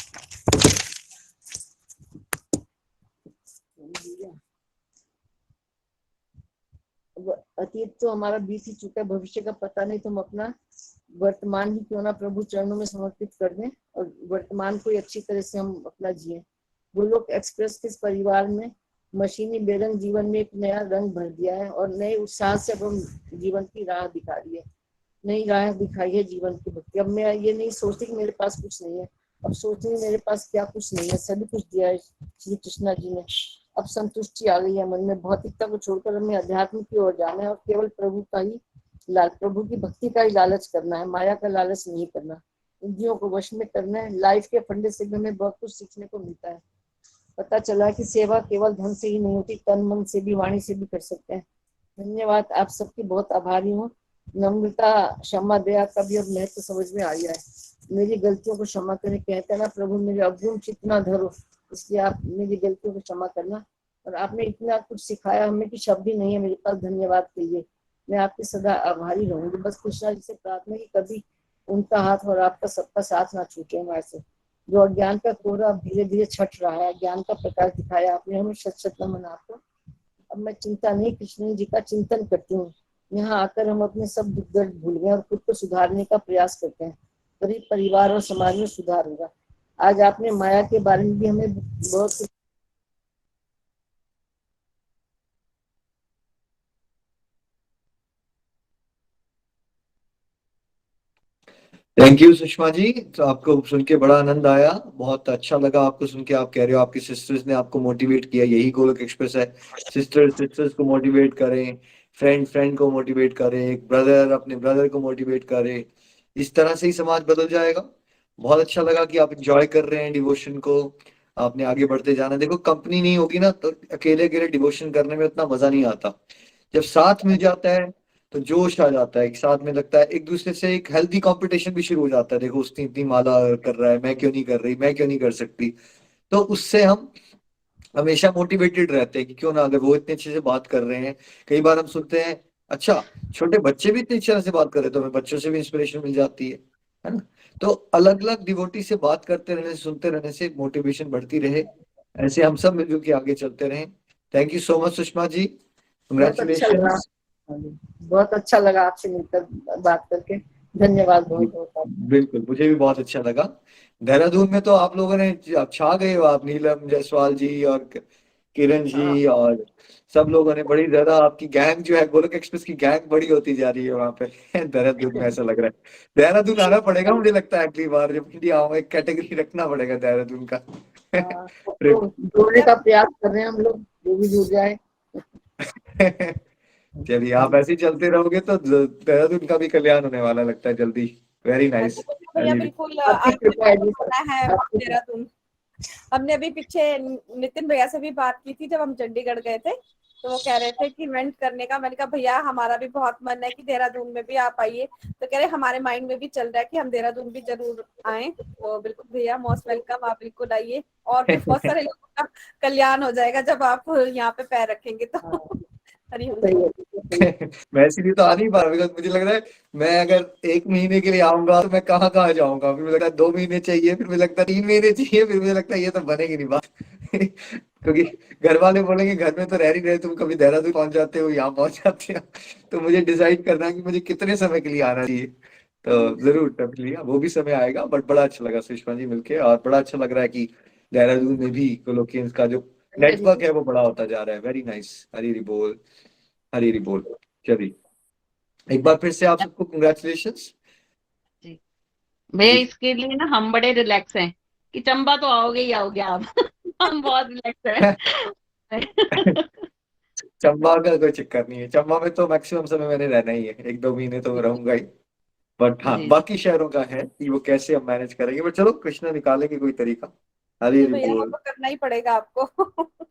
अतीत तो हमारा बीत ही चुका है, भविष्य का पता नहीं, तो हम अपना वर्तमान ही क्यों ना प्रभु चरणों में समर्पित कर दें और वर्तमान को अच्छी तरह से हम अपना जिए। गोलोक एक्सप्रेस के इस परिवार में मशीनी बेरंग जीवन में एक नया रंग भर दिया है और नए उत्साह से अब हम जीवन की राह दिखा रही है, नई राह दिखाई है जीवन की भक्ति। अब मैं ये नहीं सोचती कि मेरे पास कुछ नहीं है, अब सोचती हूँ मेरे पास क्या कुछ नहीं है, सभी कुछ दिया है श्री कृष्णा जी ने। अब संतुष्टि आ गई है मन में, भौतिकता को छोड़कर हमें अध्यात्म की ओर जाना है और केवल प्रभु का ही प्रभु की भक्ति का ही लालच करना है, माया का लालच नहीं करना। इंद्रियों को वश में करना है। लाइफ के फंडे से भी हमें बहुत कुछ सीखने को मिलता है। पता चला कि सेवा केवल धन से ही नहीं होती, तन मन से भी, वाणी से भी कर सकते हैं। धन्यवाद, आप सबकी बहुत आभारी हूँ। नम्रता, क्षमा, दया का भी अब महत्व समझ में आ गया है। मेरी गलतियों को क्षमा करें, कहते हैं ना प्रभु मेरे अवगुण चितना धरो, इसलिए आप मेरी गलतियों को क्षमा करना। और आपने इतना कुछ सिखाया हमें कि शब्द ही नहीं है मेरे पास धन्यवाद के लिए। मैं आपकी सदा आभारी रहूंगी। बस कृष्णा जी से प्रार्थना की कभी उनका हाथ और आपका सबका साथ ना छूटे हमारे से। जो अज्ञान का कोहरा अब धीरे धीरे छट रहा है, ज्ञान का प्रकाश दिखाया आपने हमें, शत शत नमन आपको। अब मैं चिंता नहीं, कृष्ण जी का चिंतन करती हूँ। यहाँ आकर हम अपने सब दुख दर्द भूल गए और खुद को सुधारने का प्रयास करते हैं, तभी परिवार और समाज में सुधार होगा। आज आपने माया के बारे में भी हमें बहुत थैंक यू सुषमा जी। तो आपको सुन के बड़ा आनंद आया, बहुत अच्छा लगा आपको सुन के। आप कह रहे हो आपकी सिस्टर्स ने आपको मोटिवेट किया, यही गोलोक एक्सप्रेस है। सिस्टर्स को मोटिवेट करें, फ्रेंड को मोटिवेट करें, एक ब्रदर अपने ब्रदर को मोटिवेट करे, इस तरह से ही समाज बदल जाएगा। बहुत अच्छा लगा कि आप इंजॉय कर रहे हैं डिवोशन को, आपने आगे बढ़ते जाना। देखो कंपनी नहीं होगी ना तो अकेले अकेले डिवोशन करने में उतना मजा नहीं आता। जब साथ मिल जाता है तो जोश आ जाता है, एक साथ में लगता है, एक दूसरे से एक हेल्दी कंपटीशन भी शुरू हो जाता है। देखो उसने इतनी माला कर रहा है, मैं क्यों नहीं कर रही, मैं क्यों नहीं कर सकती। तो उससे हम हमेशा मोटिवेटेड रहते हैं कि क्यों ना, अगर वो इतने अच्छे से बात कर रहे हैं। कई बार हम सुनते हैं अच्छा छोटे बच्चे भी इतनी अच्छी तरह से बात कर रहे हैं, तो हमें बच्चों से भी इंस्पिरेशन मिल जाती है ना। तो अलग अलग डिवोटी से बात करते रहने, सुनते रहने से मोटिवेशन बढ़ती रहे। ऐसे हम सब मिलजुल के आगे चलते रहें। Thank you so much Sushma ji, बहुत अच्छा लगा, कंग्रेचुलेशन। बहुत अच्छा लगा आपसे मिलकर बात करके। धन्यवाद बहुत बहुत। बिल्कुल, मुझे भी बहुत अच्छा लगा। देहरादून में तो आप लोगों ने आप छा गए हो, आप नीलम जायसवाल जी और किरण जी और सब लोगों ने, बड़ी ज्यादा आपकी गैंग जो है, गोलोक एक्सप्रेस की गैंग बड़ी होती जा रही है वहां पे देहरादून में। ऐसा लग रहा है देहरादून आना पड़ेगा मुझे लगता है अगली बार जब इंडिया आऊंगा, एक कैटेगरी रखना पड़ेगा देहरादून का। तो जोड़ने का प्रयास कर रहे हैं हम लोग, जो भी जुड़ जाए। चलिए, आप ऐसे ही चलते रहोगे तो देहरादून का भी कल्याण होने वाला लगता है जल्दी। Very nice. भैया बिल्कुल आपको होना है देहरादून। हमने अभी पीछे नितिन भैया से भी बात की थी जब हम चंडीगढ़ गए थे, तो वो कह रहे थे कि इवेंट करने का। मैंने कहा भैया हमारा भी बहुत मन है कि देहरादून में भी आप आइए। तो कह रहे हमारे माइंड में भी चल रहा है कि हम देहरादून भी जरूर आए। तो बिल्कुल भैया मोस्ट वेलकम, आप बिल्कुल आइए। और भी बहुत सारे लोगों का कल्याण हो जाएगा जब आप यहाँ पे पैर रखेंगे तो। हरी हरी सही बोल। है। मैं इसीलिए तो आ नहीं पा रहा, because मुझे लग रहा है मैं अगर 1 महीने के लिए आऊंगा तो मैं कहाँ कहाँ जाऊंगा, फिर मुझे लगता है 2 महीने चाहिए, फिर मुझे लगता है 3 महीने चाहिए, फिर मुझे लगता है ये तो बनेगी नहीं बात। क्योंकि घर वाले बोलेंगे घर में तो रह ही रहे, तुम कभी देहरादून पहुंच जाते हो, यहाँ पहुंच जाते हो। तो मुझे डिसाइड करना है कि मुझे कितने समय के लिए आना चाहिए। तो जरूर डेफिनेटली वो भी समय आएगा, बट बड़ा अच्छा लगा सुषमा जी मिलके, और बड़ा अच्छा लग रहा है कि देहरादून में भी कोलोकियंस का जो नेटवर्क है वो बड़ा होता जा रहा है। Very nice. हरी हरी बोल, हरी हरी बोल। चलिए, एक बार फिर से आप सबको कंग्रेचुलेशंस। जी भैया, जी। इसके लिए ना हम बड़े रिलैक्स हैं कि चंबा तो आओगे ही आओगे आप। हम बहुत रिलैक्स हैं। चंबा का कोई चक्कर नहीं है, चंबा में तो मैक्सिमम समय मैंने रहना ही है, 1-2 महीने तो मैं रहूंगा ही। बट हाँ, जी बाकी शहरों का है कि वो कैसे हम मैनेज करेंगे, बट चलो कृष्णा निकालेंगे कोई तरीका। हरी जी हरी भैया, वो बोल। तो करना ही पड़ेगा आपको।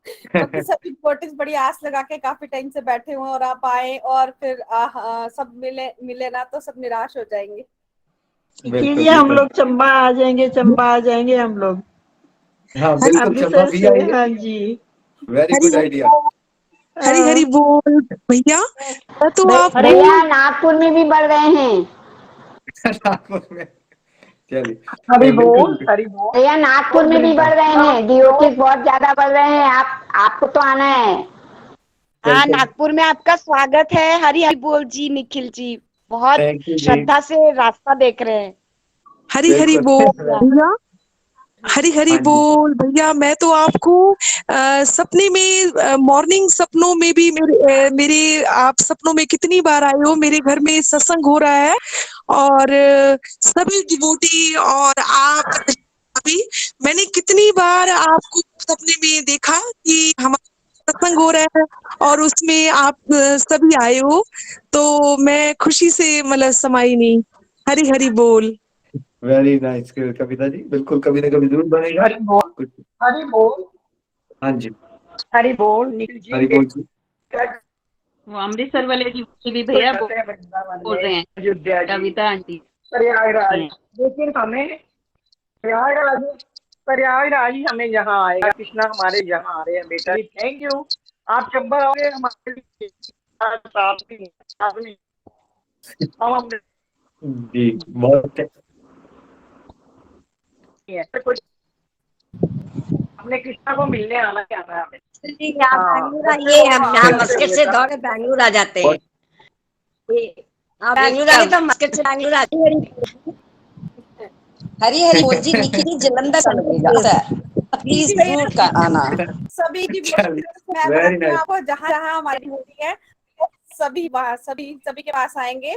क्योंकि सभी डिवोटीज बड़ी आस लगा के काफी टाइम से बैठे हुए हैं, और आप आए और फिर सब मिले मिले ना तो सब निराश हो जाएंगे। बिल्कुल कीजिए, हम बिल्कुल। लोग चंबा आ जाएंगे, चंबा आ जाएंगे हम लोग हाँ बिल्कुल, चंबा अमृतसर भी से। आइए। हाँ जी। वेरी हरी गुड हरी आइडिया। बोल, हरी हरी बोल भैया। मैं तो आपको भैया नागपुर में भी बढ़ रहे हैं। नागपुर में, चलिए हरी नहीं बोल, बिल्कुल। हरी बोल। भैया नागपुर में भी बढ़ रहे हैं, डीओटीज बहुत ज्यादा बढ़ रहे हैं। आपको तो आना है। हाँ, बिल्कुल। नागपुर में आपका स्वागत है। हरी हरी बोल जी, निखिल जी बहुत थैंक यू जी। श्रद्धा से रास्ता देख रहे हैं। हरी हरी बोल बिल्कुल। भैया, हरी हरी हाँ जी। बोल भैया। मैं तो आपको सपने में, मॉर्निंग सपनों में भी मेरे आप सपनों में कितनी बार आए हो। मेरे घर में सत्संग हो रहा है और सभी डिवोटी और आप अभी, मैंने कितनी बार आपको सपने में देखा कि हमारा सत्संग हो रहा है और उसमें आप सभी आए हो, तो मैं खुशी से मतलब समाई नहीं। हरी हरी बोल। वेरी नाइस कविता जी, बिल्कुल कभी ना कभी जरूर बनेगा हरी बोल, कुछ। हरी बोल, हाँ जी। हरी बोल। निखिल जी हरी बोल जी। वो अमृतसर वाले जी भी तो भैया जाते हैं वृंदावन बोल में, रहे हैं, अयोध्या जी, कविता आंटी प्रयागराज। हैं। लेकिन हमें प्रयागराज, प्रयागराज ही हमें यहाँ आएगा। कृष्णा हमारे यहाँ आ रहे हैं बेटा जी। Thank you. आप चंबा आओगे हमारे लिए, साथ में हम अपने जी बहुत। अपने कृष्णा को मिलने आना क्या है हमें। जी आप हाँ, बैंगलोर बच्चे आइए, लोग हम आगे यहाँ आते मस्कट हुए से था। दौड़ के बैंगलोर आ जाते हैं। बहुत आप बैंगलोर आए तो मस्कट से बैंगलोर आते हैं। हरी हरी बोल जी, निखिल जी जलंधर का लगेगा सर, जी प्लीज भैया, जरूर का आना। सभी डिवोटी चलिए, मैं वेरी बताती हूँ नाइस। आपको, जहाँ जहाँ हमारी डिवोटी है सभी वहाँ सभी सभी के पास आएंगे।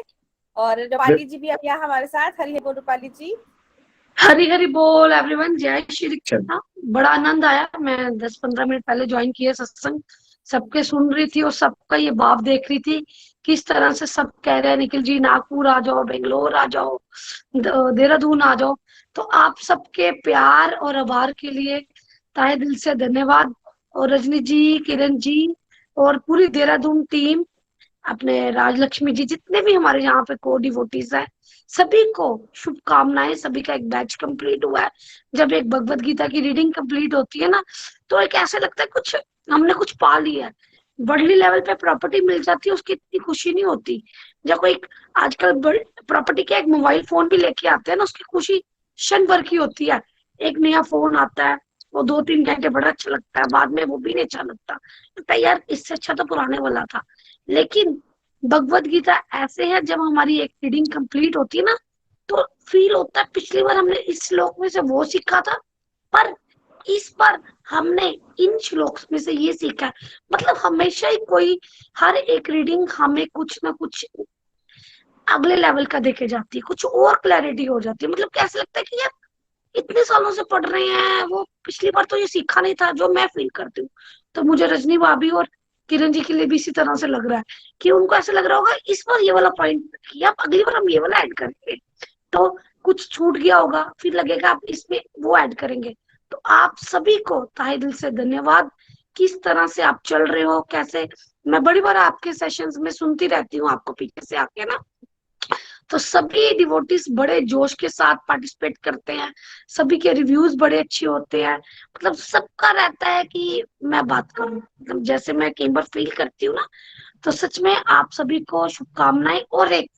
और रूपाली जी भी अब यहाँ हमारे साथ। हरी हरी बोल रूपाली जी। हरी हरी बोल एवरीवन, जय श्री चलिए। कृष्णा। बड़ा आनंद आया। मैं 10-15 मिनट पहले ज्वाइन किया सत्संग, सबके सुन रही थी और सबका ये भाव देख रही थी किस तरह से सब कह रहे हैं निखिल जी नागपुर आ जाओ, बेंगलोर आ जाओ, देहरादून आ जाओ। तो आप सबके प्यार और आभार के लिए तहे दिल से धन्यवाद। और रजनी जी, किरण जी और पूरी देहरादून टीम, अपने राजलक्ष्मी जी, जितने भी हमारे यहाँ पे को डिवोटीज है, सभी को शुभकामनाएं। सभी का एक बैच कंप्लीट हुआ है। जब एक भगवत गीता की रीडिंग कंप्लीट होती है ना, तो एक ऐसे लगता है कुछ हमने कुछ पा लिया है। वर्ल्डली लेवल पे प्रॉपर्टी मिल जाती है, उसकी इतनी खुशी नहीं होती। जब कोई आजकल प्रॉपर्टी के एक मोबाइल फोन भी लेके आते हैं ना, उसकी खुशी क्षण भर की होती है। एक नया फोन आता है, वो 2-3 घंटे बड़ा अच्छा लगता है, बाद में वो भी नहीं अच्छा लगता यार, इससे अच्छा तो पुराने वाला था। लेकिन भगवत गीता ऐसे है, जब हमारी एक रीडिंग कंप्लीट होती है ना, तो फील होता है पिछली बार हमने इस श्लोक में से वो सीखा था, पर इस बार हमने इन श्लोक में से ये सीखा है। मतलब हमेशा ही कोई, हर एक रीडिंग हमें कुछ ना कुछ अगले लेवल का देके जाती है, कुछ और क्लैरिटी हो जाती है। मतलब कैसे लगता है कि यार इतने सालों से पढ़ रहे हैं, वो पिछली बार तो ये सीखा नहीं था, जो मैं फील करती हूँ। तो मुझे रजनी भाभी और किरण जी के लिए भी इसी तरह से लग रहा है कि उनको ऐसा लग रहा होगा इस बार ये वाला पॉइंट किया, अब अगली बार हम ये वाला ऐड करेंगे। तो कुछ छूट गया होगा, फिर लगेगा आप इसमें वो ऐड करेंगे। तो आप सभी को तहे दिल से धन्यवाद। किस तरह से आप चल रहे हो, कैसे, मैं बड़ी बार आपके सेशंस में सुनती रहती हूँ आपको पीछे से आके ना, तो सभी डिवोटीज बड़े जोश के साथ पार्टिसिपेट करते हैं, सभी के रिव्यूज बड़े अच्छे होते हैं। मतलब सबका रहता है कि मैं बात करूं, मतलब जैसे मैं कई बार फील करती हूँ ना, तो सच में आप सभी को शुभकामनाएं। और एक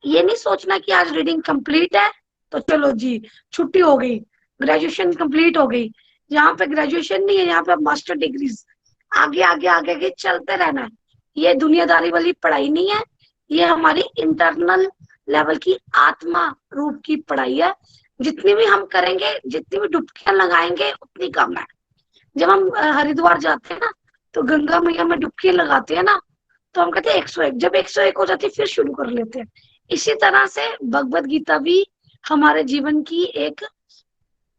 ये नहीं सोचना कि आज रीडिंग कंप्लीट है तो चलो जी छुट्टी हो गई, ग्रेजुएशन कंप्लीट हो गई। यहाँ पे ग्रेजुएशन नहीं है, यहाँ पे मास्टर डिग्रीज आगे आगे आगे आगे चलते रहना है। ये दुनियादारी वाली पढ़ाई नहीं है, ये हमारी इंटरनल लेवल की आत्मा रूप की पढ़ाई है। जितनी भी हम करेंगे, जितनी भी डुबकियां लगाएंगे उतनी कम है। जब हम हरिद्वार जाते हैं ना तो गंगा मैया में डुबकी लगाते हैं ना, तो हम कहते हैं 101, जब 101 हो जाती है फिर शुरू कर लेते हैं। इसी तरह से भगवत गीता भी हमारे जीवन की एक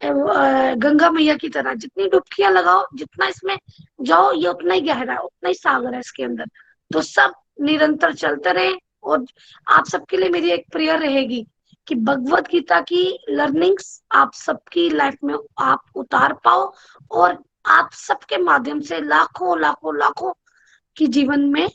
गंगा मैया की तरह, जितनी डुबकियां लगाओ, जितना इसमें जाओ, ये उतना ही गहरा है, उतना ही सागर है इसके अंदर। तो सब निरंतर चलते रहे। और आप सबके लिए मेरी एक प्रेयर रहेगी कि भगवत गीता की लर्निंग्स आप सबकी लाइफ में आप उतार पाओ और आप सबके माध्यम से लाखों लाखों लाखों की जीवन में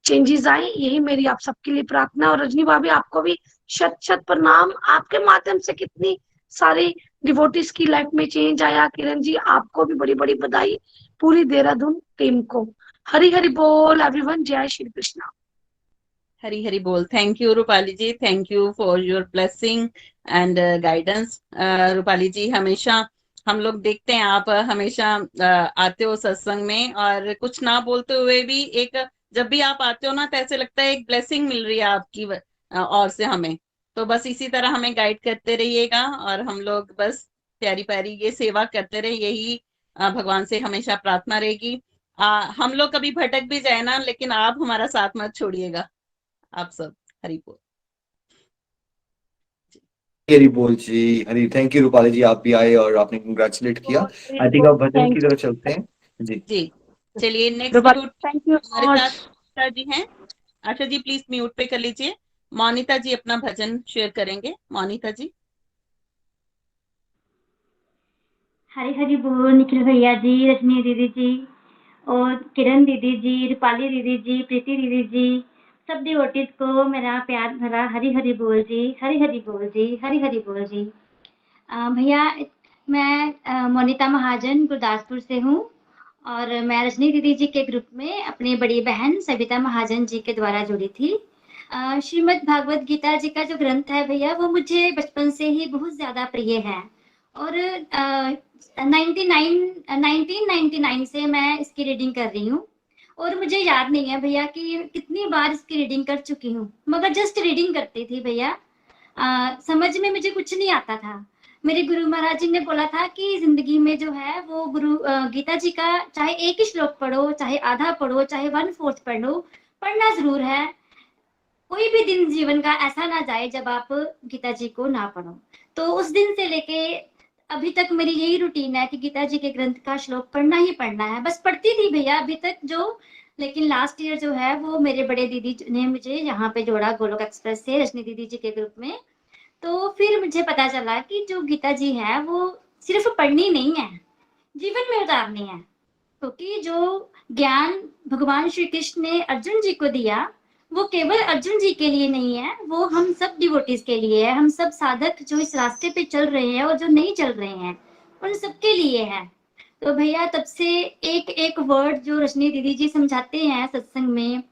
चेंजेस आए। यही मेरी आप सबके लिए प्रार्थना। और रजनी भाभी आपको भी शत शत प्रणाम, आपके माध्यम से कितनी सारी डिवोटीज की लाइफ में चेंज आया। किरण जी आपको भी बड़ी बड़ी बधाई, पूरी देहरादून टीम को। हरि हरि बोल एवरीवन, जय श्री कृष्णा। हरी हरी बोल। Thank you Rupali ji, thank you for your blessing and guidance. Rupali ji, हमेशा हम लोग देखते हैं आप हमेशा आते हो सत्संग में, और कुछ ना बोलते हुए भी एक जब भी आप आते हो ना तो ऐसे लगता है एक ब्लेसिंग मिल रही है आपकी और से हमें। तो बस इसी तरह हमें गाइड करते रहिएगा और हम लोग बस प्यारी प्यारी ये सेवा करते रहे, यही भगवान से हमेशा प्रार्थना रहेगी। हम लोग कभी भटक भी जाए ना, लेकिन आप हमारा साथ मत छोड़िएगा। आप सब हरि बोल। हरी बोल जी। हरी, थैंक यू रूपाली जी, आप भी आए और आपने कंग्रेचुलेट किया। आई थिंक अब भजन की तरफ चलते हैं जी। जी चलिए, नेक्स्ट थैंक यू हमारे साथ आशा जी हैं। आशा जी प्लीज म्यूट पे कर लीजिए। मोनिता जी अपना भजन शेयर करेंगे। मोनिता जी। हरी हरी बोल निखिल भैया जी, रजनी दीदी जी और किरण दीदी जी, रूपाली दीदी जी, प्रीति दीदी जी, सब डिवोटीज को मेरा प्यार भरा हरी हरी बोल जी, हरी हरी बोल जी, हरी हरी बोल जी। भैया मैं मोनिता महाजन गुरदासपुर से हूँ और मैं रजनी दीदी जी के ग्रुप में अपनी बड़ी बहन सविता महाजन जी के द्वारा जुड़ी थी। श्रीमद् भागवत गीता जी का जो ग्रंथ है भैया, वो मुझे बचपन से ही बहुत ज़्यादा प्रिय है और 1999 से मैं इसकी रीडिंग कर रही हूँ और मुझे याद नहीं है भैया कि कितनी बार इसकी रीडिंग कर चुकी हूँ, मगर जस्ट रीडिंग करती थी भैया। समझ में मुझे कुछ नहीं आता था। मेरे गुरु महाराज जी ने बोला था कि जिंदगी में जो है वो गीता जी का चाहे एक ही श्लोक पढ़ो, चाहे आधा पढ़ो, चाहे 1/4 पढ़ो, पढ़ना जरूर है। कोई भी दिन जीवन का ऐसा ना जाए जब आप गीता जी को ना पढ़ो। तो उस दिन से लेके अभी तक मेरी यही रूटीन है कि गीता जी के ग्रंथ का श्लोक पढ़ना ही पढ़ना है। बस पढ़ती थी भैया अभी तक जो, लेकिन लास्ट ईयर जो है वो मेरे बड़े दीदी ने मुझे यहाँ पे जोड़ा गोलोक एक्सप्रेस से रजनी दीदी जी के ग्रुप में। तो फिर मुझे पता चला कि जो गीता जी है वो सिर्फ पढ़नी नहीं है, जीवन में उतारनी है। क्योंकि जो ज्ञान भगवान श्री कृष्ण ने अर्जुन जी को दिया वो केवल अर्जुन जी के लिए नहीं है, वो हम सब डिवोटीज के लिए है। हम सब साधक जो इस रास्ते पे चल रहे हैं और जो नहीं चल रहे हैं उन सबके लिए है। तो भैया तब से एक एक वर्ड जो रजनी दीदी जी समझाते हैं सत्संग में,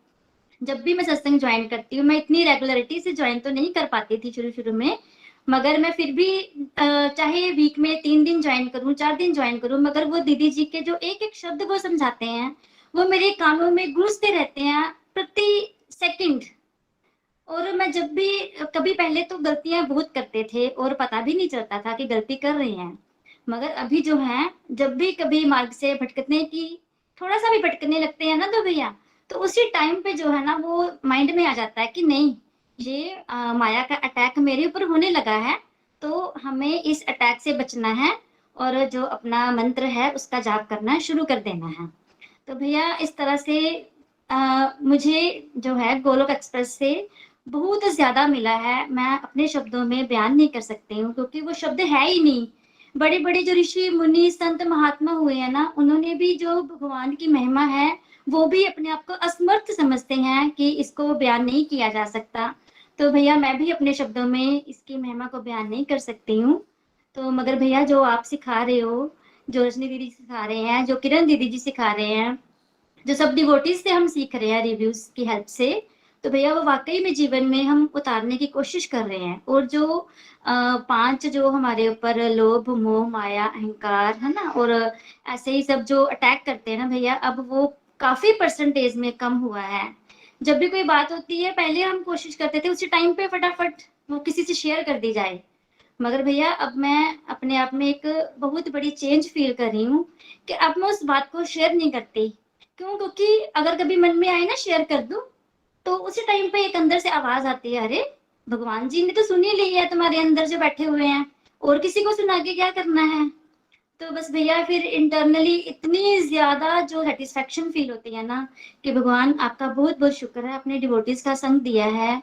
जब भी मैं सत्संग ज्वाइन करती हूँ, मैं इतनी रेगुलरिटी से ज्वाइन तो नहीं कर पाती थी शुरू में, मगर मैं फिर भी चाहे वीक में 3 दिन ज्वाइन करूँ, 4 दिन ज्वाइन करूँ, मगर वो दीदी जी के जो एक एक शब्द वो समझाते हैं वो मेरे कानों में गूंजते रहते हैं प्रति सेकंड। और मैं जब भी कभी पहले तो गलतियां बहुत करते थे और पता भी नहीं चलता था कि गलती कर रहे हैं, मगर अभी जो है जब भी कभी मार्ग से भटकने की थोड़ा सा भी भटकने लगते हैं ना तो भैया, तो उसी टाइम पे जो है ना वो माइंड में आ जाता है कि नहीं, ये माया का अटैक मेरे ऊपर होने लगा है, तो हमें इस अटैक से बचना है और जो अपना मंत्र है उसका जाप करना शुरू कर देना है। तो भैया इस तरह से मुझे जो है गोलोक एक्सप्रेस से बहुत ज़्यादा मिला है। मैं अपने शब्दों में बयान नहीं कर सकती हूँ क्योंकि वो शब्द है ही नहीं। बड़े बड़े जो ऋषि मुनि संत महात्मा हुए हैं ना, उन्होंने भी जो भगवान की महिमा है वो भी अपने आप को असमर्थ समझते हैं कि इसको बयान नहीं किया जा सकता। तो भैया मैं भी अपने शब्दों में इसकी महिमा को बयान नहीं कर सकती हूँ। तो मगर भैया जो आप सिखा रहे हो, जो रजनी दीदी सिखा रहे हैं, जो किरण दीदी जी सिखा रहे हैं, जो सब डिवोटीज से हम सीख रहे हैं रिव्यूज की हेल्प से, तो भैया वो वाकई में जीवन में हम उतारने की कोशिश कर रहे हैं। और जो 5 जो हमारे ऊपर लोभ मोह माया अहंकार है ना, और ऐसे ही सब जो अटैक करते हैं ना भैया, अब वो काफी परसेंटेज में कम हुआ है। जब भी कोई बात होती है, पहले हम कोशिश करते थे उसी टाइम पे फटाफट वो किसी से शेयर कर दी जाए, मगर भैया अब मैं अपने आप में एक बहुत बड़ी चेंज फील कर रही हूँ कि अब मैं उस बात को शेयर नहीं करती। क्यों? क्योंकि अगर कभी मन में आए ना शेयर कर दूं, तो उसी टाइम पे एक अंदर से आवाज आती है, अरे भगवान जी ने तो सुन ही ली है तुम्हारे अंदर जो बैठे हुए हैं, और किसी को सुना के क्या करना है। तो बस भैया फिर इंटरनली इतनी ज्यादा जो सेटिस्फेक्शन फील होती है ना, कि भगवान आपका बहुत बहुत शुक्र है, अपने डिवोटीज का संग दिया है,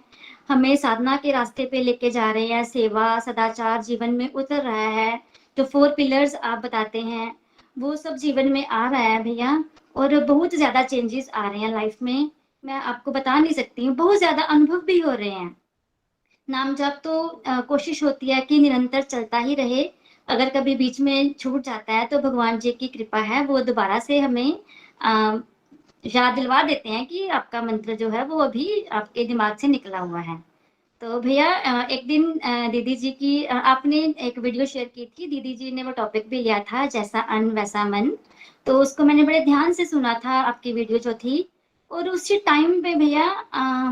हमें साधना के रास्ते पे लेके जा रहे हैं, सेवा सदाचार जीवन में उतर रहा है, जो 4 पिलर्स आप बताते हैं वो सब जीवन में आ रहा है भैया, और बहुत ज्यादा चेंजेस आ रहे हैं लाइफ में। मैं आपको बता नहीं सकती हूँ, बहुत ज्यादा अनुभव भी हो रहे हैं। नाम जप तो कोशिश होती है कि निरंतर चलता ही रहे, अगर कभी बीच में छूट जाता है तो भगवान जी की कृपा है, वो दोबारा से हमें याद दिलवा देते हैं कि आपका मंत्र जो है वो अभी आपके दिमाग से निकला हुआ है। तो भैया एक दिन दीदी जी की आपने एक वीडियो शेयर की थी, दीदी जी ने वो टॉपिक भी लिया था, जैसा अन्न वैसा मन, तो उसको मैंने बड़े ध्यान से सुना था, आपकी वीडियो जो थी। और उसी टाइम पे भैया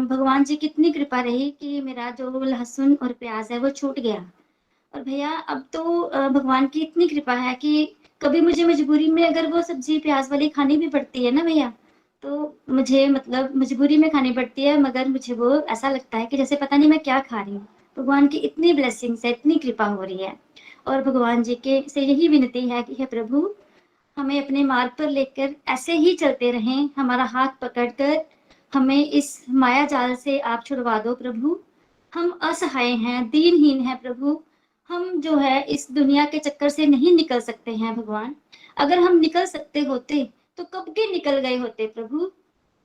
भगवान जी की इतनी कृपा रही कि मेरा जो लहसुन और प्याज है वो छूट गया। और भैया अब तो भगवान की इतनी कृपा है कि कभी मुझे मजबूरी में अगर वो सब्जी प्याज वाली खानी भी पड़ती है ना भैया, तो मुझे मतलब मजबूरी में खानी पड़ती है, मगर मुझे वो ऐसा लगता है कि जैसे पता नहीं मैं क्या खा रही हूँ। भगवान की इतनी ब्लेसिंग्स है, इतनी कृपा हो रही है, और भगवान जी के से यही विनती है कि हे प्रभु, हमें अपने मार्ग पर लेकर ऐसे ही चलते रहें, हमारा हाथ पकड़कर हमें इस माया जाल से आप छुड़वा दो प्रभु। हम असहाय हैं, दीनहीन हैं प्रभु, हम जो है इस दुनिया के चक्कर से नहीं निकल सकते हैं भगवान। अगर हम निकल सकते होते तो कब के निकल गए होते प्रभु।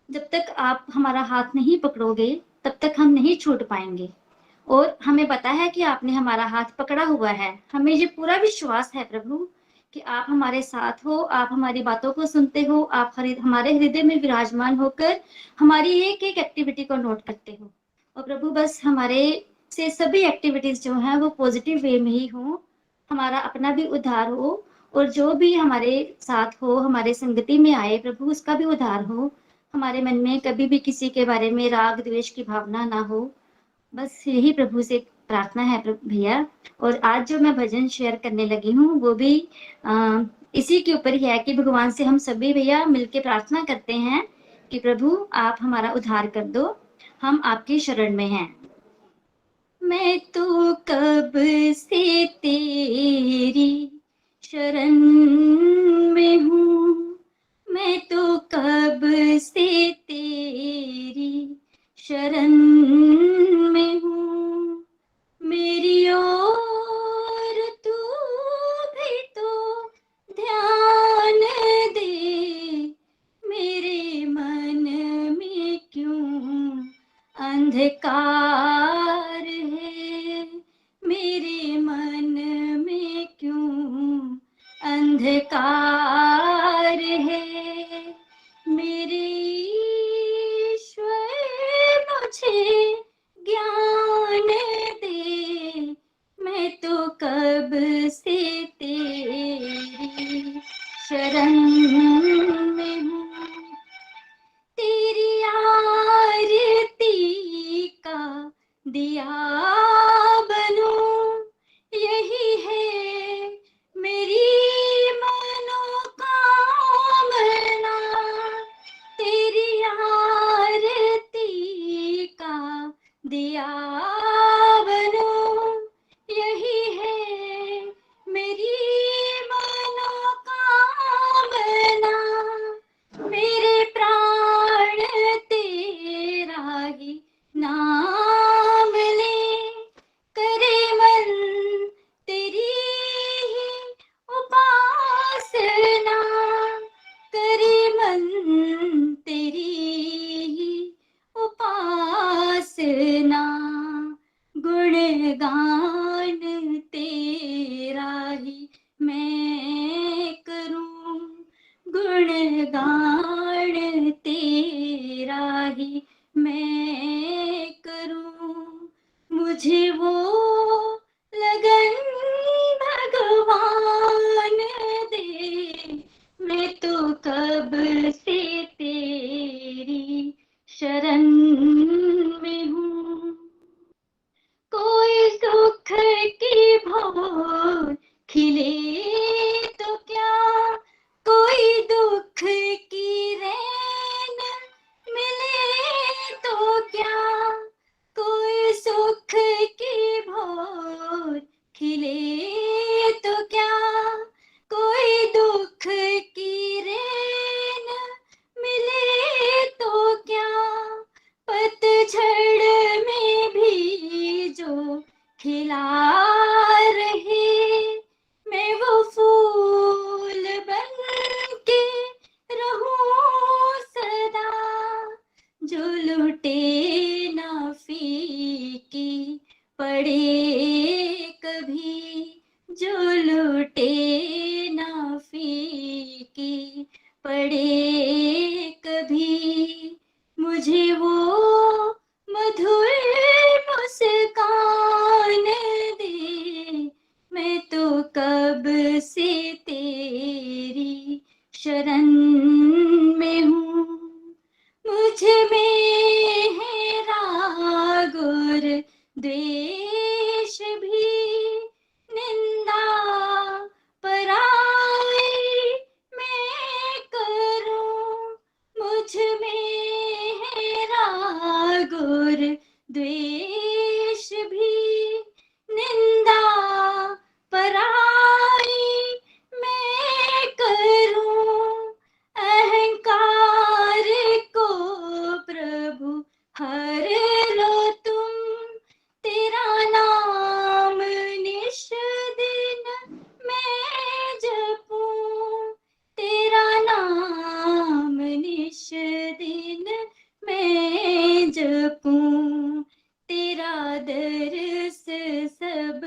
जब तक आप हमारा हाथ नहीं पकड़ोगे तब तक हम नहीं छूट पाएंगे, और हमें पता है कि आपने हमारा हाथ पकड़ा हुआ है। हमें ये पूरा विश्वास है प्रभु कि आप हमारे साथ हो, आप हमारी बातों को सुनते हो, आप हमारे हृदय में विराजमान होकर हमारी एक एक एक्टिविटी को नोट करते हो। और प्रभु बस हमारे से सभी एक्टिविटीज जो हैं वो पॉजिटिव वे में ही हो, हमारा अपना भी उद्धार हो, और जो भी हमारे साथ हो, हमारे संगति में आए प्रभु, उसका भी उद्धार हो। हमारे मन में कभी भी किसी के बारे में राग द्वेष की भावना ना हो। बस यही प्रभु से प्रार्थना है भैया। और आज जो मैं भजन शेयर करने लगी हूँ वो भी इसी के ऊपर ही है कि भगवान से हम सभी भैया मिलके प्रार्थना करते हैं कि प्रभु आप हमारा उद्धार कर दो, हम आपकी शरण में हैं। मैं तो कब से तेरी शरण में हूँ, मैं तो कब से तेरी शरण में हूँ, मेरी ओर तू भी तो ध्यान दे, मेरे मन में क्यों अंधकार है, मेरे मन में क्यों अंधकार है, मेरे ईश्वर मुझे ज्ञान दे, मैं तो कब से तेरी शरण में हूँ, तेरी आरती का दिया बनूं, यही है मेरी मनोकामना, तेरी आरती का दिया बनूं, यही है मेरी मनोकामना, मेरे प्राण तेरा ही नाम ले, करे मन तेरी ही उपासना, करे मन तेरी ही उपासना, गुणगान तेरा ही मैं करूं, गुणगान मुझे वो लगन भगवान दे, मैं तो कब से तेरी शरण में हूँ। कोई सुख की भौर खिले तो क्या, कोई दुख की रैन मिले तो क्या, कोई सुख की भौर खिले तो क्या, कोई दुख की रैन मिले तो क्या, पतझड़ में भी जो खिला रहे, मैं वो फूल बन के रहूं सदा, जो लुटे ना फीकी पड़े कभी, जो लुटे ना फीकी पड़े कभी, मुझे वो मधुर मुस्कान दे, मैं तो कब से तेरी शरण में हूँ। मुझ में है राग और द्वेष भी, निंदा पराई मैं करूं, मुझ में है राग और द्वेष भी, निंदा पराई मैं करूं, अहंकार को प्रभु हर लो तुम, तेरा नाम निश दिन मैं जपूं, तेरा नाम निश दिन मैं जपूं, तेरा दर्श सब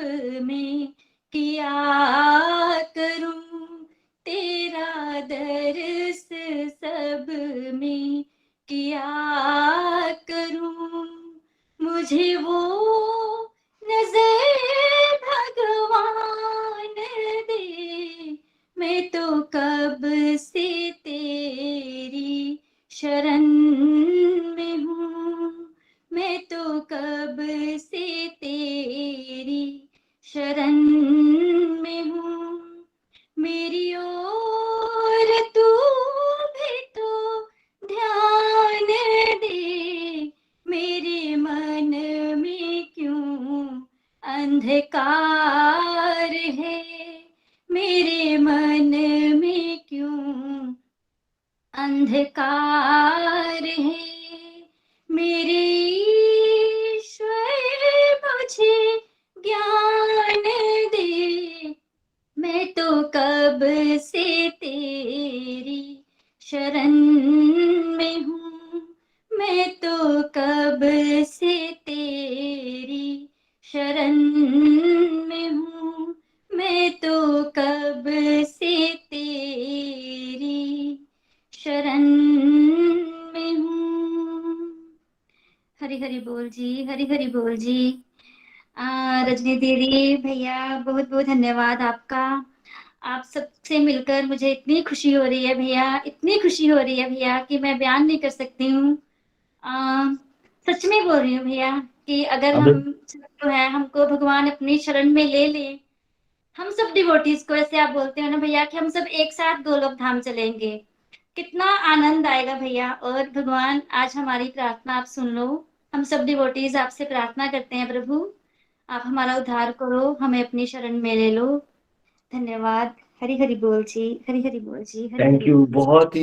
में किया करूं, तेरा दर्श सब में किया करूं, मुझे वो नजर भगवान दे, मैं तो कब से तेरी शरण में हूँ, मैं तो कब से तेरी शरण में हूँ, मेरी ओर तू भी तो ध्यान दे, मेरे मन में क्यों अंधकार है, मेरे मन में क्यों अंधकार है, मेरे ईश्वर मुझे ज्ञान दे, मैं तो कब से तेरी शरण में हूँ, मैं तो कब से तेरी शरण में हूँ, मैं तो कब से तेरी शरण में हूँ। हरि हरि बोल जी, हरि हरि बोल जी। रजनी दीदी, भैया बहुत बहुत धन्यवाद आपका। आप सबसे मिलकर मुझे इतनी खुशी हो रही है भैया, इतनी खुशी हो रही है भैया कि मैं बयान नहीं कर सकती हूँ। सच में बोल रही हूँ भैया कि अगर हम जो है हमको भगवान अपनी शरण में ले ले, हम सब डिवोटीज को, ऐसे आप बोलते हो ना भैया कि हम सब एक साथ गोलोक धाम चलेंगे, कितना आनंद आएगा भैया। और भगवान आज हमारी प्रार्थना आप सुन लो, हम सब डिवोटीज आपसे प्रार्थना करते हैं प्रभु, आप हमारा उद्धार करो, हमें अपनी शरण में ले लो। धन्यवाद। हरि हरि बोल जी, हरि हरि बोल जी, हरि थैंक हरि यू। बोल।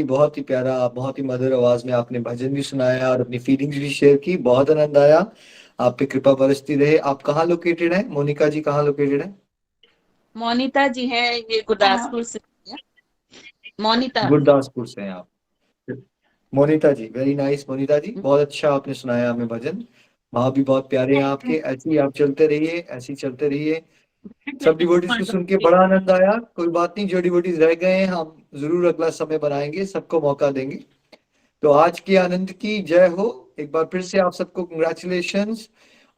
बहुत ही प्यारा, बहुत ही मधुर आवाज में आपने भजन भी सुनाया और अपनी फीलिंग्स भी शेयर की, बहुत आनंद आया। आप पे कृपा बरसती रहे। आप कहाँ लोकेटेड है? मोनिका जी कहाँ लोकेटेड है? मोनिता जी है ये गुरदासपुर से। मोनिता गुरदासपुर से हैं आप। मोनिता जी, वेरी नाइस। मोनिता जी, बहुत अच्छा आपने सुनाया हमें भजन, भाव भी बहुत प्यारे हैं आपके। ऐसे ही आप चलते रहिए, ऐसे ही चलते रहिए। सब डिवोटीज को सुन के बड़ा आनंद आया। कोई बात नहीं, जो डिवोटीज रह गए हैं हम जरूर अगला समय बनाएंगे, सबको मौका देंगे। तो आज के आनंद की जय हो। एक बार फिर से आप सबको कंग्रेचुलेशंस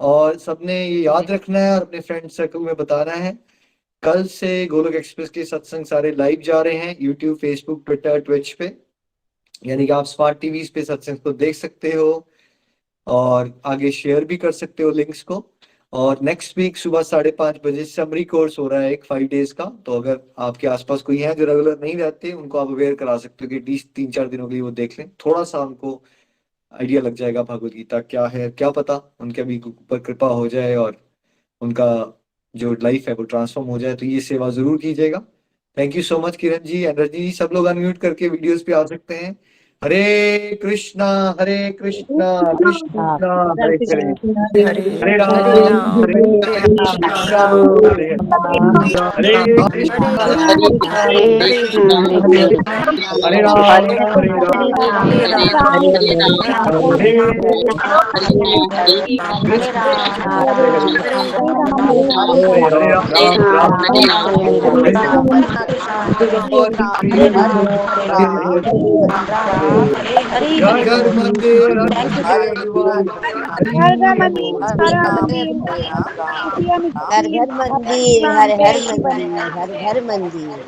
और सबने ये याद रखना है और अपने फ्रेंड सर्कल में बताना है। कल से गोलोक एक्सप्रेस के सत्संग सारे लाइव जा रहे हैं यूट्यूब, फेसबुक, ट्विटर, ट्विच पे, यानी कि आप स्मार्ट टीवीज पे सत्संग को देख सकते हो और आगे शेयर भी कर सकते हो लिंक्स को। और नेक्स्ट वीक सुबह 5:30 बजे समरी कोर्स हो रहा है एक 5 डेज का, तो अगर आपके आसपास कोई है जो रेगुलर नहीं रहते उनको आप अवेयर करा सकते हो कि 3-4 दिनों के लिए वो देख लें, थोड़ा सा उनको आइडिया लग जाएगा भगवत गीता क्या है, क्या पता उनके भी ऊपर कृपा हो जाए और उनका जो लाइफ है वो ट्रांसफॉर्म हो जाए। तो ये सेवा जरूर कीजिएगा। Thank you so much Kiran ji, energy ji, सब लोग अनम्यूट करके वीडियोस पे आ सकते हैं। हरे कृष्णा कृष्णा हरे हरे, हरे राम हरे कृष्णा हरे राम घर घर मंदिर, घर घर मंदिर, हर हर मंदिर, हर हर मंदिर, हर हर मंदिर।